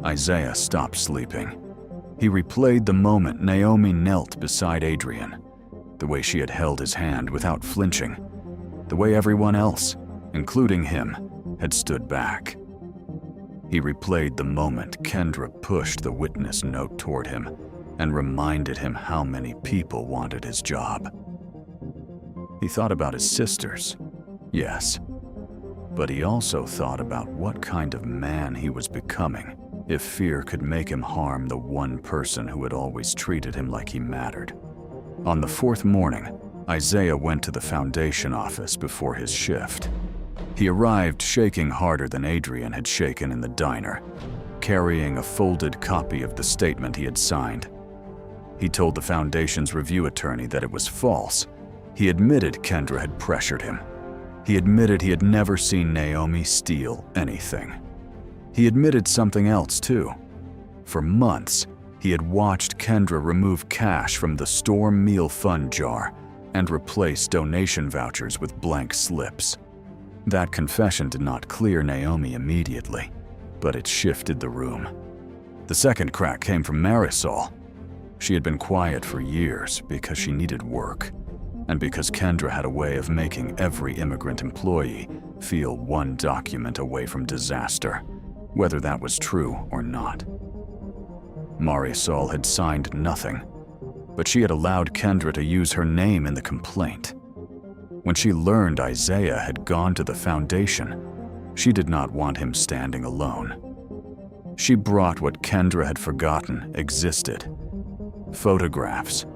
Isaiah stopped sleeping. He replayed the moment Naomi knelt beside Adrian, the way she had held his hand without flinching, the way everyone else, including him, had stood back. He replayed the moment Kendra pushed the witness note toward him and reminded him how many people wanted his job. He thought about his sisters, yes, but he also thought about what kind of man he was becoming if fear could make him harm the one person who had always treated him like he mattered. On the 4th morning, Isaiah went to the foundation office before his shift. He arrived shaking harder than Adrian had shaken in the diner, carrying a folded copy of the statement he had signed. He told the foundation's review attorney that it was false. He admitted Kendra had pressured him. He admitted he had never seen Naomi steal anything. He admitted something else, too. For months, he had watched Kendra remove cash from the Storm Meal Fund jar and replace donation vouchers with blank slips. That confession did not clear Naomi immediately, but it shifted the room. The second crack came from Marisol. She had been quiet for years because she needed work, and because Kendra had a way of making every immigrant employee feel one document away from disaster, whether that was true or not. Marisol had signed nothing, but she had allowed Kendra to use her name in the complaint. When she learned Isaiah had gone to the foundation, she did not want him standing alone. She brought what Kendra had forgotten existed: photographs.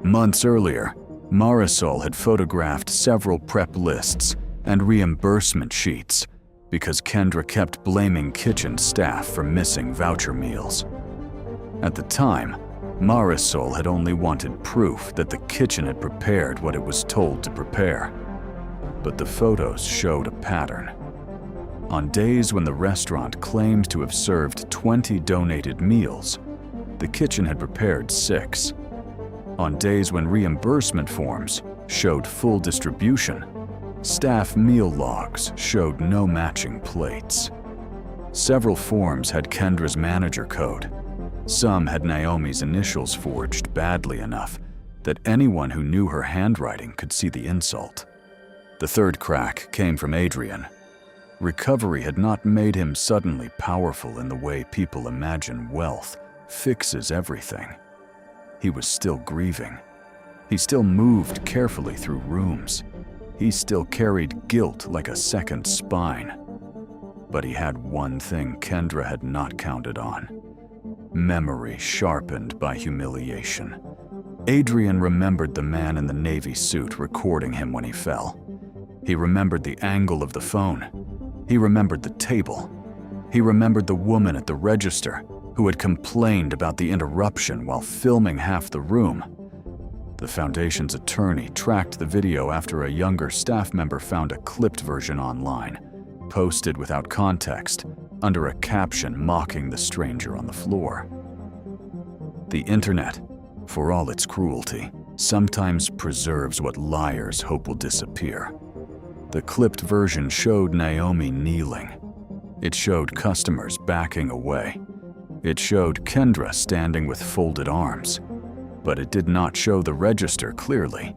Months earlier, Marisol had photographed several prep lists and reimbursement sheets because Kendra kept blaming kitchen staff for missing voucher meals. At the time, Marisol had only wanted proof that the kitchen had prepared what it was told to prepare. But the photos showed a pattern. On days when the restaurant claimed to have served 20 donated meals, the kitchen had prepared 6. On days when reimbursement forms showed full distribution, staff meal logs showed no matching plates. Several forms had Kendra's manager code. Some had Naomi's initials forged badly enough that anyone who knew her handwriting could see the insult. The third crack came from Adrian. Recovery had not made him suddenly powerful in the way people imagine wealth fixes everything. He was still grieving. He still moved carefully through rooms. He still carried guilt like a second spine. But he had one thing Kendra had not counted on: memory sharpened by humiliation. Adrian remembered the man in the navy suit recording him when he fell. He remembered the angle of the phone. He remembered the table. He remembered the woman at the register who had complained about the interruption while filming half the room. The Foundation's attorney tracked the video after a younger staff member found a clipped version online, posted without context, under a caption mocking the stranger on the floor. The internet, for all its cruelty, sometimes preserves what liars hope will disappear. The clipped version showed Naomi kneeling. It showed customers backing away. It showed Kendra standing with folded arms. But it did not show the register clearly.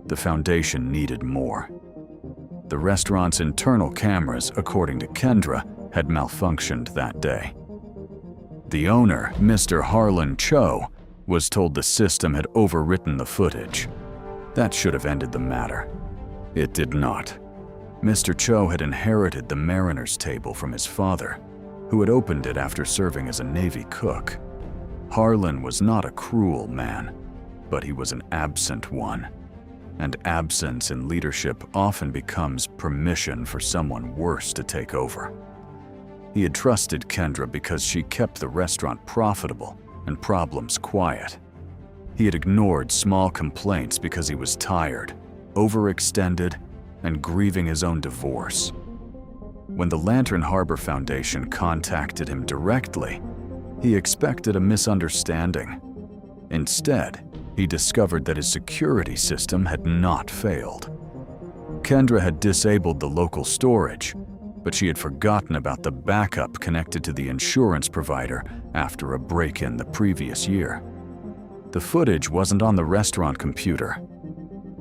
The Foundation needed more. The restaurant's internal cameras, according to Kendra, had malfunctioned that day. The owner, Mr. Harlan Cho, was told the system had overwritten the footage. That should have ended the matter. It did not. Mr. Cho had inherited the mariner's table from his father, who had opened it after serving as a Navy cook. Harlan was not a cruel man, but he was an absent one. And absence in leadership often becomes permission for someone worse to take over. He had trusted Kendra because she kept the restaurant profitable and problems quiet. He had ignored small complaints because he was tired, overextended, and grieving his own divorce. When the Lantern Harbor Foundation contacted him directly, he expected a misunderstanding. Instead, he discovered that his security system had not failed. Kendra had disabled the local storage, but she had forgotten about the backup connected to the insurance provider after a break-in the previous year. The footage wasn't on the restaurant computer.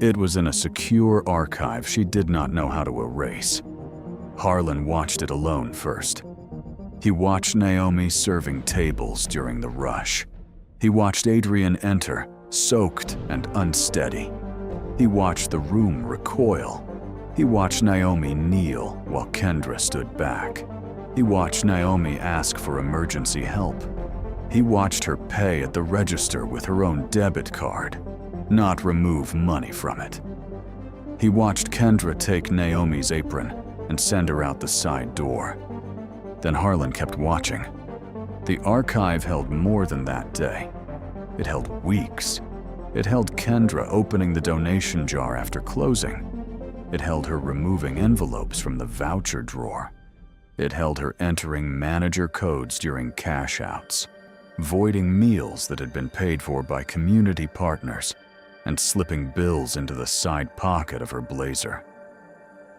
It was in a secure archive she did not know how to erase. Harlan watched it alone first. He watched Naomi serving tables during the rush. He watched Adrian enter, soaked and unsteady. He watched the room recoil. He watched Naomi kneel while Kendra stood back. He watched Naomi ask for emergency help. He watched her pay at the register with her own debit card, not remove money from it. He watched Kendra take Naomi's apron and send her out the side door. Then Harlan kept watching. The archive held more than that day. It held weeks. It held Kendra opening the donation jar after closing. It held her removing envelopes from the voucher drawer. It held her entering manager codes during cash outs, voiding meals that had been paid for by community partners, and slipping bills into the side pocket of her blazer.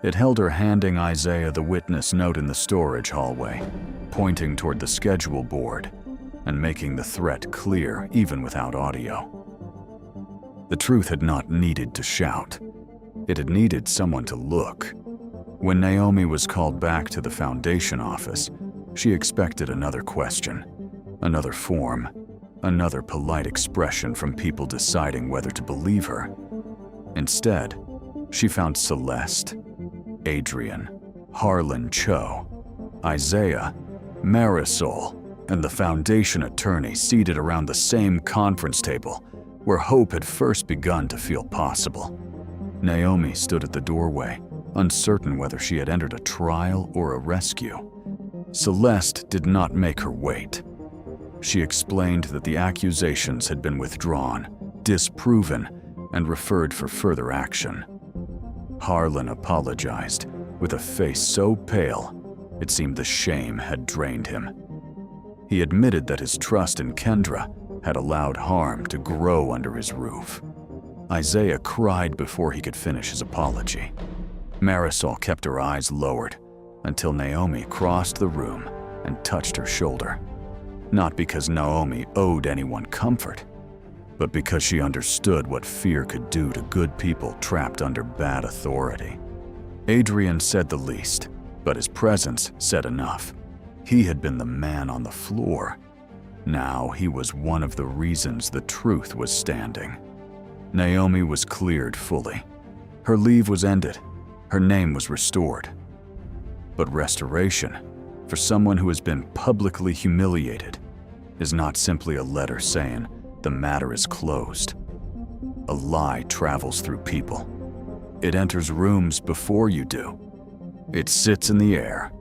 It held her handing Isaiah the witness note in the storage hallway, pointing toward the schedule board, and making the threat clear even without audio. The truth had not needed to shout. It had needed someone to look. When Naomi was called back to the Foundation office, she expected another question, another form, another polite expression from people deciding whether to believe her. Instead, she found Celeste, Adrian, Harlan Cho, Isaiah, Marisol, and the Foundation attorney seated around the same conference table where hope had first begun to feel possible. Naomi stood at the doorway, uncertain whether she had entered a trial or a rescue. Celeste did not make her wait. She explained that the accusations had been withdrawn, disproven, and referred for further action. Harlan apologized, with a face so pale, it seemed the shame had drained him. He admitted that his trust in Kendra had allowed harm to grow under his roof. Isaiah cried before he could finish his apology. Marisol kept her eyes lowered until Naomi crossed the room and touched her shoulder. Not because Naomi owed anyone comfort, but because she understood what fear could do to good people trapped under bad authority. Adrian said the least, but his presence said enough. He had been the man on the floor. Now he was one of the reasons the truth was standing. Naomi was cleared fully. Her leave was ended. Her name was restored. But restoration, for someone who has been publicly humiliated, is not simply a letter saying the matter is closed. A lie travels through people. It enters rooms before you do. It sits in the air,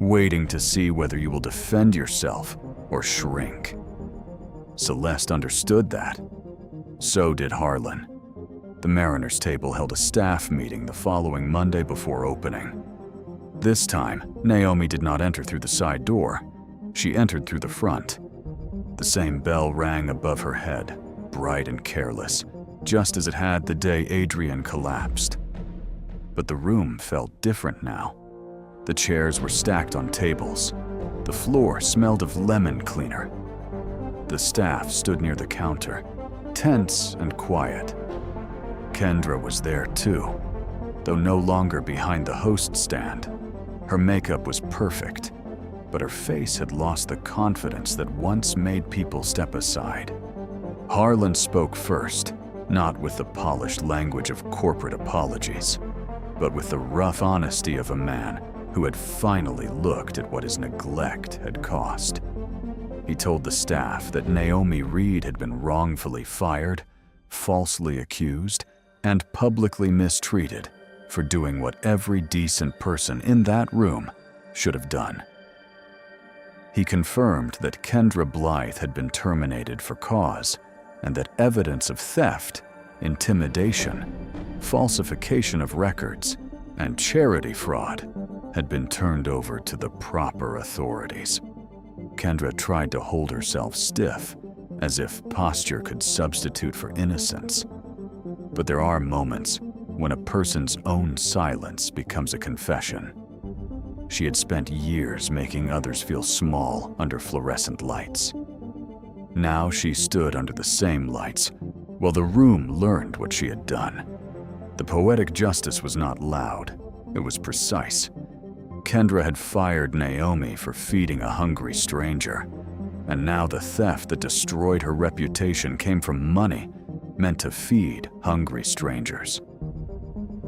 waiting to see whether you will defend yourself or shrink. Celeste understood that. So did Harlan. The Mariners' table held a staff meeting the following Monday before opening. This time, Naomi did not enter through the side door. She entered through the front. The same bell rang above her head, bright and careless, just as it had the day Adrian collapsed. But the room felt different now. The chairs were stacked on tables. The floor smelled of lemon cleaner. The staff stood near the counter, tense and quiet. Kendra was there too, though no longer behind the host stand. Her makeup was perfect, but her face had lost the confidence that once made people step aside. Harlan spoke first, not with the polished language of corporate apologies, but with the rough honesty of a man who had finally looked at what his neglect had cost. He told the staff that Naomi Reed had been wrongfully fired, falsely accused, and publicly mistreated for doing what every decent person in that room should have done. He confirmed that Kendra Blythe had been terminated for cause, and that evidence of theft, intimidation, falsification of records, and charity fraud had been turned over to the proper authorities. Kendra tried to hold herself stiff, as if posture could substitute for innocence. But there are moments when a person's own silence becomes a confession. She had spent years making others feel small under fluorescent lights. Now she stood under the same lights, while the room learned what she had done. The poetic justice was not loud, it was precise. Kendra had fired Naomi for feeding a hungry stranger, and now the theft that destroyed her reputation came from money meant to feed hungry strangers.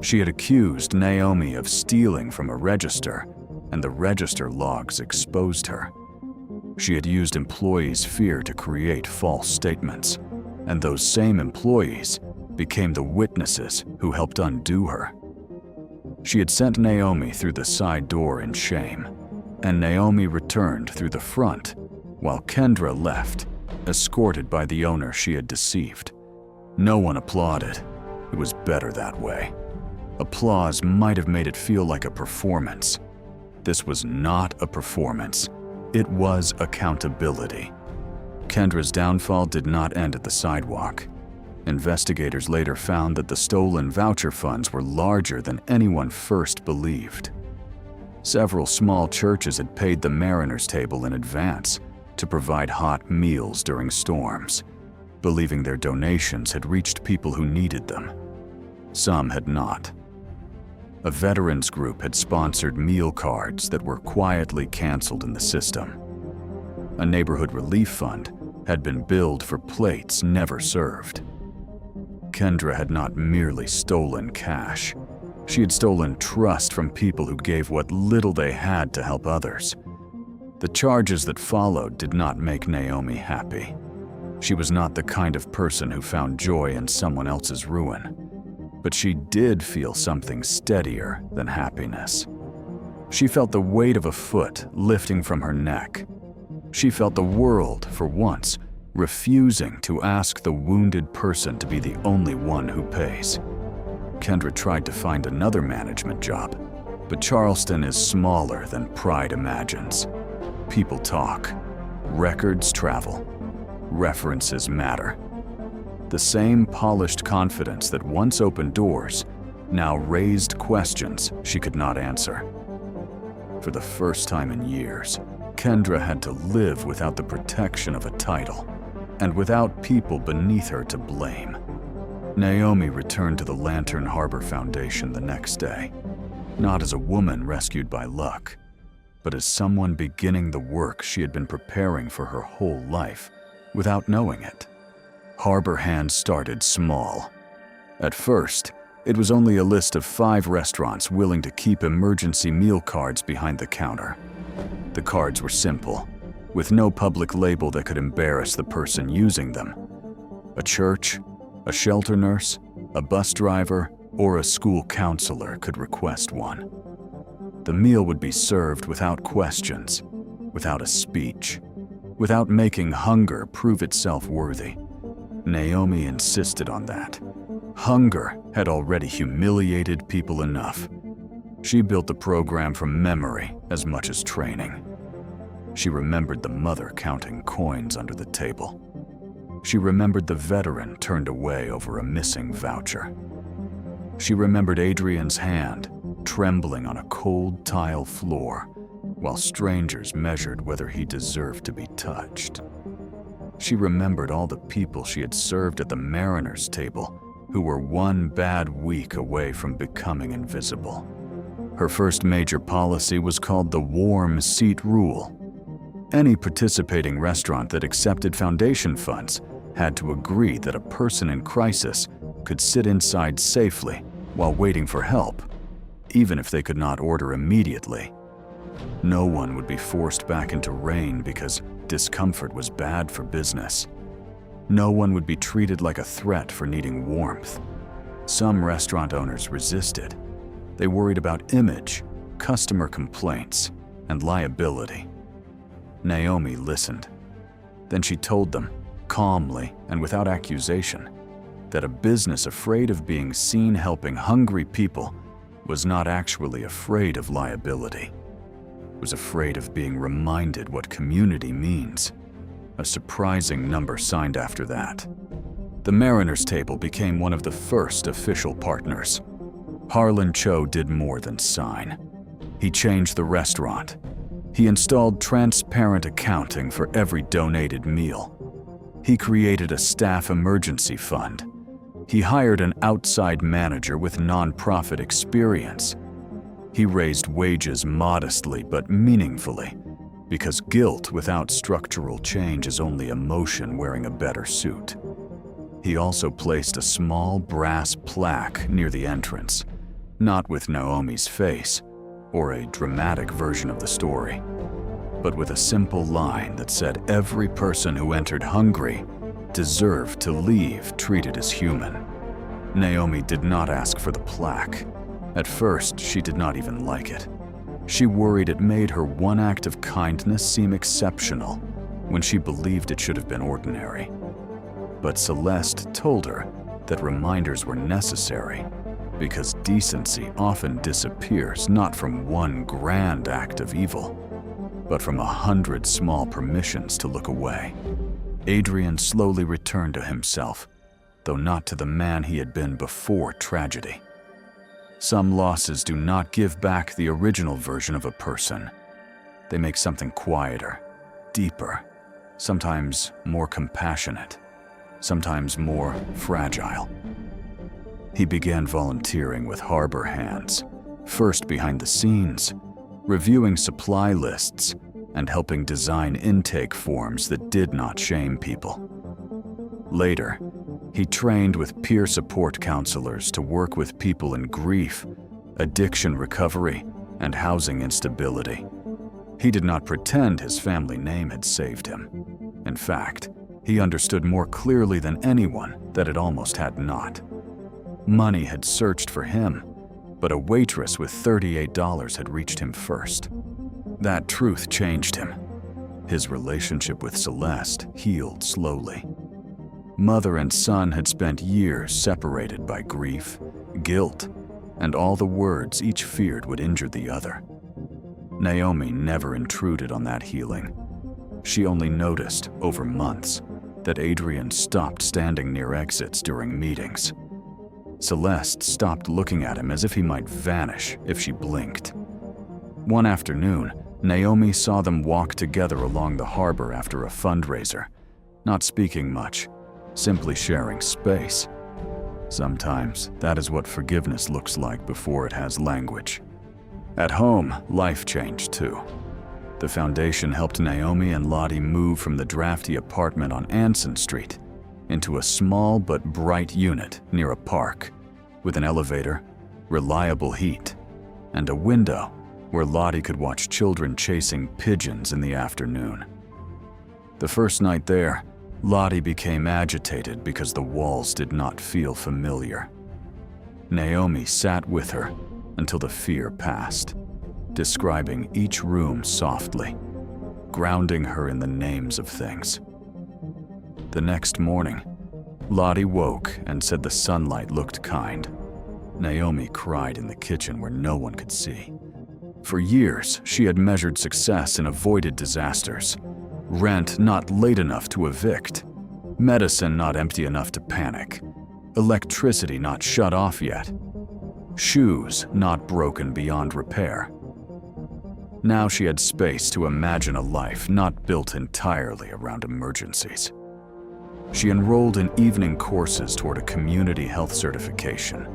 She had accused Naomi of stealing from a register, and the register logs exposed her. She had used employees' fear to create false statements, and those same employees became the witnesses who helped undo her. She had sent Naomi through the side door in shame, and Naomi returned through the front, while Kendra left, escorted by the owner she had deceived. No one applauded. It was better that way. Applause might have made it feel like a performance. This was not a performance. It was accountability. Kendra's downfall did not end at the sidewalk. Investigators later found that the stolen voucher funds were larger than anyone first believed. Several small churches had paid the Mariners' table in advance to provide hot meals during storms, believing their donations had reached people who needed them. Some had not. A veterans group had sponsored meal cards that were quietly canceled in the system. A neighborhood relief fund had been billed for plates never served. Kendra had not merely stolen cash. She had stolen trust from people who gave what little they had to help others. The charges that followed did not make Naomi happy. She was not the kind of person who found joy in someone else's ruin. But she did feel something steadier than happiness. She felt the weight of a foot lifting from her neck. She felt the world, for once, refusing to ask the wounded person to be the only one who pays. Kendra tried to find another management job, but Charleston is smaller than pride imagines. People talk, records travel, references matter. The same polished confidence that once opened doors now raised questions she could not answer. For the first time in years, Kendra had to live without the protection of a title and without people beneath her to blame. Naomi returned to the Lantern Harbor Foundation the next day, not as a woman rescued by luck, but as someone beginning the work she had been preparing for her whole life without knowing it. Harbor Hands started small. At first, it was only a list of 5 restaurants willing to keep emergency meal cards behind the counter. The cards were simple, with no public label that could embarrass the person using them. A church, a shelter nurse, a bus driver, or a school counselor could request one. The meal would be served without questions, without a speech, without making hunger prove itself worthy. Naomi insisted on that. Hunger had already humiliated people enough. She built the program from memory as much as training. She remembered the mother counting coins under the table. She remembered the veteran turned away over a missing voucher. She remembered Adrian's hand trembling on a cold tile floor while strangers measured whether he deserved to be touched. She remembered all the people she had served at the mariners' table who were one bad week away from becoming invisible. Her first major policy was called the warm seat rule. Any participating restaurant that accepted foundation funds had to agree that a person in crisis could sit inside safely while waiting for help, even if they could not order immediately. No one would be forced back into rain because discomfort was bad for business. No one would be treated like a threat for needing warmth. Some restaurant owners resisted. They worried about image, customer complaints, and liability. Naomi listened. Then she told them, calmly and without accusation, that a business afraid of being seen helping hungry people was not actually afraid of liability. It was afraid of being reminded what community means. A surprising number signed after that. The mariners' table became one of the first official partners. Harlan Cho did more than sign. He changed the restaurant. He installed transparent accounting for every donated meal. He created a staff emergency fund. He hired an outside manager with nonprofit experience. He raised wages modestly but meaningfully, because guilt without structural change is only emotion wearing a better suit. He also placed a small brass plaque near the entrance, not with Naomi's face or a dramatic version of the story, but with a simple line that said every person who entered hungry deserved to leave treated as human. Naomi did not ask for the plaque. At first, she did not even like it. She worried it made her one act of kindness seem exceptional when she believed it should have been ordinary. But Celeste told her that reminders were necessary because decency often disappears not from one grand act of evil, but from 100 small permissions to look away. Adrian slowly returned to himself, though not to the man he had been before tragedy. Some losses do not give back the original version of a person. They make something quieter, deeper, sometimes more compassionate, sometimes more fragile. He began volunteering with Harbor Hands, first behind the scenes, reviewing supply lists and helping design intake forms that did not shame people. Later, he trained with peer support counselors to work with people in grief, addiction recovery, and housing instability. He did not pretend his family name had saved him. In fact, he understood more clearly than anyone that it almost had not. Money had searched for him, but a waitress with $38 had reached him first. That truth changed him. His relationship with Celeste healed slowly. Mother and son had spent years separated by grief, guilt, and all the words each feared would injure the other. Naomi never intruded on that healing. She only noticed, over months, that Adrian stopped standing near exits during meetings. Celeste stopped looking at him as if he might vanish if she blinked. One afternoon, Naomi saw them walk together along the harbor after a fundraiser, not speaking much, simply sharing space. Sometimes that is what forgiveness looks like before it has language. At home, life changed too. The foundation helped Naomi and Lottie move from the drafty apartment on Anson Street into a small but bright unit near a park, with an elevator, reliable heat, and a window where Lottie could watch children chasing pigeons in the afternoon. The first night there, Lottie became agitated because the walls did not feel familiar. Naomi sat with her until the fear passed, describing each room softly, grounding her in the names of things. The next morning, Lottie woke and said the sunlight looked kind. Naomi cried in the kitchen where no one could see. For years, she had measured success in avoided disasters. Rent not late enough to evict. Medicine not empty enough to panic. Electricity not shut off yet. Shoes not broken beyond repair. Now she had space to imagine a life not built entirely around emergencies. She enrolled in evening courses toward a community health certification,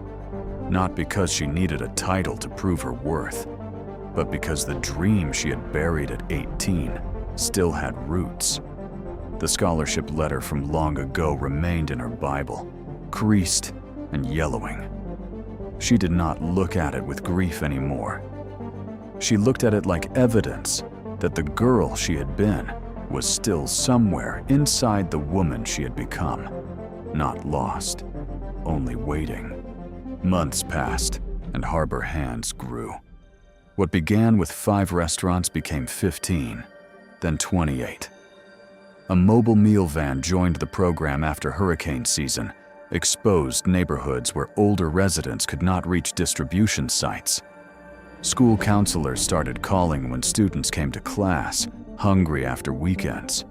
not because she needed a title to prove her worth, but because the dream she had buried at 18 still had roots. The scholarship letter from long ago remained in her Bible, creased and yellowing. She did not look at it with grief anymore. She looked at it like evidence that the girl she had been was still somewhere inside the woman she had become, not lost, only waiting. Months passed, and Harbor Hands grew. What began with 5 restaurants became 15, then 28. A mobile meal van joined the program after hurricane season, exposed neighborhoods where older residents could not reach distribution sites. School counselors started calling when students came to class, hungry after weekends.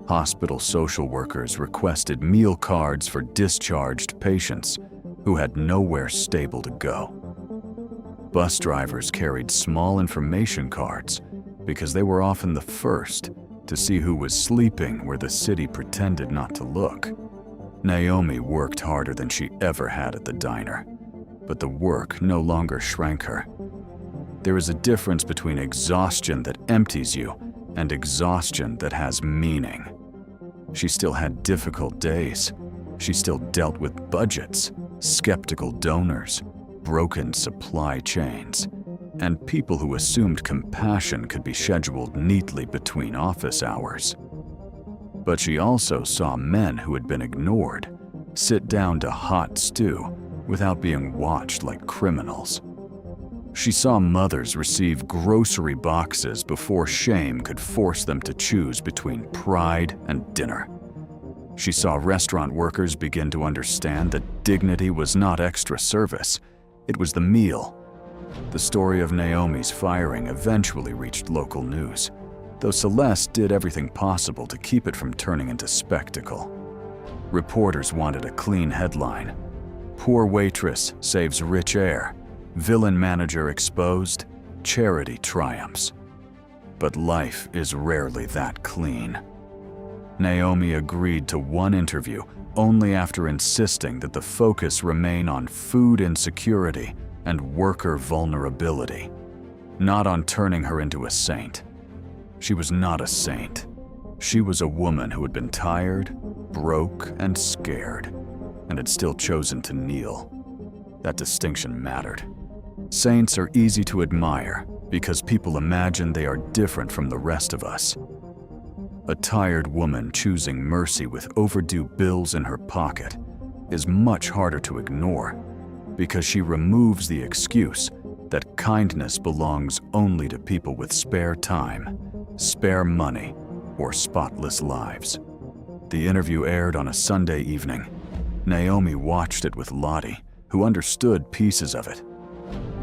Hospital social workers requested meal cards for discharged patients who had nowhere stable to go. Bus drivers carried small information cards because they were often the first to see who was sleeping where the city pretended not to look. Naomi worked harder than she ever had at the diner, but the work no longer shrank her. There is a difference between exhaustion that empties you and exhaustion that has meaning. She still had difficult days. She still dealt with budgets, skeptical donors, broken supply chains, and people who assumed compassion could be scheduled neatly between office hours. But she also saw men who had been ignored sit down to hot stew without being watched like criminals. She saw mothers receive grocery boxes before shame could force them to choose between pride and dinner. She saw restaurant workers begin to understand that dignity was not extra service, it was the meal. The story of Naomi's firing eventually reached local news, though Celeste did everything possible to keep it from turning into spectacle. Reporters wanted a clean headline: "Poor waitress saves rich heir. Villain manager exposed. Charity triumphs." But life is rarely that clean. Naomi agreed to one interview only after insisting that the focus remain on food insecurity and worker vulnerability, not on turning her into a saint. She was not a saint. She was a woman who had been tired, broke, and scared, and had still chosen to kneel. That distinction mattered. Saints are easy to admire because people imagine they are different from the rest of us. A tired woman choosing mercy with overdue bills in her pocket is much harder to ignore because she removes the excuse that kindness belongs only to people with spare time, Spare Money or Spotless Lives. The interview aired on a Sunday evening. Naomi watched it with Lottie, who understood pieces of it.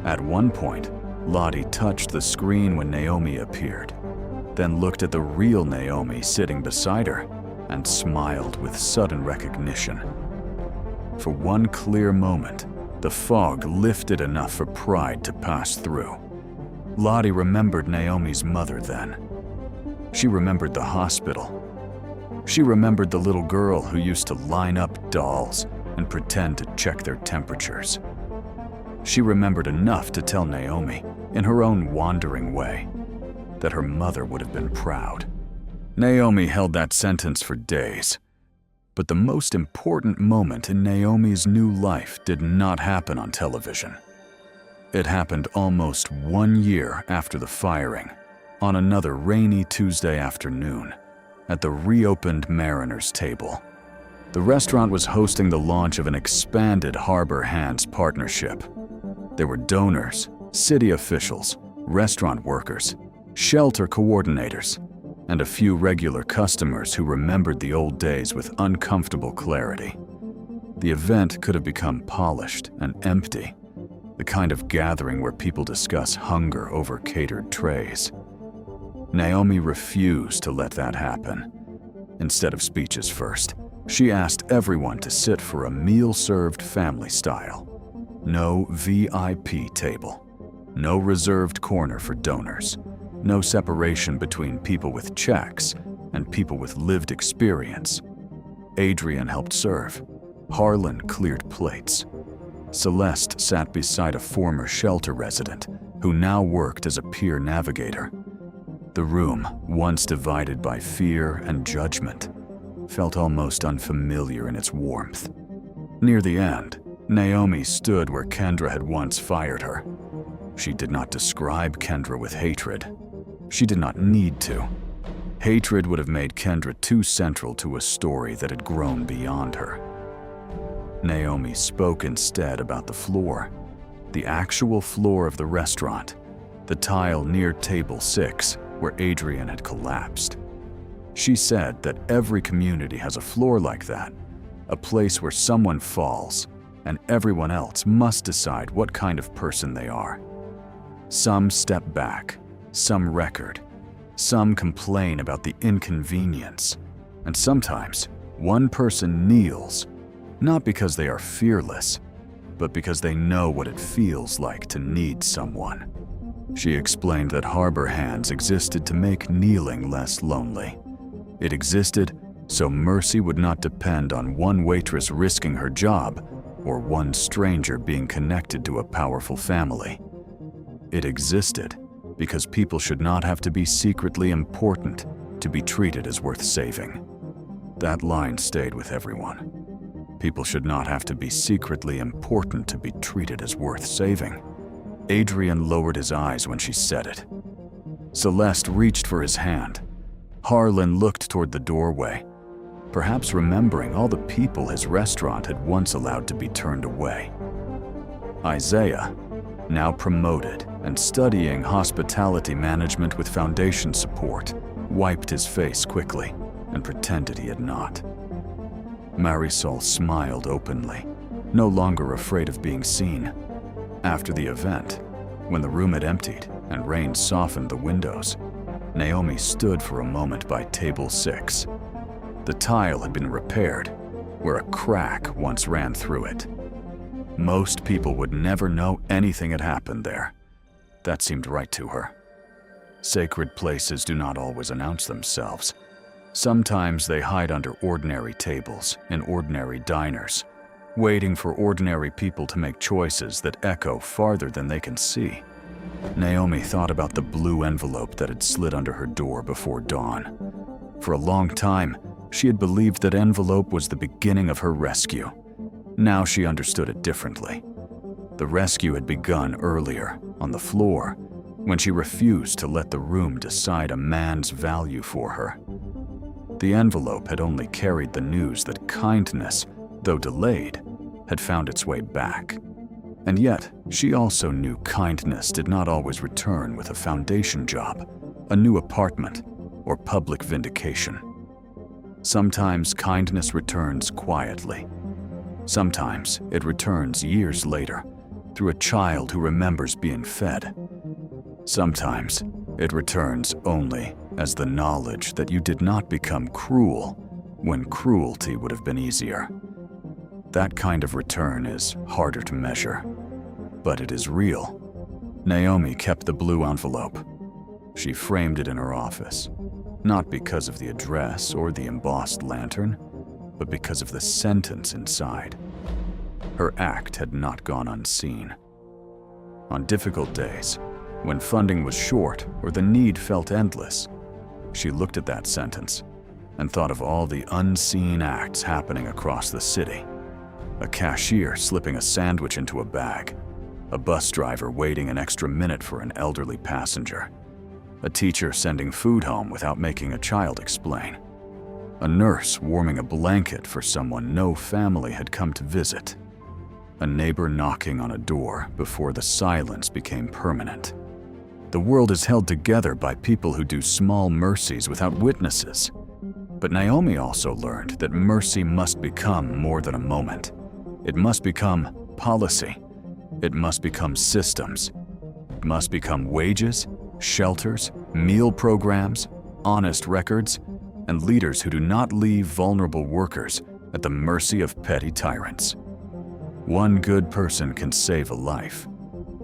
At one point, Lottie touched the screen when Naomi appeared, then looked at the real Naomi sitting beside her and smiled with sudden recognition. For one clear moment, the fog lifted enough for pride to pass through. Lottie remembered Naomi's mother then. She remembered the hospital. She remembered the little girl who used to line up dolls and pretend to check their temperatures. She remembered enough to tell Naomi, in her own wandering way, that her mother would have been proud. Naomi held that sentence for days. But the most important moment in Naomi's new life did not happen on television. It happened almost 1 year after the firing, on another rainy Tuesday afternoon, at the reopened Mariner's Table. The restaurant was hosting the launch of an expanded Harbor Hands partnership. There were donors, city officials, restaurant workers, shelter coordinators, and a few regular customers who remembered the old days with uncomfortable clarity. The event could have become polished and empty, the kind of gathering where people discuss hunger over catered trays. Naomi refused to let that happen. Instead of speeches first, she asked everyone to sit for a meal served family style. No VIP table, no reserved corner for donors, no separation between people with checks and people with lived experience. Adrian helped serve. Harlan cleared plates. Celeste sat beside a former shelter resident who now worked as a peer navigator. The room, once divided by fear and judgment, felt almost unfamiliar in its warmth. Near the end, Naomi stood where Kendra had once fired her. She did not describe Kendra with hatred. She did not need to. Hatred would have made Kendra too central to a story that had grown beyond her. Naomi spoke instead about the floor, the actual floor of the restaurant, the tile near table 6 where Adrian had collapsed. She said that every community has a floor like that, a place where someone falls and everyone else must decide what kind of person they are. Some step back, some record, some complain about the inconvenience, and sometimes one person kneels, not because they are fearless, but because they know what it feels like to need someone. She explained that Harbor Hands existed to make kneeling less lonely. It existed so mercy would not depend on one waitress risking her job or one stranger being connected to a powerful family. It existed because people should not have to be secretly important to be treated as worth saving. That line stayed with everyone. People should not have to be secretly important to be treated as worth saving. Adrian lowered his eyes when she said it. Celeste reached for his hand. Harlan looked toward the doorway, perhaps remembering all the people his restaurant had once allowed to be turned away. Isaiah, now promoted and studying hospitality management with foundation support, wiped his face quickly and pretended he had not. Marisol smiled openly, no longer afraid of being seen. After the event, when the room had emptied and rain softened the windows, Naomi stood for a moment by table 6. The tile had been repaired, where a crack once ran through it. Most people would never know anything had happened there. That seemed right to her. Sacred places do not always announce themselves. Sometimes they hide under ordinary tables in ordinary diners, waiting for ordinary people to make choices that echo farther than they can see. Naomi thought about the blue envelope that had slid under her door before dawn. For a long time, she had believed that envelope was the beginning of her rescue. Now she understood it differently. The rescue had begun earlier, on the floor, when she refused to let the room decide a man's value for her. The envelope had only carried the news that kindness, though delayed, had found its way back. And yet, she also knew kindness did not always return with a foundation job. a new apartment, or public vindication. Sometimes kindness returns quietly. Sometimes it returns years later, through a child who remembers being fed. Sometimes it returns only as the knowledge that you did not become cruel when cruelty would have been easier. That kind of return is harder to measure, but it is real. Naomi kept the blue envelope. She framed it in her office, not because of the address or the embossed lantern, but because of the sentence inside. Her act had not gone unseen. On difficult days, when funding was short or the need felt endless, she looked at that sentence and thought of all the unseen acts happening across the city. A cashier slipping a sandwich into a bag, a bus driver waiting an extra minute for an elderly passenger, a teacher sending food home without making a child explain, a nurse warming a blanket for someone no family had come to visit, a neighbor knocking on a door before the silence became permanent. The world is held together by people who do small mercies without witnesses. But Naomi also learned that mercy must become more than a moment. It must become policy. It must become systems. It must become wages, shelters, meal programs, honest records, and leaders who do not leave vulnerable workers at the mercy of petty tyrants. One good person can save a life.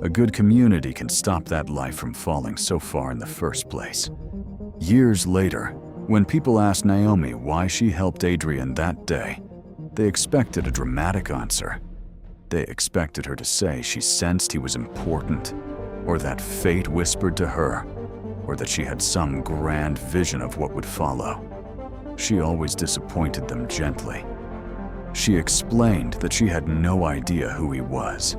A good community can stop that life from falling so far in the first place. Years later, when people asked Naomi why she helped Adrian that day, they expected a dramatic answer. They expected her to say she sensed he was important, or that fate whispered to her, or that she had some grand vision of what would follow. She always disappointed them gently. She explained that she had no idea who he was.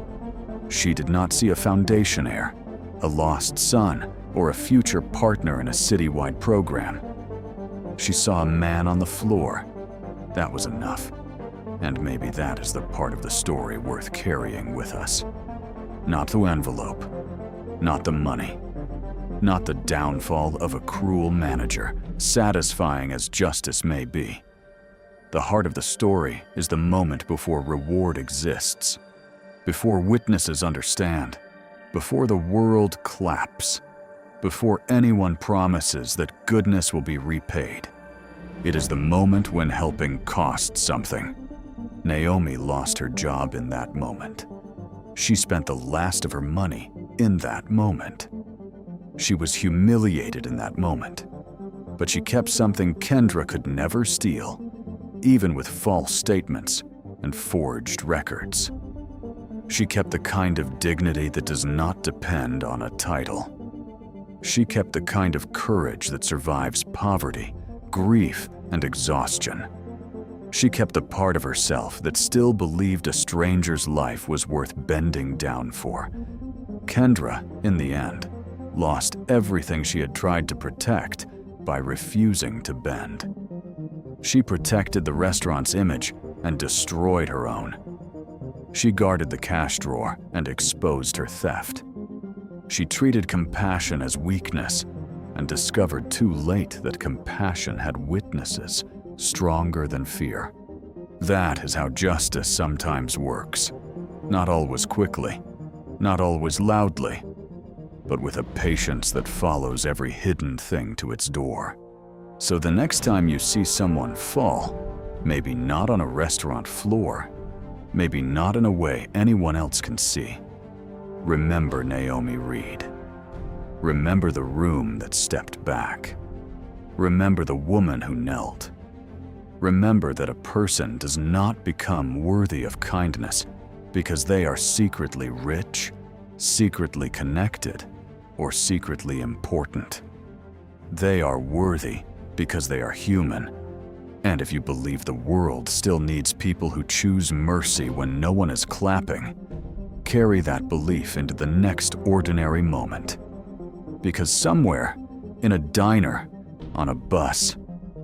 She did not see a foundation heir, a lost son, or a future partner in a citywide program. She saw a man on the floor. That was enough. And maybe that is the part of the story worth carrying with us. Not the envelope, not the money, not the downfall of a cruel manager, satisfying as justice may be. The heart of the story is the moment before reward exists, before witnesses understand, before the world claps, before anyone promises that goodness will be repaid. It is the moment when helping costs something. Naomi lost her job in that moment. She spent the last of her money in that moment. She was humiliated in that moment, but she kept something Kendra could never steal, even with false statements and forged records. She kept the kind of dignity that does not depend on a title. She kept the kind of courage that survives poverty, grief, and exhaustion. She kept the part of herself that still believed a stranger's life was worth bending down for. Kendra, in the end, lost everything she had tried to protect by refusing to bend. She protected the restaurant's image and destroyed her own. She guarded the cash drawer and exposed her theft. She treated compassion as weakness and discovered too late that compassion had witnesses stronger than fear. That is how justice sometimes works. Not always quickly, not always loudly, but with a patience that follows every hidden thing to its door. So the next time you see someone fall, maybe not on a restaurant floor, maybe not in a way anyone else can see, remember Naomi Reed. Remember the room that stepped back. Remember the woman who knelt. Remember that a person does not become worthy of kindness because they are secretly rich, secretly connected, or secretly important. They are worthy because they are human. And if you believe the world still needs people who choose mercy when no one is clapping, carry that belief into the next ordinary moment. Because somewhere, in a diner, on a bus,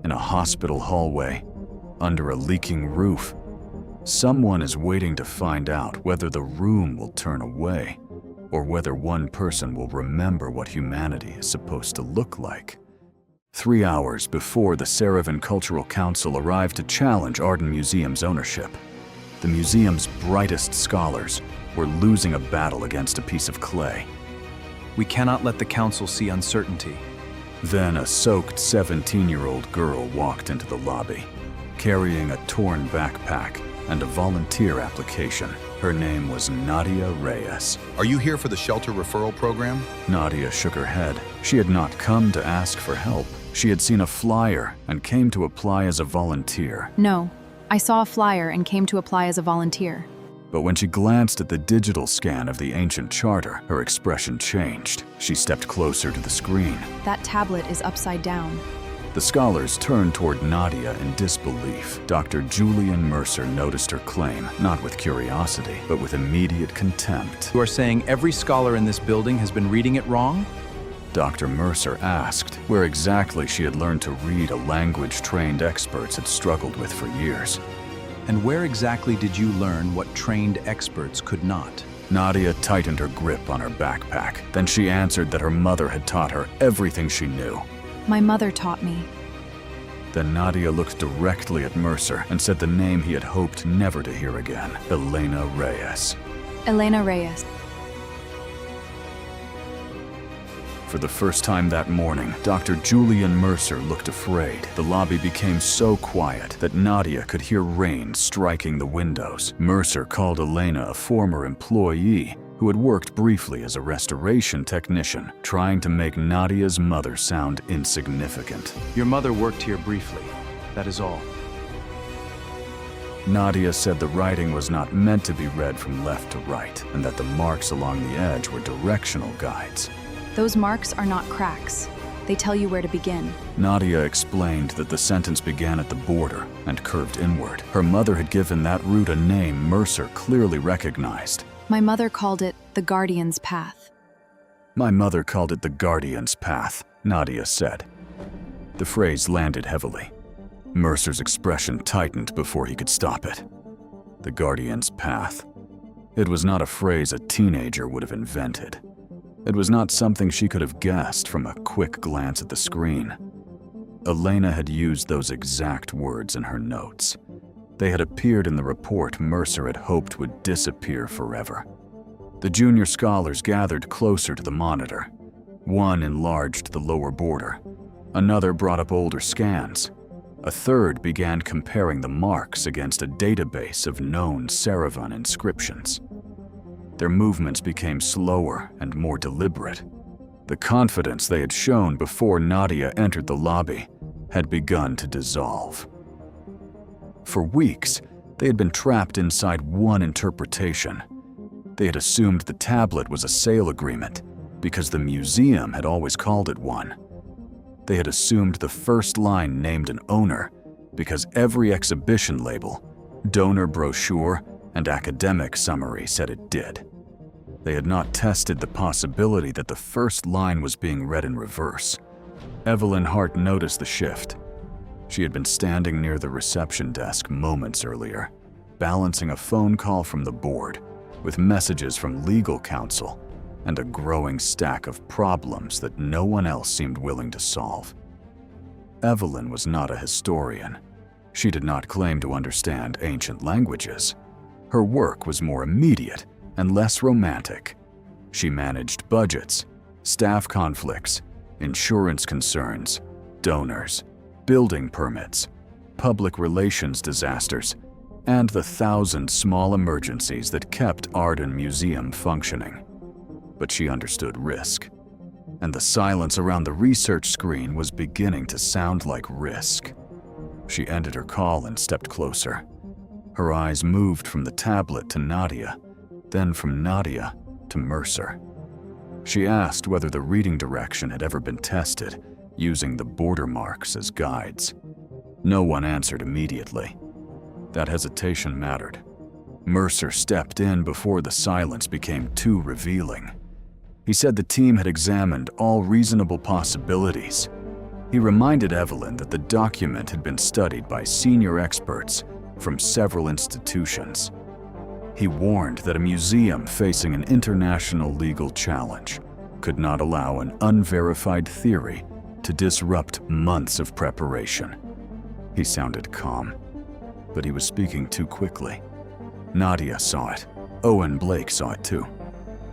in a hospital hallway, under a leaking roof, someone is waiting to find out whether the room will turn away or whether one person will remember what humanity is supposed to look like. 3 hours before the Saravan Cultural Council arrived to challenge Arden Museum's ownership, the museum's brightest scholars were losing a battle against a piece of clay. We cannot let the council see uncertainty. Then a soaked 17-year-old girl walked into the lobby, carrying a torn backpack and a volunteer application. Her name was Nadia Reyes. Are you here for the shelter referral program? Nadia shook her head. She had not come to ask for help. She had seen a flyer and came to apply as a volunteer. No, I saw a flyer and came to apply as a volunteer. But when she glanced at the digital scan of the ancient charter, her expression changed. She stepped closer to the screen. That tablet is upside down. The scholars turned toward Nadia in disbelief. Dr. Julian Mercer noticed her claim, not with curiosity, but with immediate contempt. You are saying every scholar in this building has been reading it wrong? Dr. Mercer asked where exactly she had learned to read a language trained experts had struggled with for years. And where exactly did you learn what trained experts could not? Nadia tightened her grip on her backpack. Then she answered that her mother had taught her everything she knew. My mother taught me. Then Nadia looked directly at Mercer and said the name he had hoped never to hear again, Elena Reyes. Elena Reyes. For the first time that morning, Dr. Julian Mercer looked afraid. The lobby became so quiet that Nadia could hear rain striking the windows. Mercer called Elena a former employee who had worked briefly as a restoration technician, trying to make Nadia's mother sound insignificant. Your mother worked here briefly. That is all. Nadia said the writing was not meant to be read from left to right, and that the marks along the edge were directional guides. Those marks are not cracks. They tell you where to begin. Nadia explained that the sentence began at the border and curved inward. Her mother had given that route a name Mercer clearly recognized. My mother called it the Guardian's Path. My mother called it the Guardian's Path, Nadia said. The phrase landed heavily. Mercer's expression tightened before he could stop it. The Guardian's Path. It was not a phrase a teenager would have invented. It was not something she could have guessed from a quick glance at the screen. Elena had used those exact words in her notes. They had appeared in the report Mercer had hoped would disappear forever. The junior scholars gathered closer to the monitor. One enlarged the lower border. Another brought up older scans. A third began comparing the marks against a database of known Saravan inscriptions. Their movements became slower and more deliberate. The confidence they had shown before Nadia entered the lobby had begun to dissolve. For weeks, they had been trapped inside one interpretation. They had assumed the tablet was a sale agreement because the museum had always called it one. They had assumed the first line named an owner because every exhibition label, donor brochure, and academic summary said it did. They had not tested the possibility that the first line was being read in reverse. Evelyn Hart noticed the shift. She had been standing near the reception desk moments earlier, balancing a phone call from the board with messages from legal counsel and a growing stack of problems that no one else seemed willing to solve. Evelyn was not a historian. She did not claim to understand ancient languages. Her work was more immediate and less romantic. She managed budgets, staff conflicts, insurance concerns, donors, building permits, public relations disasters, and the 1,000 small emergencies that kept Arden Museum functioning. But she understood risk, and the silence around the research screen was beginning to sound like risk. She ended her call and stepped closer. Her eyes moved from the tablet to Nadia, then from Nadia to Mercer. She asked whether the reading direction had ever been tested, using the border marks as guides. No one answered immediately. That hesitation mattered. Mercer stepped in before the silence became too revealing. He said the team had examined all reasonable possibilities. He reminded Evelyn that the document had been studied by senior experts from several institutions. He warned that a museum facing an international legal challenge could not allow an unverified theory to disrupt months of preparation. He sounded calm, but he was speaking too quickly. Nadia saw it. Owen Blake saw it too.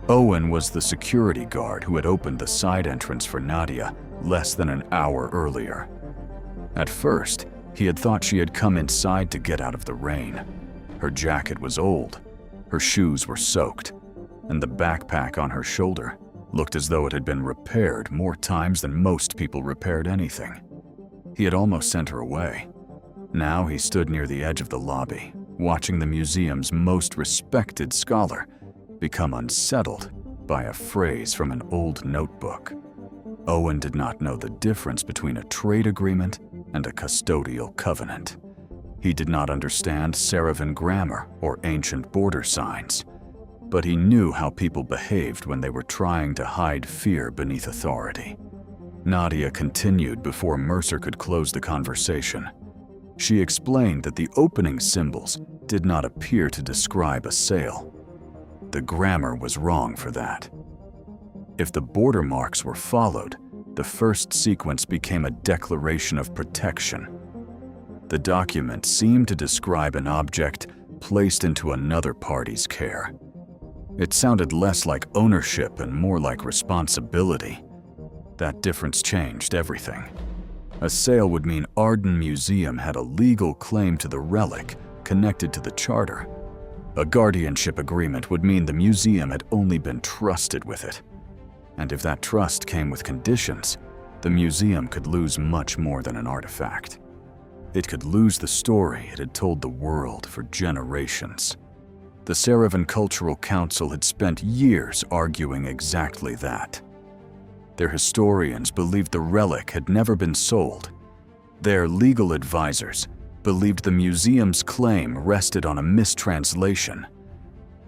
Owen was the security guard who had opened the side entrance for Nadia less than an hour earlier. At first, he had thought she had come inside to get out of the rain. Her jacket was old, her shoes were soaked, and the backpack on her shoulder looked as though it had been repaired more times than most people repaired anything. He had almost sent her away. Now he stood near the edge of the lobby, watching the museum's most respected scholar become unsettled by a phrase from an old notebook. Owen did not know the difference between a trade agreement and a custodial covenant. He did not understand Saravan grammar or ancient border signs, but he knew how people behaved when they were trying to hide fear beneath authority. Nadia continued before Mercer could close the conversation. She explained that the opening symbols did not appear to describe a sale. The grammar was wrong for that. If the border marks were followed, the first sequence became a declaration of protection. The document seemed to describe an object placed into another party's care. It sounded less like ownership and more like responsibility. That difference changed everything. A sale would mean Arden Museum had a legal claim to the relic connected to the charter. A guardianship agreement would mean the museum had only been trusted with it. And if that trust came with conditions, the museum could lose much more than an artifact. It could lose the story it had told the world for generations. The Saravan Cultural Council had spent years arguing exactly that. Their historians believed the relic had never been sold. Their legal advisors believed the museum's claim rested on a mistranslation.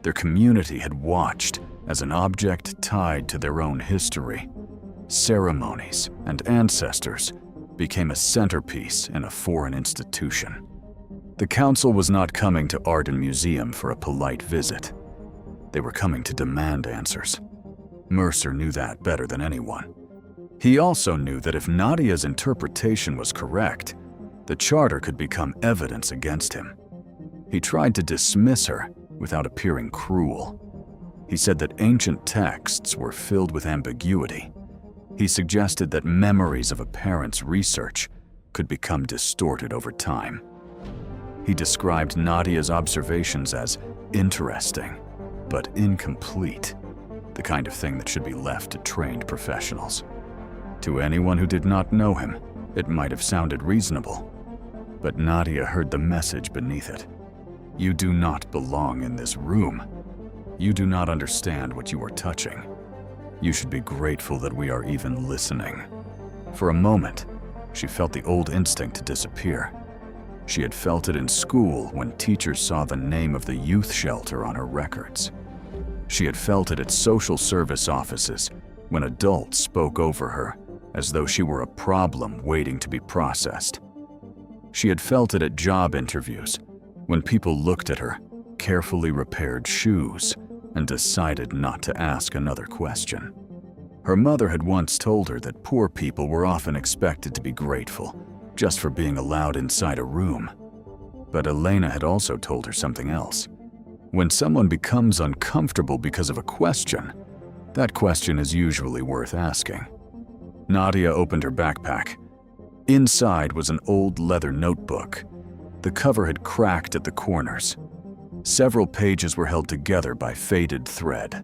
Their community had watched as an object tied to their own history, ceremonies, and ancestors became a centerpiece in a foreign institution. The council was not coming to Arden Museum for a polite visit. They were coming to demand answers. Mercer knew that better than anyone. He also knew that if Nadia's interpretation was correct, the charter could become evidence against him. He tried to dismiss her without appearing cruel. He said that ancient texts were filled with ambiguity. He suggested that memories of a parent's research could become distorted over time. He described Nadia's observations as interesting, but incomplete, the kind of thing that should be left to trained professionals. To anyone who did not know him, it might have sounded reasonable, but Nadia heard the message beneath it. You do not belong in this room. You do not understand what you are touching. You should be grateful that we are even listening. For a moment, she felt the old instinct disappear. She had felt it in school when teachers saw the name of the youth shelter on her records. She had felt it at social service offices when adults spoke over her as though she were a problem waiting to be processed. She had felt it at job interviews when people looked at her carefully repaired shoes and decided not to ask another question. Her mother had once told her that poor people were often expected to be grateful just for being allowed inside a room. But Elena had also told her something else. When someone becomes uncomfortable because of a question, that question is usually worth asking. Nadia opened her backpack. Inside was an old leather notebook. The cover had cracked at the corners. Several pages were held together by faded thread.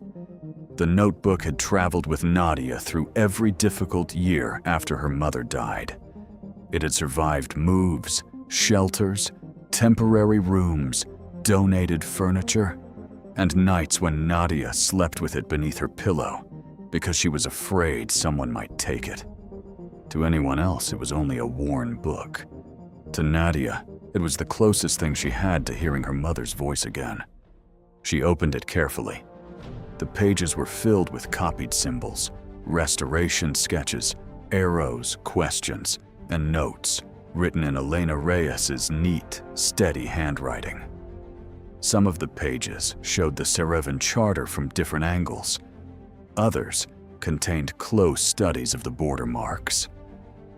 The notebook had traveled with Nadia through every difficult year after her mother died. It had survived moves, shelters, temporary rooms, donated furniture, and nights when Nadia slept with it beneath her pillow because she was afraid someone might take it. To anyone else, it was only a worn book. To Nadia, it was the closest thing she had to hearing her mother's voice again. She opened it carefully. The pages were filled with copied symbols, restoration sketches, arrows, questions, and notes written in Elena Reyes's neat, steady handwriting. Some of the pages showed the Serevan Charter from different angles. Others contained close studies of the border marks.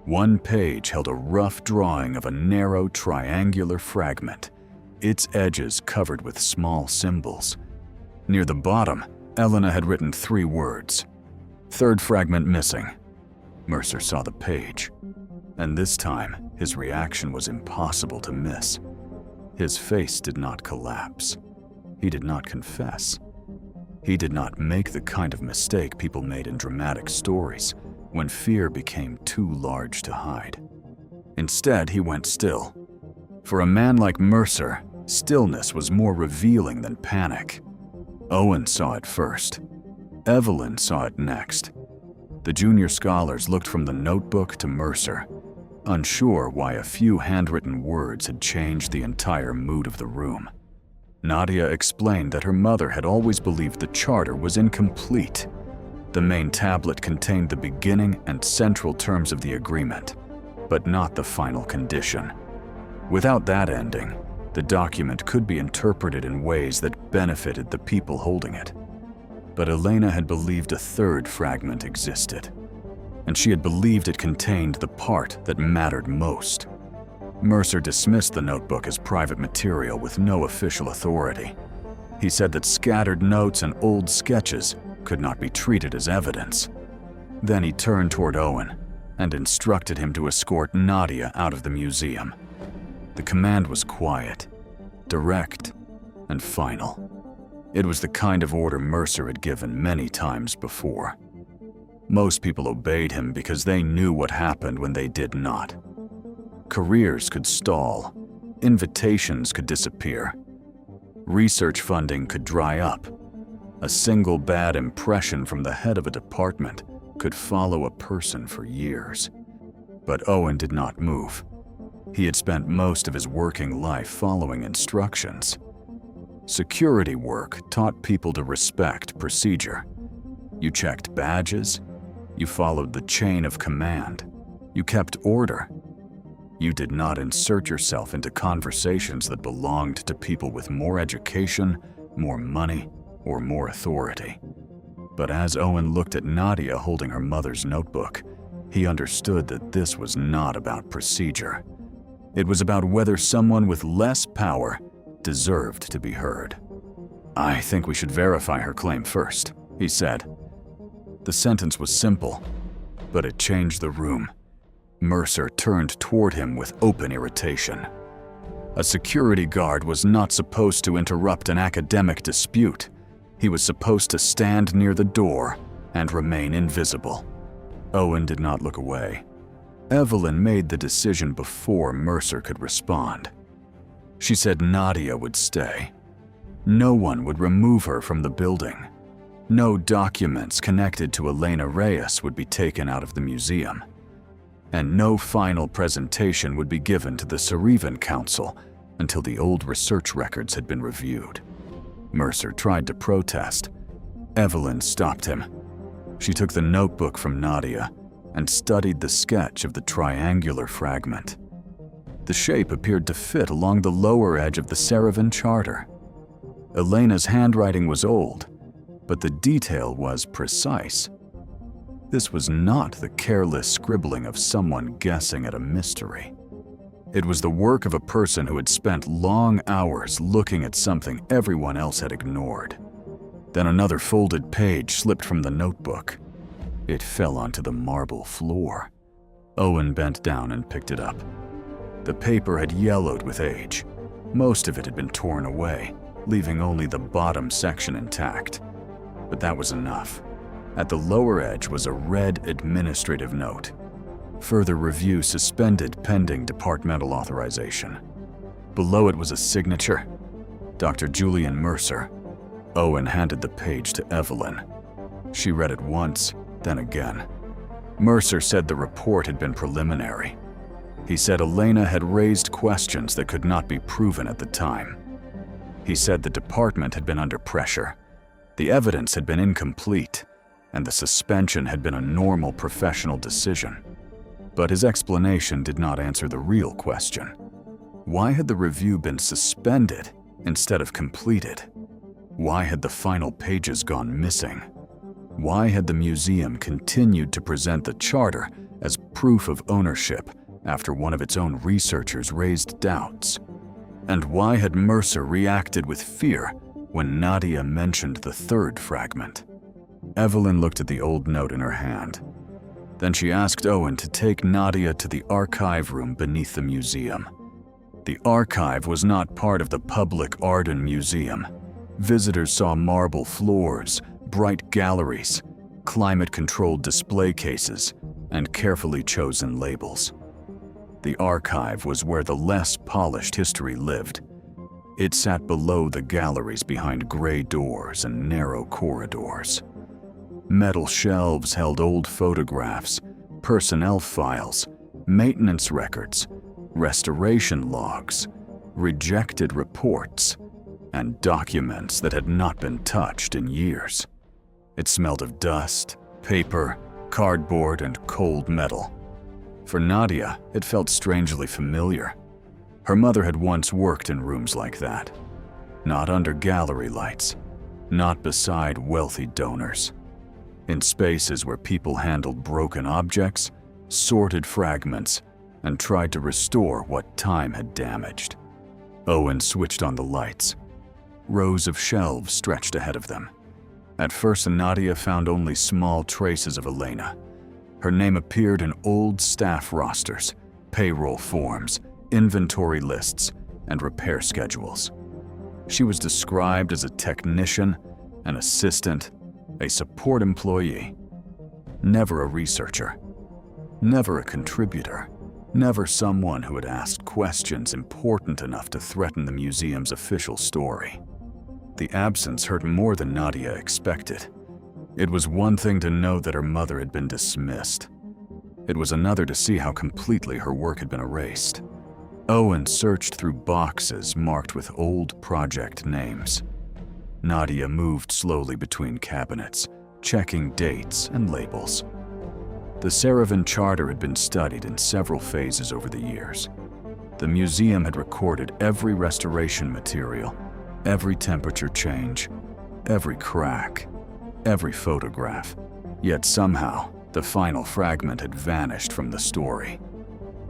One page held a rough drawing of a narrow triangular fragment, its edges covered with small symbols. Near the bottom, Elena had written 3 words. "Third fragment missing." Mercer saw the page, and this time his reaction was impossible to miss. His face did not collapse. He did not confess. He did not make the kind of mistake people made in dramatic stories when fear became too large to hide. Instead, he went still. For a man like Mercer, stillness was more revealing than panic. Owen saw it first. Evelyn saw it next. The junior scholars looked from the notebook to Mercer, unsure why a few handwritten words had changed the entire mood of the room. Nadia explained that her mother had always believed the charter was incomplete. The main tablet contained the beginning and central terms of the agreement, but not the final condition. Without that ending, the document could be interpreted in ways that benefited the people holding it. But Elena had believed a third fragment existed, and she had believed it contained the part that mattered most. Mercer dismissed the notebook as private material with no official authority. He said that scattered notes and old sketches could not be treated as evidence. Then he turned toward Owen and instructed him to escort Nadia out of the museum. The command was quiet, direct, and final. It was the kind of order Mercer had given many times before. Most people obeyed him because they knew what happened when they did not. Careers could stall, invitations could disappear, research funding could dry up. A single bad impression from the head of a department could follow a person for years. But Owen did not move. He had spent most of his working life following instructions. Security work taught people to respect procedure. You checked badges, you followed the chain of command, you kept order. You did not insert yourself into conversations that belonged to people with more education, more money, or more authority. But as Owen looked at Nadia holding her mother's notebook, he understood that this was not about procedure. It was about whether someone with less power deserved to be heard. "I think we should verify her claim first," he said. The sentence was simple, but it changed the room. Mercer turned toward him with open irritation. A security guard was not supposed to interrupt an academic dispute. He was supposed to stand near the door and remain invisible. Owen did not look away. Evelyn made the decision before Mercer could respond. She said Nadia would stay. No one would remove her from the building. No documents connected to Elena Reyes would be taken out of the museum. And no final presentation would be given to the Serevan Council until the old research records had been reviewed. Mercer tried to protest. Evelyn stopped him. She took the notebook from Nadia and studied the sketch of the triangular fragment. The shape appeared to fit along the lower edge of the Serevan Charter. Elena's handwriting was old, but the detail was precise. This was not the careless scribbling of someone guessing at a mystery. It was the work of a person who had spent long hours looking at something everyone else had ignored. Then another folded page slipped from the notebook. It fell onto the marble floor. Owen bent down and picked it up. The paper had yellowed with age. Most of it had been torn away, leaving only the bottom section intact. But that was enough. At the lower edge was a red administrative note. Further review suspended pending departmental authorization. Below it was a signature, Dr. Julian Mercer. Owen handed the page to Evelyn. She read it once, then again. Mercer said the report had been preliminary. He said Elena had raised questions that could not be proven at the time. He said the department had been under pressure. The evidence had been incomplete, and the suspension had been a normal professional decision. But his explanation did not answer the real question. Why had the review been suspended instead of completed? Why had the final pages gone missing? Why had the museum continued to present the charter as proof of ownership after one of its own researchers raised doubts? And why had Mercer reacted with fear when Nadia mentioned the third fragment? Evelyn looked at the old note in her hand. Then she asked Owen to take Nadia to the archive room beneath the museum. The archive was not part of the public Arden Museum. Visitors saw marble floors, bright galleries, climate-controlled display cases, and carefully chosen labels. The archive was where the less polished history lived. It sat below the galleries behind gray doors and narrow corridors. Metal shelves held old photographs, personnel files, maintenance records, restoration logs, rejected reports, and documents that had not been touched in years. It smelled of dust, paper, cardboard, and cold metal. For Nadia, it felt strangely familiar. Her mother had once worked in rooms like that. Not under gallery lights, not beside wealthy donors. In spaces where people handled broken objects, sorted fragments, and tried to restore what time had damaged. Owen switched on the lights. Rows of shelves stretched ahead of them. At first, Nadia found only small traces of Elena. Her name appeared in old staff rosters, payroll forms, inventory lists, and repair schedules. She was described as a technician, an assistant, a support employee. Never a researcher. Never a contributor. Never someone who had asked questions important enough to threaten the museum's official story. The absence hurt more than Nadia expected. It was one thing to know that her mother had been dismissed. It was another to see how completely her work had been erased. Owen searched through boxes marked with old project names. Nadia moved slowly between cabinets, checking dates and labels. The Saravan Charter had been studied in several phases over the years. The museum had recorded every restoration material, every temperature change, every crack, every photograph. Yet somehow, the final fragment had vanished from the story.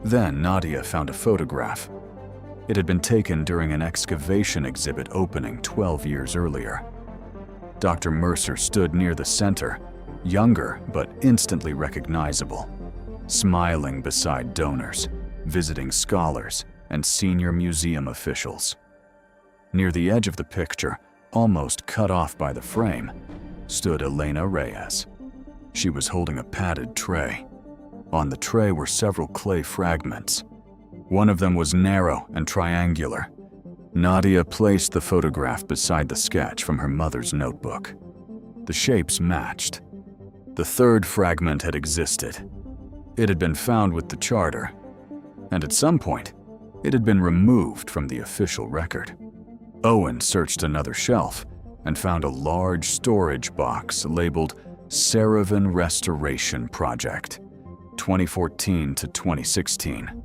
Then Nadia found a photograph. It had been taken during an excavation exhibit opening 12 years earlier. Dr. Mercer stood near the center, younger but instantly recognizable, smiling beside donors, visiting scholars, and senior museum officials. Near the edge of the picture, almost cut off by the frame, stood Elena Reyes. She was holding a padded tray. On the tray were several clay fragments. One of them was narrow and triangular. Nadia placed the photograph beside the sketch from her mother's notebook. The shapes matched. The third fragment had existed. It had been found with the charter, and at some point, it had been removed from the official record. Owen searched another shelf and found a large storage box labeled Saravan Restoration Project, 2014 to 2016.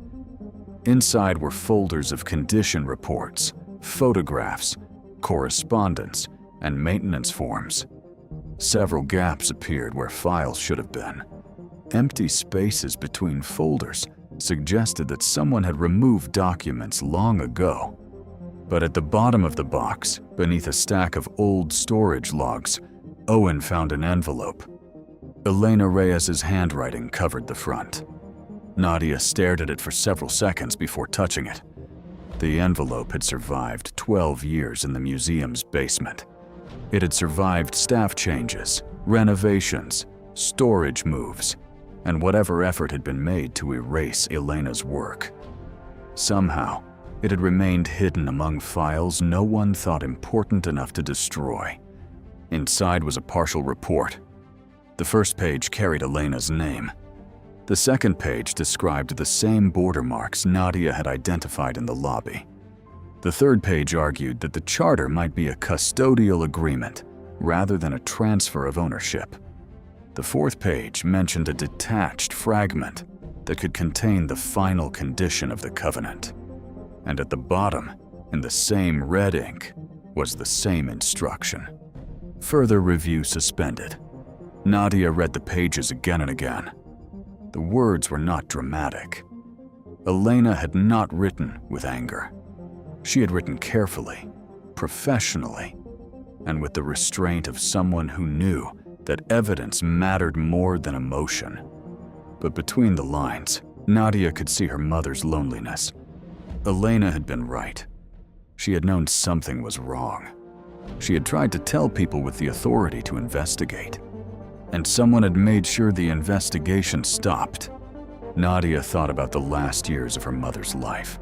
Inside were folders of condition reports, photographs, correspondence, and maintenance forms. Several gaps appeared where files should have been. Empty spaces between folders suggested that someone had removed documents long ago. But at the bottom of the box, beneath a stack of old storage logs, Owen found an envelope. Elena Reyes's handwriting covered the front. Nadia stared at it for several seconds before touching it. The envelope had survived 12 years in the museum's basement. It had survived staff changes, renovations, storage moves, and whatever effort had been made to erase Elena's work. Somehow, it had remained hidden among files no one thought important enough to destroy. Inside was a partial report. The first page carried Elena's name. The second page described the same border marks Nadia had identified in the lobby. The third page argued that the charter might be a custodial agreement rather than a transfer of ownership. The fourth page mentioned a detached fragment that could contain the final condition of the covenant. And at the bottom, In the same red ink was the same instruction. Further review suspended. Nadia read the pages again and again. The words were not dramatic. Elena had not written with anger. She had written carefully, professionally, and with the restraint of someone who knew that evidence mattered more than emotion. But between the lines, Nadia could see her mother's loneliness. Elena had been right. She had known something was wrong. She had tried to tell people with the authority to investigate. And someone had made sure the investigation stopped. Nadia thought about the last years of her mother's life.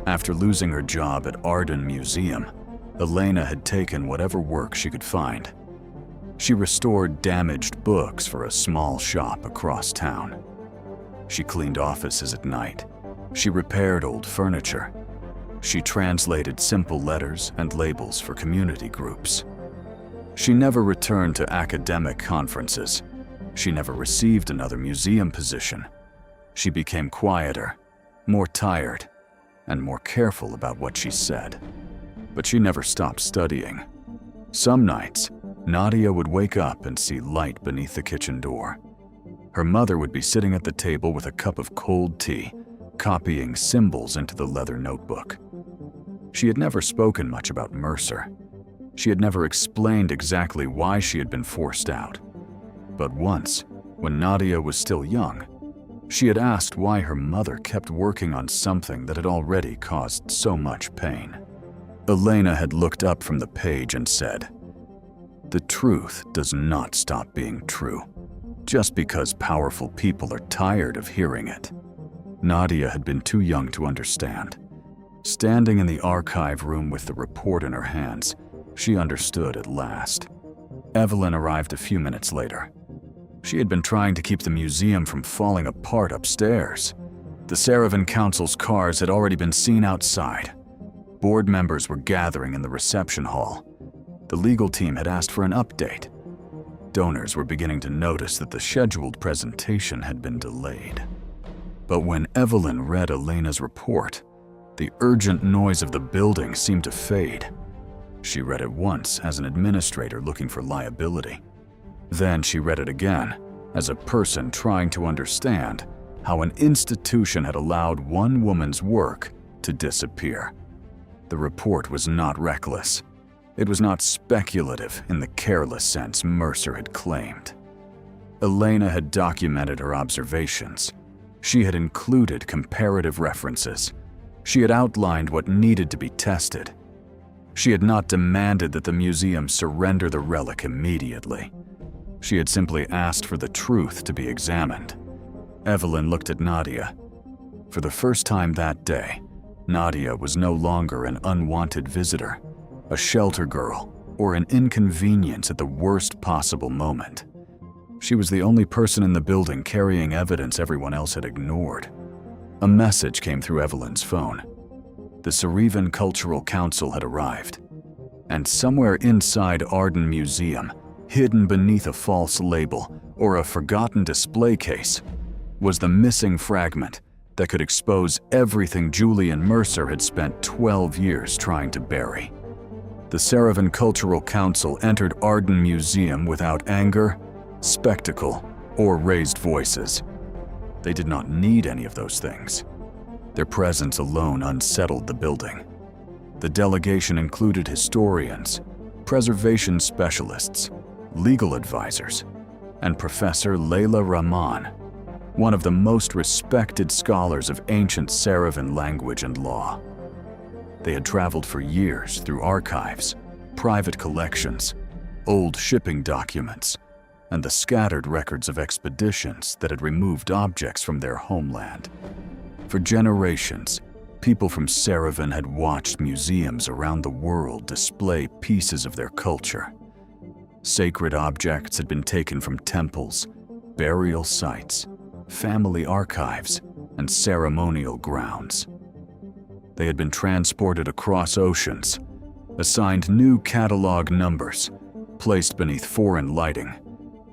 After losing her job at Arden Museum, Elena had taken whatever work she could find. She restored damaged books for a small shop across town. She cleaned offices at night. She repaired old furniture. She translated simple letters and labels for community groups. She never returned to academic conferences. She never received another museum position. She became quieter, more tired, and more careful about what she said. But she never stopped studying. Some nights, Nadia would wake up and see light beneath the kitchen door. Her mother would be sitting at the table with a cup of cold tea, copying symbols into the leather notebook. She had never spoken much about Mercer. She had never explained exactly why she had been forced out. But once, when Nadia was still young, she had asked why her mother kept working on something that had already caused so much pain. Elena had looked up from the page and said, "The truth does not stop being true, just because powerful people are tired of hearing it." Nadia had been too young to understand. Standing in the archive room with the report in her hands, she understood at last. Evelyn arrived a few minutes later. She had been trying to keep the museum from falling apart upstairs. The Saravan Council's cars had already been seen outside. Board members were gathering in the reception hall. The legal team had asked for an update. Donors were beginning to notice that the scheduled presentation had been delayed. But when Evelyn read Elena's report, the urgent noise of the building seemed to fade. She read it once as an administrator looking for liability. Then she read it again as a person trying to understand how an institution had allowed one woman's work to disappear. The report was not reckless. It was not speculative in the careless sense Mercer had claimed. Elena had documented her observations. She had included comparative references. She had outlined what needed to be tested. She had not demanded that the museum surrender the relic immediately. She had simply asked for the truth to be examined. Evelyn looked at Nadia. For the first time that day, Nadia was no longer an unwanted visitor, a shelter girl, or an inconvenience at the worst possible moment. She was the only person in the building carrying evidence everyone else had ignored. A message came through Evelyn's phone. The Saravan Cultural Council had arrived, and somewhere inside Arden Museum, hidden beneath a false label or a forgotten display case, was the missing fragment that could expose everything Julian Mercer had spent 12 years trying to bury. The Saravan Cultural Council entered Arden Museum without anger, spectacle, or raised voices. They did not need any of those things. Their presence alone unsettled the building. The delegation included historians, preservation specialists, legal advisors, and Professor Layla Rahman, one of the most respected scholars of ancient Saravan language and law. They had traveled for years through archives, private collections, old shipping documents, and the scattered records of expeditions that had removed objects from their homeland. For generations, people from Saravan had watched museums around the world display pieces of their culture. Sacred objects had been taken from temples, burial sites, family archives, and ceremonial grounds. They had been transported across oceans, assigned new catalog numbers, placed beneath foreign lighting,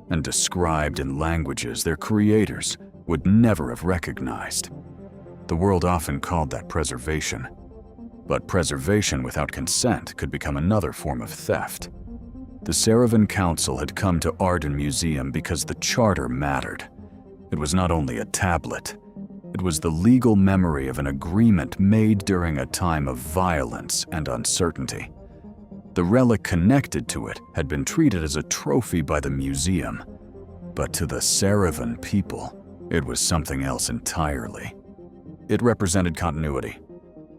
and described in languages their creators would never have recognized. The world often called that preservation. But preservation without consent could become another form of theft. The Saravan Council had come to Arden Museum because the charter mattered. It was not only a tablet, it was the legal memory of an agreement made during a time of violence and uncertainty. The relic connected to it had been treated as a trophy by the museum, but to the Saravan people, it was something else entirely. It represented continuity.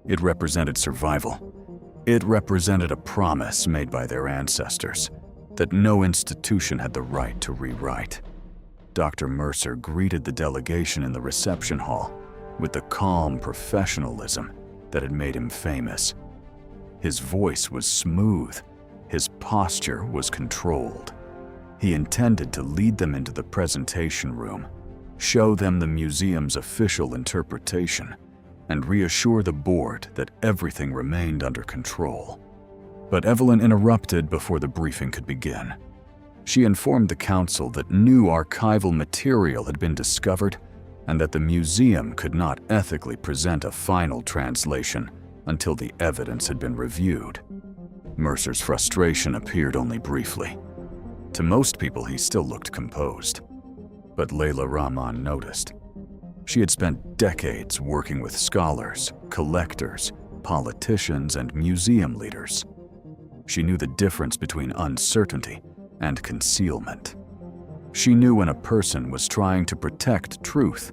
It represented survival. It represented a promise made by their ancestors that no institution had the right to rewrite. Dr. Mercer greeted the delegation in the reception hall with the calm professionalism that had made him famous. His voice was smooth. His posture was controlled. He intended to lead them into the presentation room, show them the museum's official interpretation, and reassure the board that everything remained under control. But Evelyn interrupted before the briefing could begin. She informed the council that new archival material had been discovered and that the museum could not ethically present a final translation until the evidence had been reviewed. Mercer's frustration appeared only briefly. To most people, he still looked composed. But Layla Rahman noticed. She had spent decades working with scholars, collectors, politicians, and museum leaders. She knew the difference between uncertainty and concealment. She knew when a person was trying to protect truth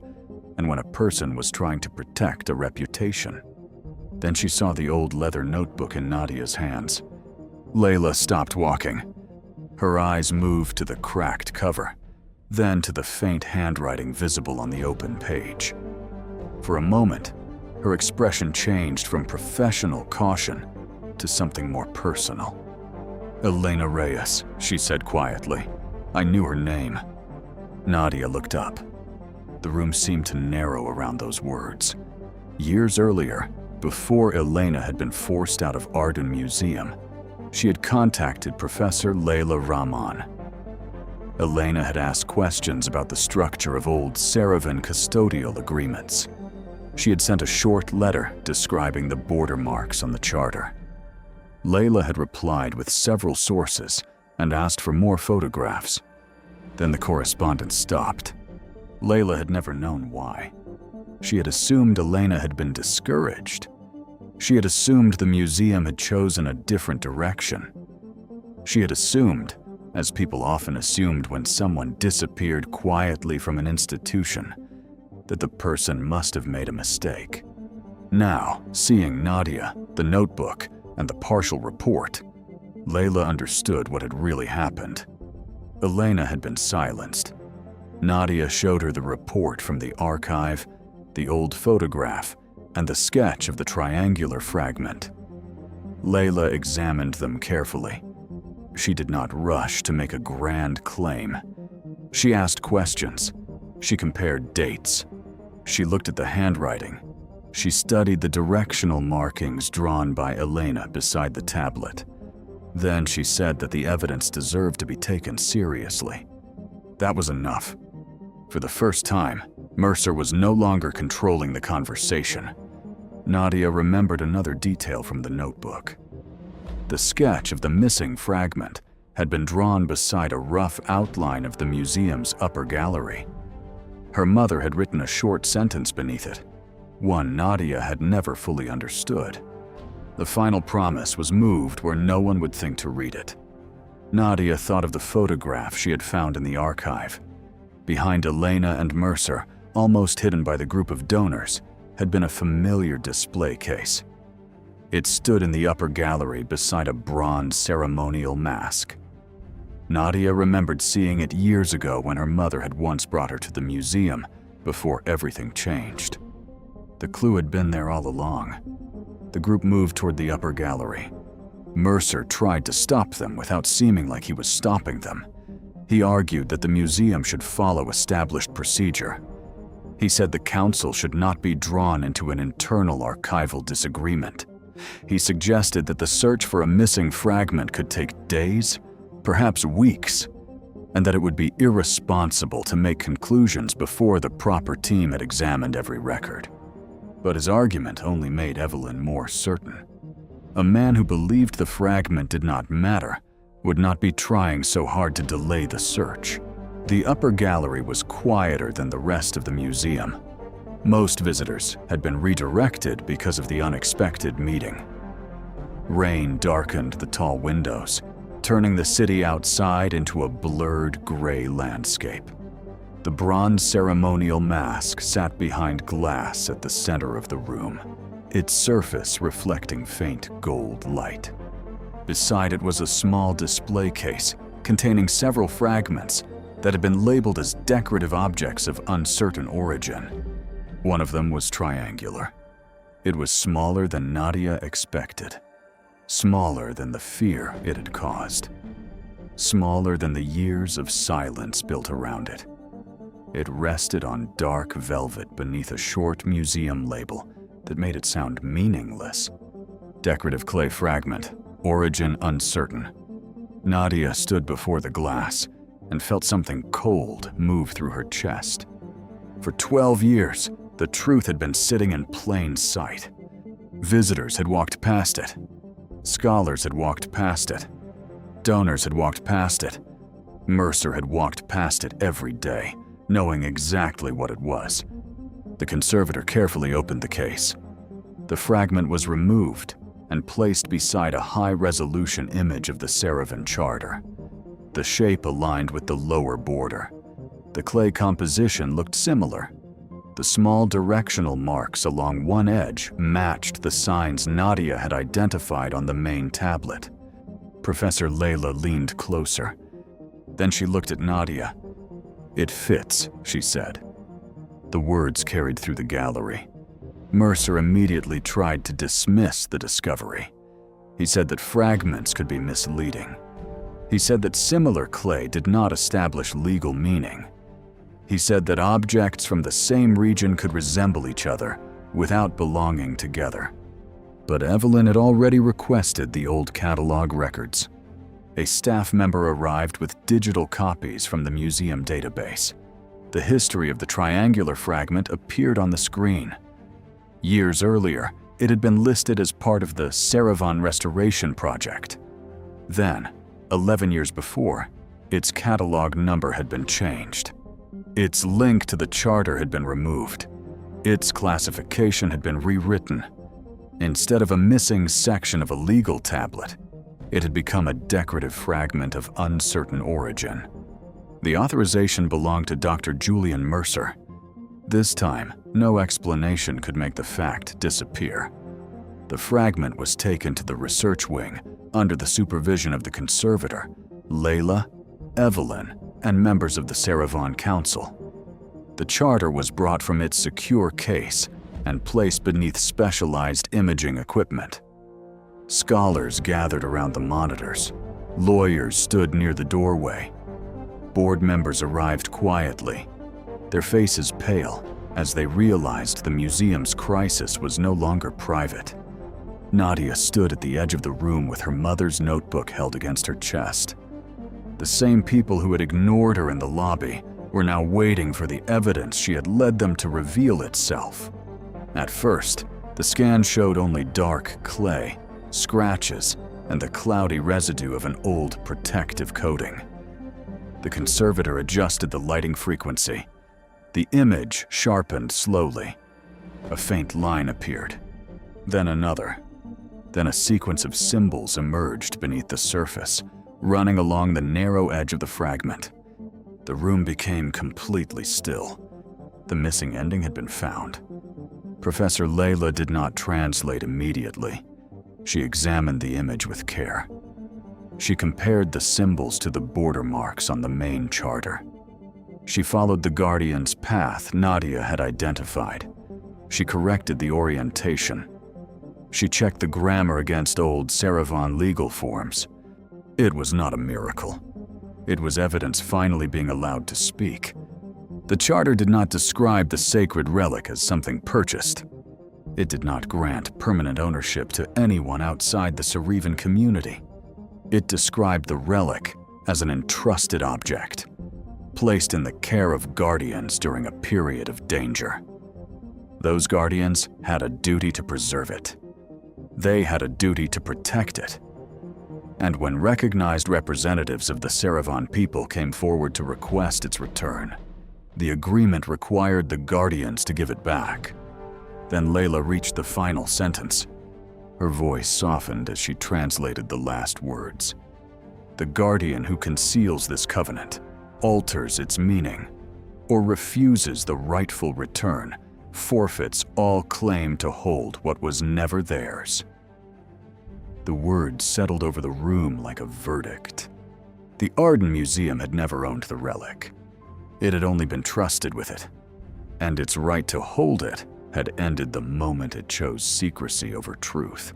and when a person was trying to protect a reputation. Then she saw the old leather notebook in Nadia's hands. Layla stopped walking. Her eyes moved to the cracked cover, then to the faint handwriting visible on the open page. For a moment, her expression changed from professional caution to something more personal. "Elena Reyes," she said quietly. I knew her name. Nadia looked up. The room seemed to narrow around those words. Years earlier, before Elena had been forced out of Arden Museum, she had contacted Professor Layla Rahman. Elena had asked questions about the structure of old Saravan custodial agreements. She had sent a short letter describing the border marks on the charter. Layla had replied with several sources and asked for more photographs. Then the correspondence stopped. Layla had never known why. She had assumed Elena had been discouraged. She had assumed the museum had chosen a different direction. She had assumed, as people often assumed when someone disappeared quietly from an institution, that the person must have made a mistake. Now, seeing Nadia, the notebook, and the partial report, Layla understood what had really happened. Elena had been silenced. Nadia showed her the report from the archive, the old photograph, and the sketch of the triangular fragment. Layla examined them carefully. She did not rush to make a grand claim. She asked questions. She compared dates. She looked at the handwriting. She studied the directional markings drawn by Elena beside the tablet. Then she said that the evidence deserved to be taken seriously. That was enough. For the first time, Mercer was no longer controlling the conversation. Nadia remembered another detail from the notebook. The sketch of the missing fragment had been drawn beside a rough outline of the museum's upper gallery. Her mother had written a short sentence beneath it, one Nadia had never fully understood. The final promise was moved where no one would think to read it. Nadia thought of the photograph she had found in the archive. Behind Elena and Mercer, almost hidden by the group of donors, had been a familiar display case. It stood in the upper gallery beside a bronze ceremonial mask. Nadia remembered seeing it years ago when her mother had once brought her to the museum before everything changed. The clue had been there all along. The group moved toward the upper gallery. Mercer tried to stop them without seeming like he was stopping them. He argued that the museum should follow established procedure. He said the council should not be drawn into an internal archival disagreement. He suggested that the search for a missing fragment could take days, perhaps weeks, and that it would be irresponsible to make conclusions before the proper team had examined every record. But his argument only made Evelyn more certain. A man who believed the fragment did not matter would not be trying so hard to delay the search. The upper gallery was quieter than the rest of the museum. Most visitors had been redirected because of the unexpected meeting. Rain darkened the tall windows, turning the city outside into a blurred gray landscape. The bronze ceremonial mask sat behind glass at the center of the room, its surface reflecting faint gold light. Beside it was a small display case containing several fragments that had been labeled as decorative objects of uncertain origin. One of them was triangular. It was smaller than Nadia expected, smaller than the fear it had caused, smaller than the years of silence built around it. It rested on dark velvet beneath a short museum label that made it sound meaningless. Decorative clay fragment, origin uncertain. Nadia stood before the glass and felt something cold move through her chest. For 12 years, the truth had been sitting in plain sight. Visitors had walked past it. Scholars had walked past it. Donors had walked past it. Mercer had walked past it every day, knowing exactly what it was. The conservator carefully opened the case. The fragment was removed and placed beside a high-resolution image of the Saravan Charter. The shape aligned with the lower border. The clay composition looked similar. The small directional marks along one edge matched the signs Nadia had identified on the main tablet. Professor Layla leaned closer. Then she looked at Nadia. "It fits," she said. The words carried through the gallery. Mercer immediately tried to dismiss the discovery. He said that fragments could be misleading. He said that similar clay did not establish legal meaning. He said that objects from the same region could resemble each other without belonging together. But Evelyn had already requested the old catalog records. A staff member arrived with digital copies from the museum database. The history of the triangular fragment appeared on the screen. Years earlier, it had been listed as part of the Saravan Restoration Project. Then, 11 years before, its catalog number had been changed. Its link to the charter had been removed. Its classification had been rewritten. Instead of a missing section of a legal tablet, it had become a decorative fragment of uncertain origin. The authorization belonged to Dr. Julian Mercer. This time, no explanation could make the fact disappear. The fragment was taken to the research wing under the supervision of the conservator, Layla, Evelyn, and members of the Saravan Council. The charter was brought from its secure case and placed beneath specialized imaging equipment. Scholars gathered around the monitors. Lawyers stood near the doorway. Board members arrived quietly, their faces pale as they realized the museum's crisis was no longer private. Nadia stood at the edge of the room with her mother's notebook held against her chest. The same people who had ignored her in the lobby were now waiting for the evidence she had led them to reveal itself. At first, the scan showed only dark clay, scratches, and the cloudy residue of an old protective coating. The conservator adjusted the lighting frequency. The image sharpened slowly. A faint line appeared, then another. Then a sequence of symbols emerged beneath the surface, running along the narrow edge of the fragment. The room became completely still. The missing ending had been found. Professor Layla did not translate immediately. She examined the image with care. She compared the symbols to the border marks on the main charter. She followed the Guardian's path Nadia had identified. She corrected the orientation. She checked the grammar against old Saravan legal forms. It was not a miracle. It was evidence finally being allowed to speak. The charter did not describe the sacred relic as something purchased. It did not grant permanent ownership to anyone outside the Saravan community. It described the relic as an entrusted object, placed in the care of guardians during a period of danger. Those guardians had a duty to preserve it. They had a duty to protect it. And when recognized representatives of the Saravan people came forward to request its return, the agreement required the guardians to give it back. Then Layla reached the final sentence. Her voice softened as she translated the last words. The guardian who conceals this covenant, alters its meaning, or refuses the rightful return, forfeits all claim to hold what was never theirs. The words settled over the room like a verdict. The Arden Museum had never owned the relic. It had only been trusted with it, and its right to hold it had ended the moment it chose secrecy over truth.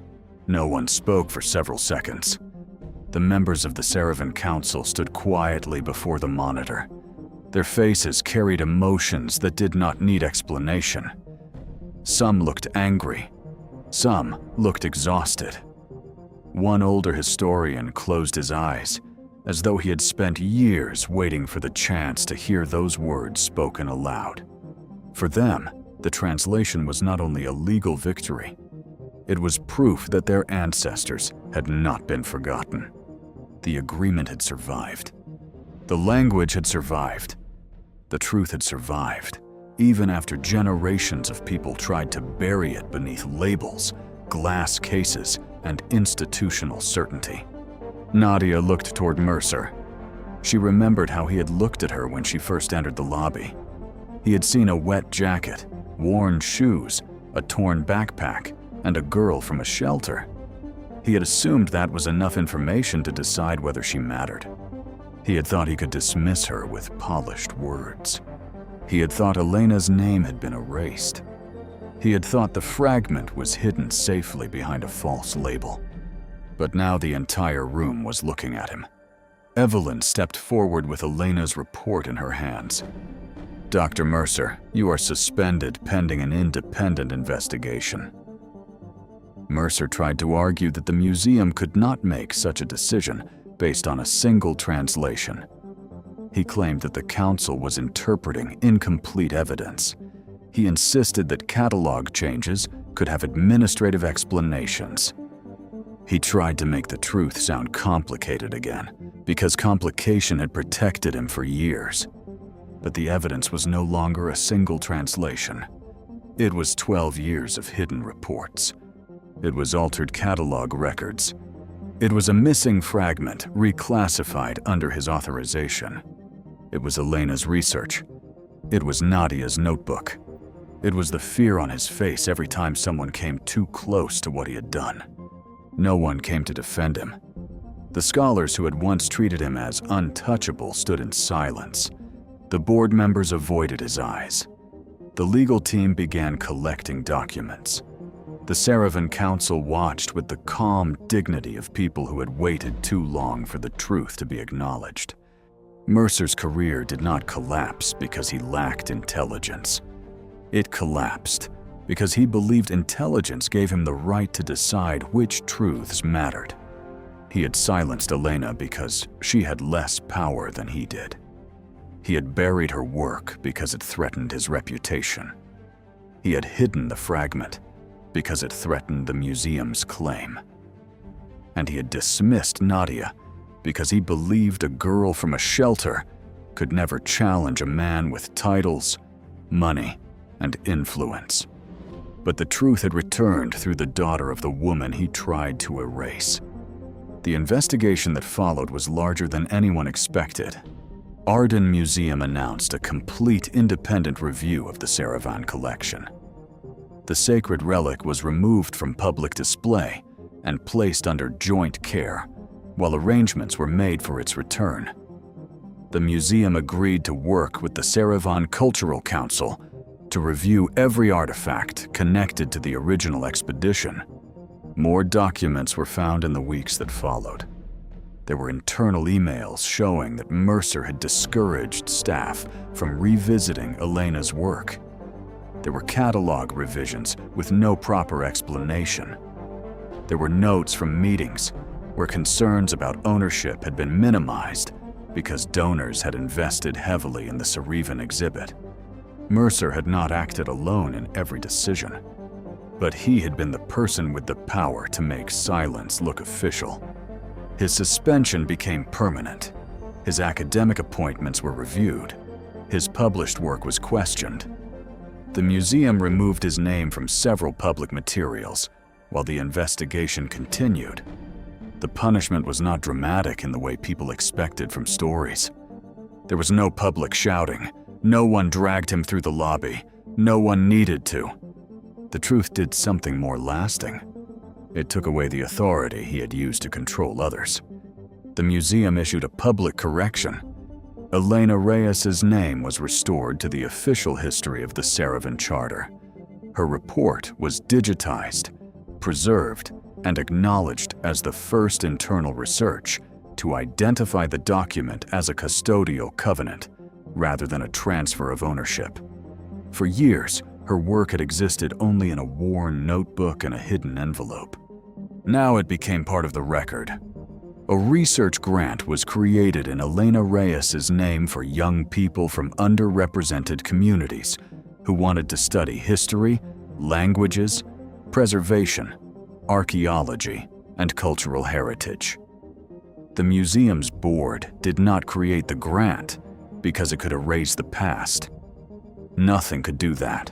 No one spoke for several seconds. The members of the Saravan Council stood quietly before the monitor. Their faces carried emotions that did not need explanation. Some looked angry. Some looked exhausted. One older historian closed his eyes, as though he had spent years waiting for the chance to hear those words spoken aloud. For them, the translation was not only a legal victory, it was proof that their ancestors had not been forgotten. The agreement had survived. The language had survived. The truth had survived, even after generations of people tried to bury it beneath labels, glass cases, and institutional certainty. Nadia looked toward Mercer. She remembered how he had looked at her when she first entered the lobby. He had seen a wet jacket, worn shoes, a torn backpack, and a girl from a shelter. He had assumed that was enough information to decide whether she mattered. He had thought he could dismiss her with polished words. He had thought Elena's name had been erased. He had thought the fragment was hidden safely behind a false label. But now the entire room was looking at him. Evelyn stepped forward with Elena's report in her hands. Dr. Mercer, you are suspended pending an independent investigation. Mercer tried to argue that the museum could not make such a decision based on a single translation. He claimed that the council was interpreting incomplete evidence. He insisted that catalog changes could have administrative explanations. He tried to make the truth sound complicated again, because complication had protected him for years. But the evidence was no longer a single translation. It was 12 years of hidden reports. It was altered catalog records. It was a missing fragment reclassified under his authorization. It was Elena's research. It was Nadia's notebook. It was the fear on his face every time someone came too close to what he had done. No one came to defend him. The scholars who had once treated him as untouchable stood in silence. The board members avoided his eyes. The legal team began collecting documents. The Saravan Council watched with the calm dignity of people who had waited too long for the truth to be acknowledged. Mercer's career did not collapse because he lacked intelligence. It collapsed because he believed intelligence gave him the right to decide which truths mattered. He had silenced Elena because she had less power than he did. He had buried her work because it threatened his reputation. He had hidden the fragment because it threatened the museum's claim. And he had dismissed Nadia because he believed a girl from a shelter could never challenge a man with titles, money, and influence. But the truth had returned through the daughter of the woman he tried to erase. The investigation that followed was larger than anyone expected. Arden Museum announced a complete independent review of the Saravan collection. The sacred relic was removed from public display and placed under joint care, while arrangements were made for its return. The museum agreed to work with the Saravan Cultural Council to review every artifact connected to the original expedition. More documents were found in the weeks that followed. There were internal emails showing that Mercer had discouraged staff from revisiting Elena's work. There were catalog revisions with no proper explanation. There were notes from meetings where concerns about ownership had been minimized because donors had invested heavily in the Saravan exhibit. Mercer had not acted alone in every decision, but he had been the person with the power to make silence look official. His suspension became permanent. His academic appointments were reviewed. His published work was questioned. The museum removed his name from several public materials while the investigation continued. The punishment was not dramatic in the way people expected from stories. There was no public shouting. No one dragged him through the lobby. No one needed to. The truth did something more lasting. It took away the authority he had used to control others. The museum issued a public correction. Elena Reyes's name was restored to the official history of the Saravan Charter. Her report was digitized, preserved, and acknowledged as the first internal research to identify the document as a custodial covenant rather than a transfer of ownership. For years, her work had existed only in a worn notebook and a hidden envelope. Now it became part of the record. A research grant was created in Elena Reyes's name for young people from underrepresented communities who wanted to study history, languages, preservation, archaeology, and cultural heritage. The museum's board did not create the grant because it could erase the past. Nothing could do that.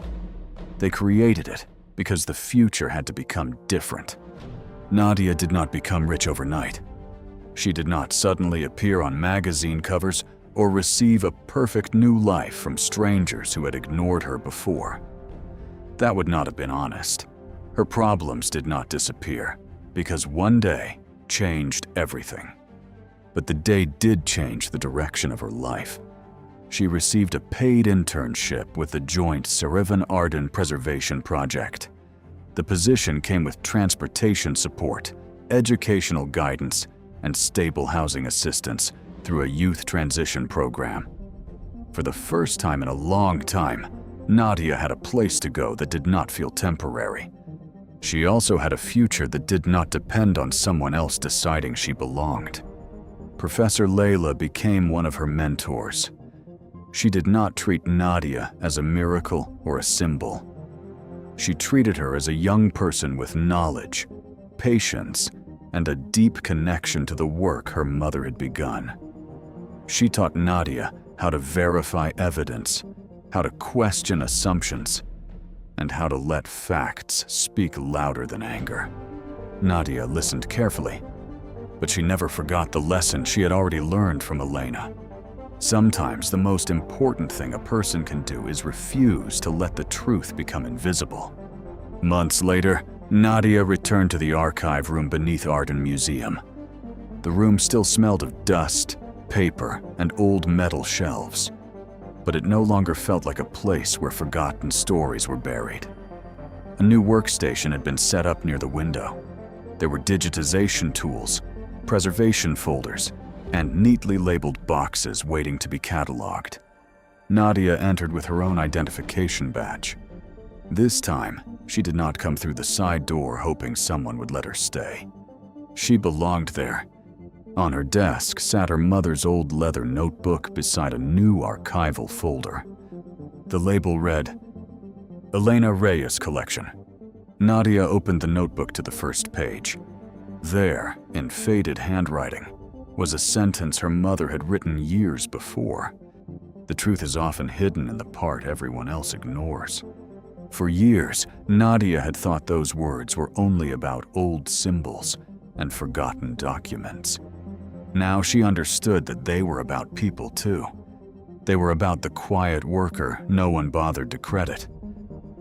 They created it because the future had to become different. Nadia did not become rich overnight. She did not suddenly appear on magazine covers or receive a perfect new life from strangers who had ignored her before. That would not have been honest. Her problems did not disappear because one day changed everything. But the day did change the direction of her life. She received a paid internship with the joint Saravan-Arden Preservation Project. The position came with transportation support, educational guidance, and stable housing assistance through a youth transition program. For the first time in a long time, Nadia had a place to go that did not feel temporary. She also had a future that did not depend on someone else deciding she belonged. Professor Layla became one of her mentors. She did not treat Nadia as a miracle or a symbol. She treated her as a young person with knowledge, patience, and a deep connection to the work her mother had begun. She taught Nadia how to verify evidence, how to question assumptions, and how to let facts speak louder than anger. Nadia listened carefully, but she never forgot the lesson she had already learned from Elena. Sometimes the most important thing a person can do is refuse to let the truth become invisible. Months later, Nadia returned to the archive room beneath Arden Museum. The room still smelled of dust, paper, and old metal shelves, but it no longer felt like a place where forgotten stories were buried. A new workstation had been set up near the window. There were digitization tools, preservation folders, and neatly labeled boxes waiting to be cataloged. Nadia entered with her own identification badge. This time, she did not come through the side door hoping someone would let her stay. She belonged there. On her desk sat her mother's old leather notebook beside a new archival folder. The label read, Elena Reyes Collection. Nadia opened the notebook to the first page. There, in faded handwriting, was a sentence her mother had written years before. The truth is often hidden in the part everyone else ignores. For years, Nadia had thought those words were only about old symbols and forgotten documents. Now she understood that they were about people too. They were about the quiet worker no one bothered to credit.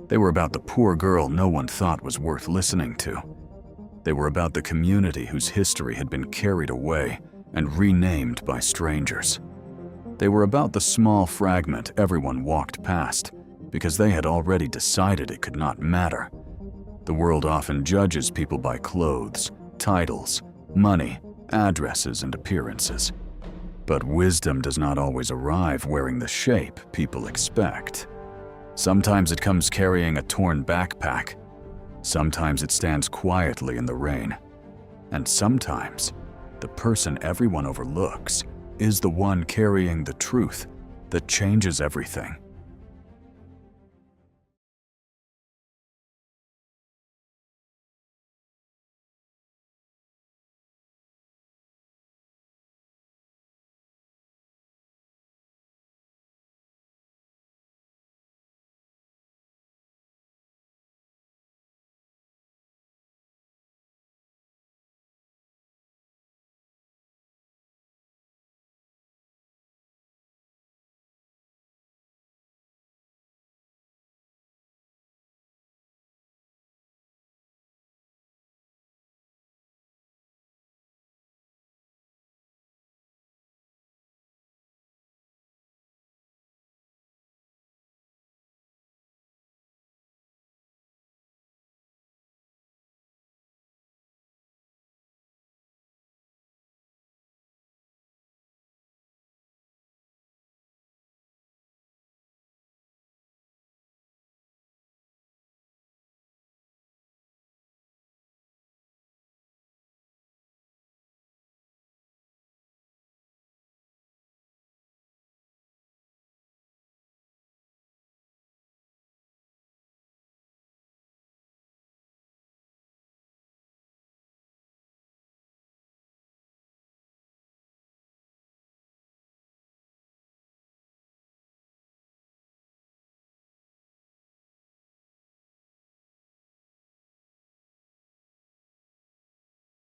They were about the poor girl no one thought was worth listening to. They were about the community whose history had been carried away and renamed by strangers. They were about the small fragment everyone walked past because they had already decided it could not matter. The world often judges people by clothes, titles, money, addresses, and appearances. But wisdom does not always arrive wearing the shape people expect. Sometimes it comes carrying a torn backpack. Sometimes it stands quietly in the rain. And sometimes, the person everyone overlooks is the one carrying the truth that changes everything.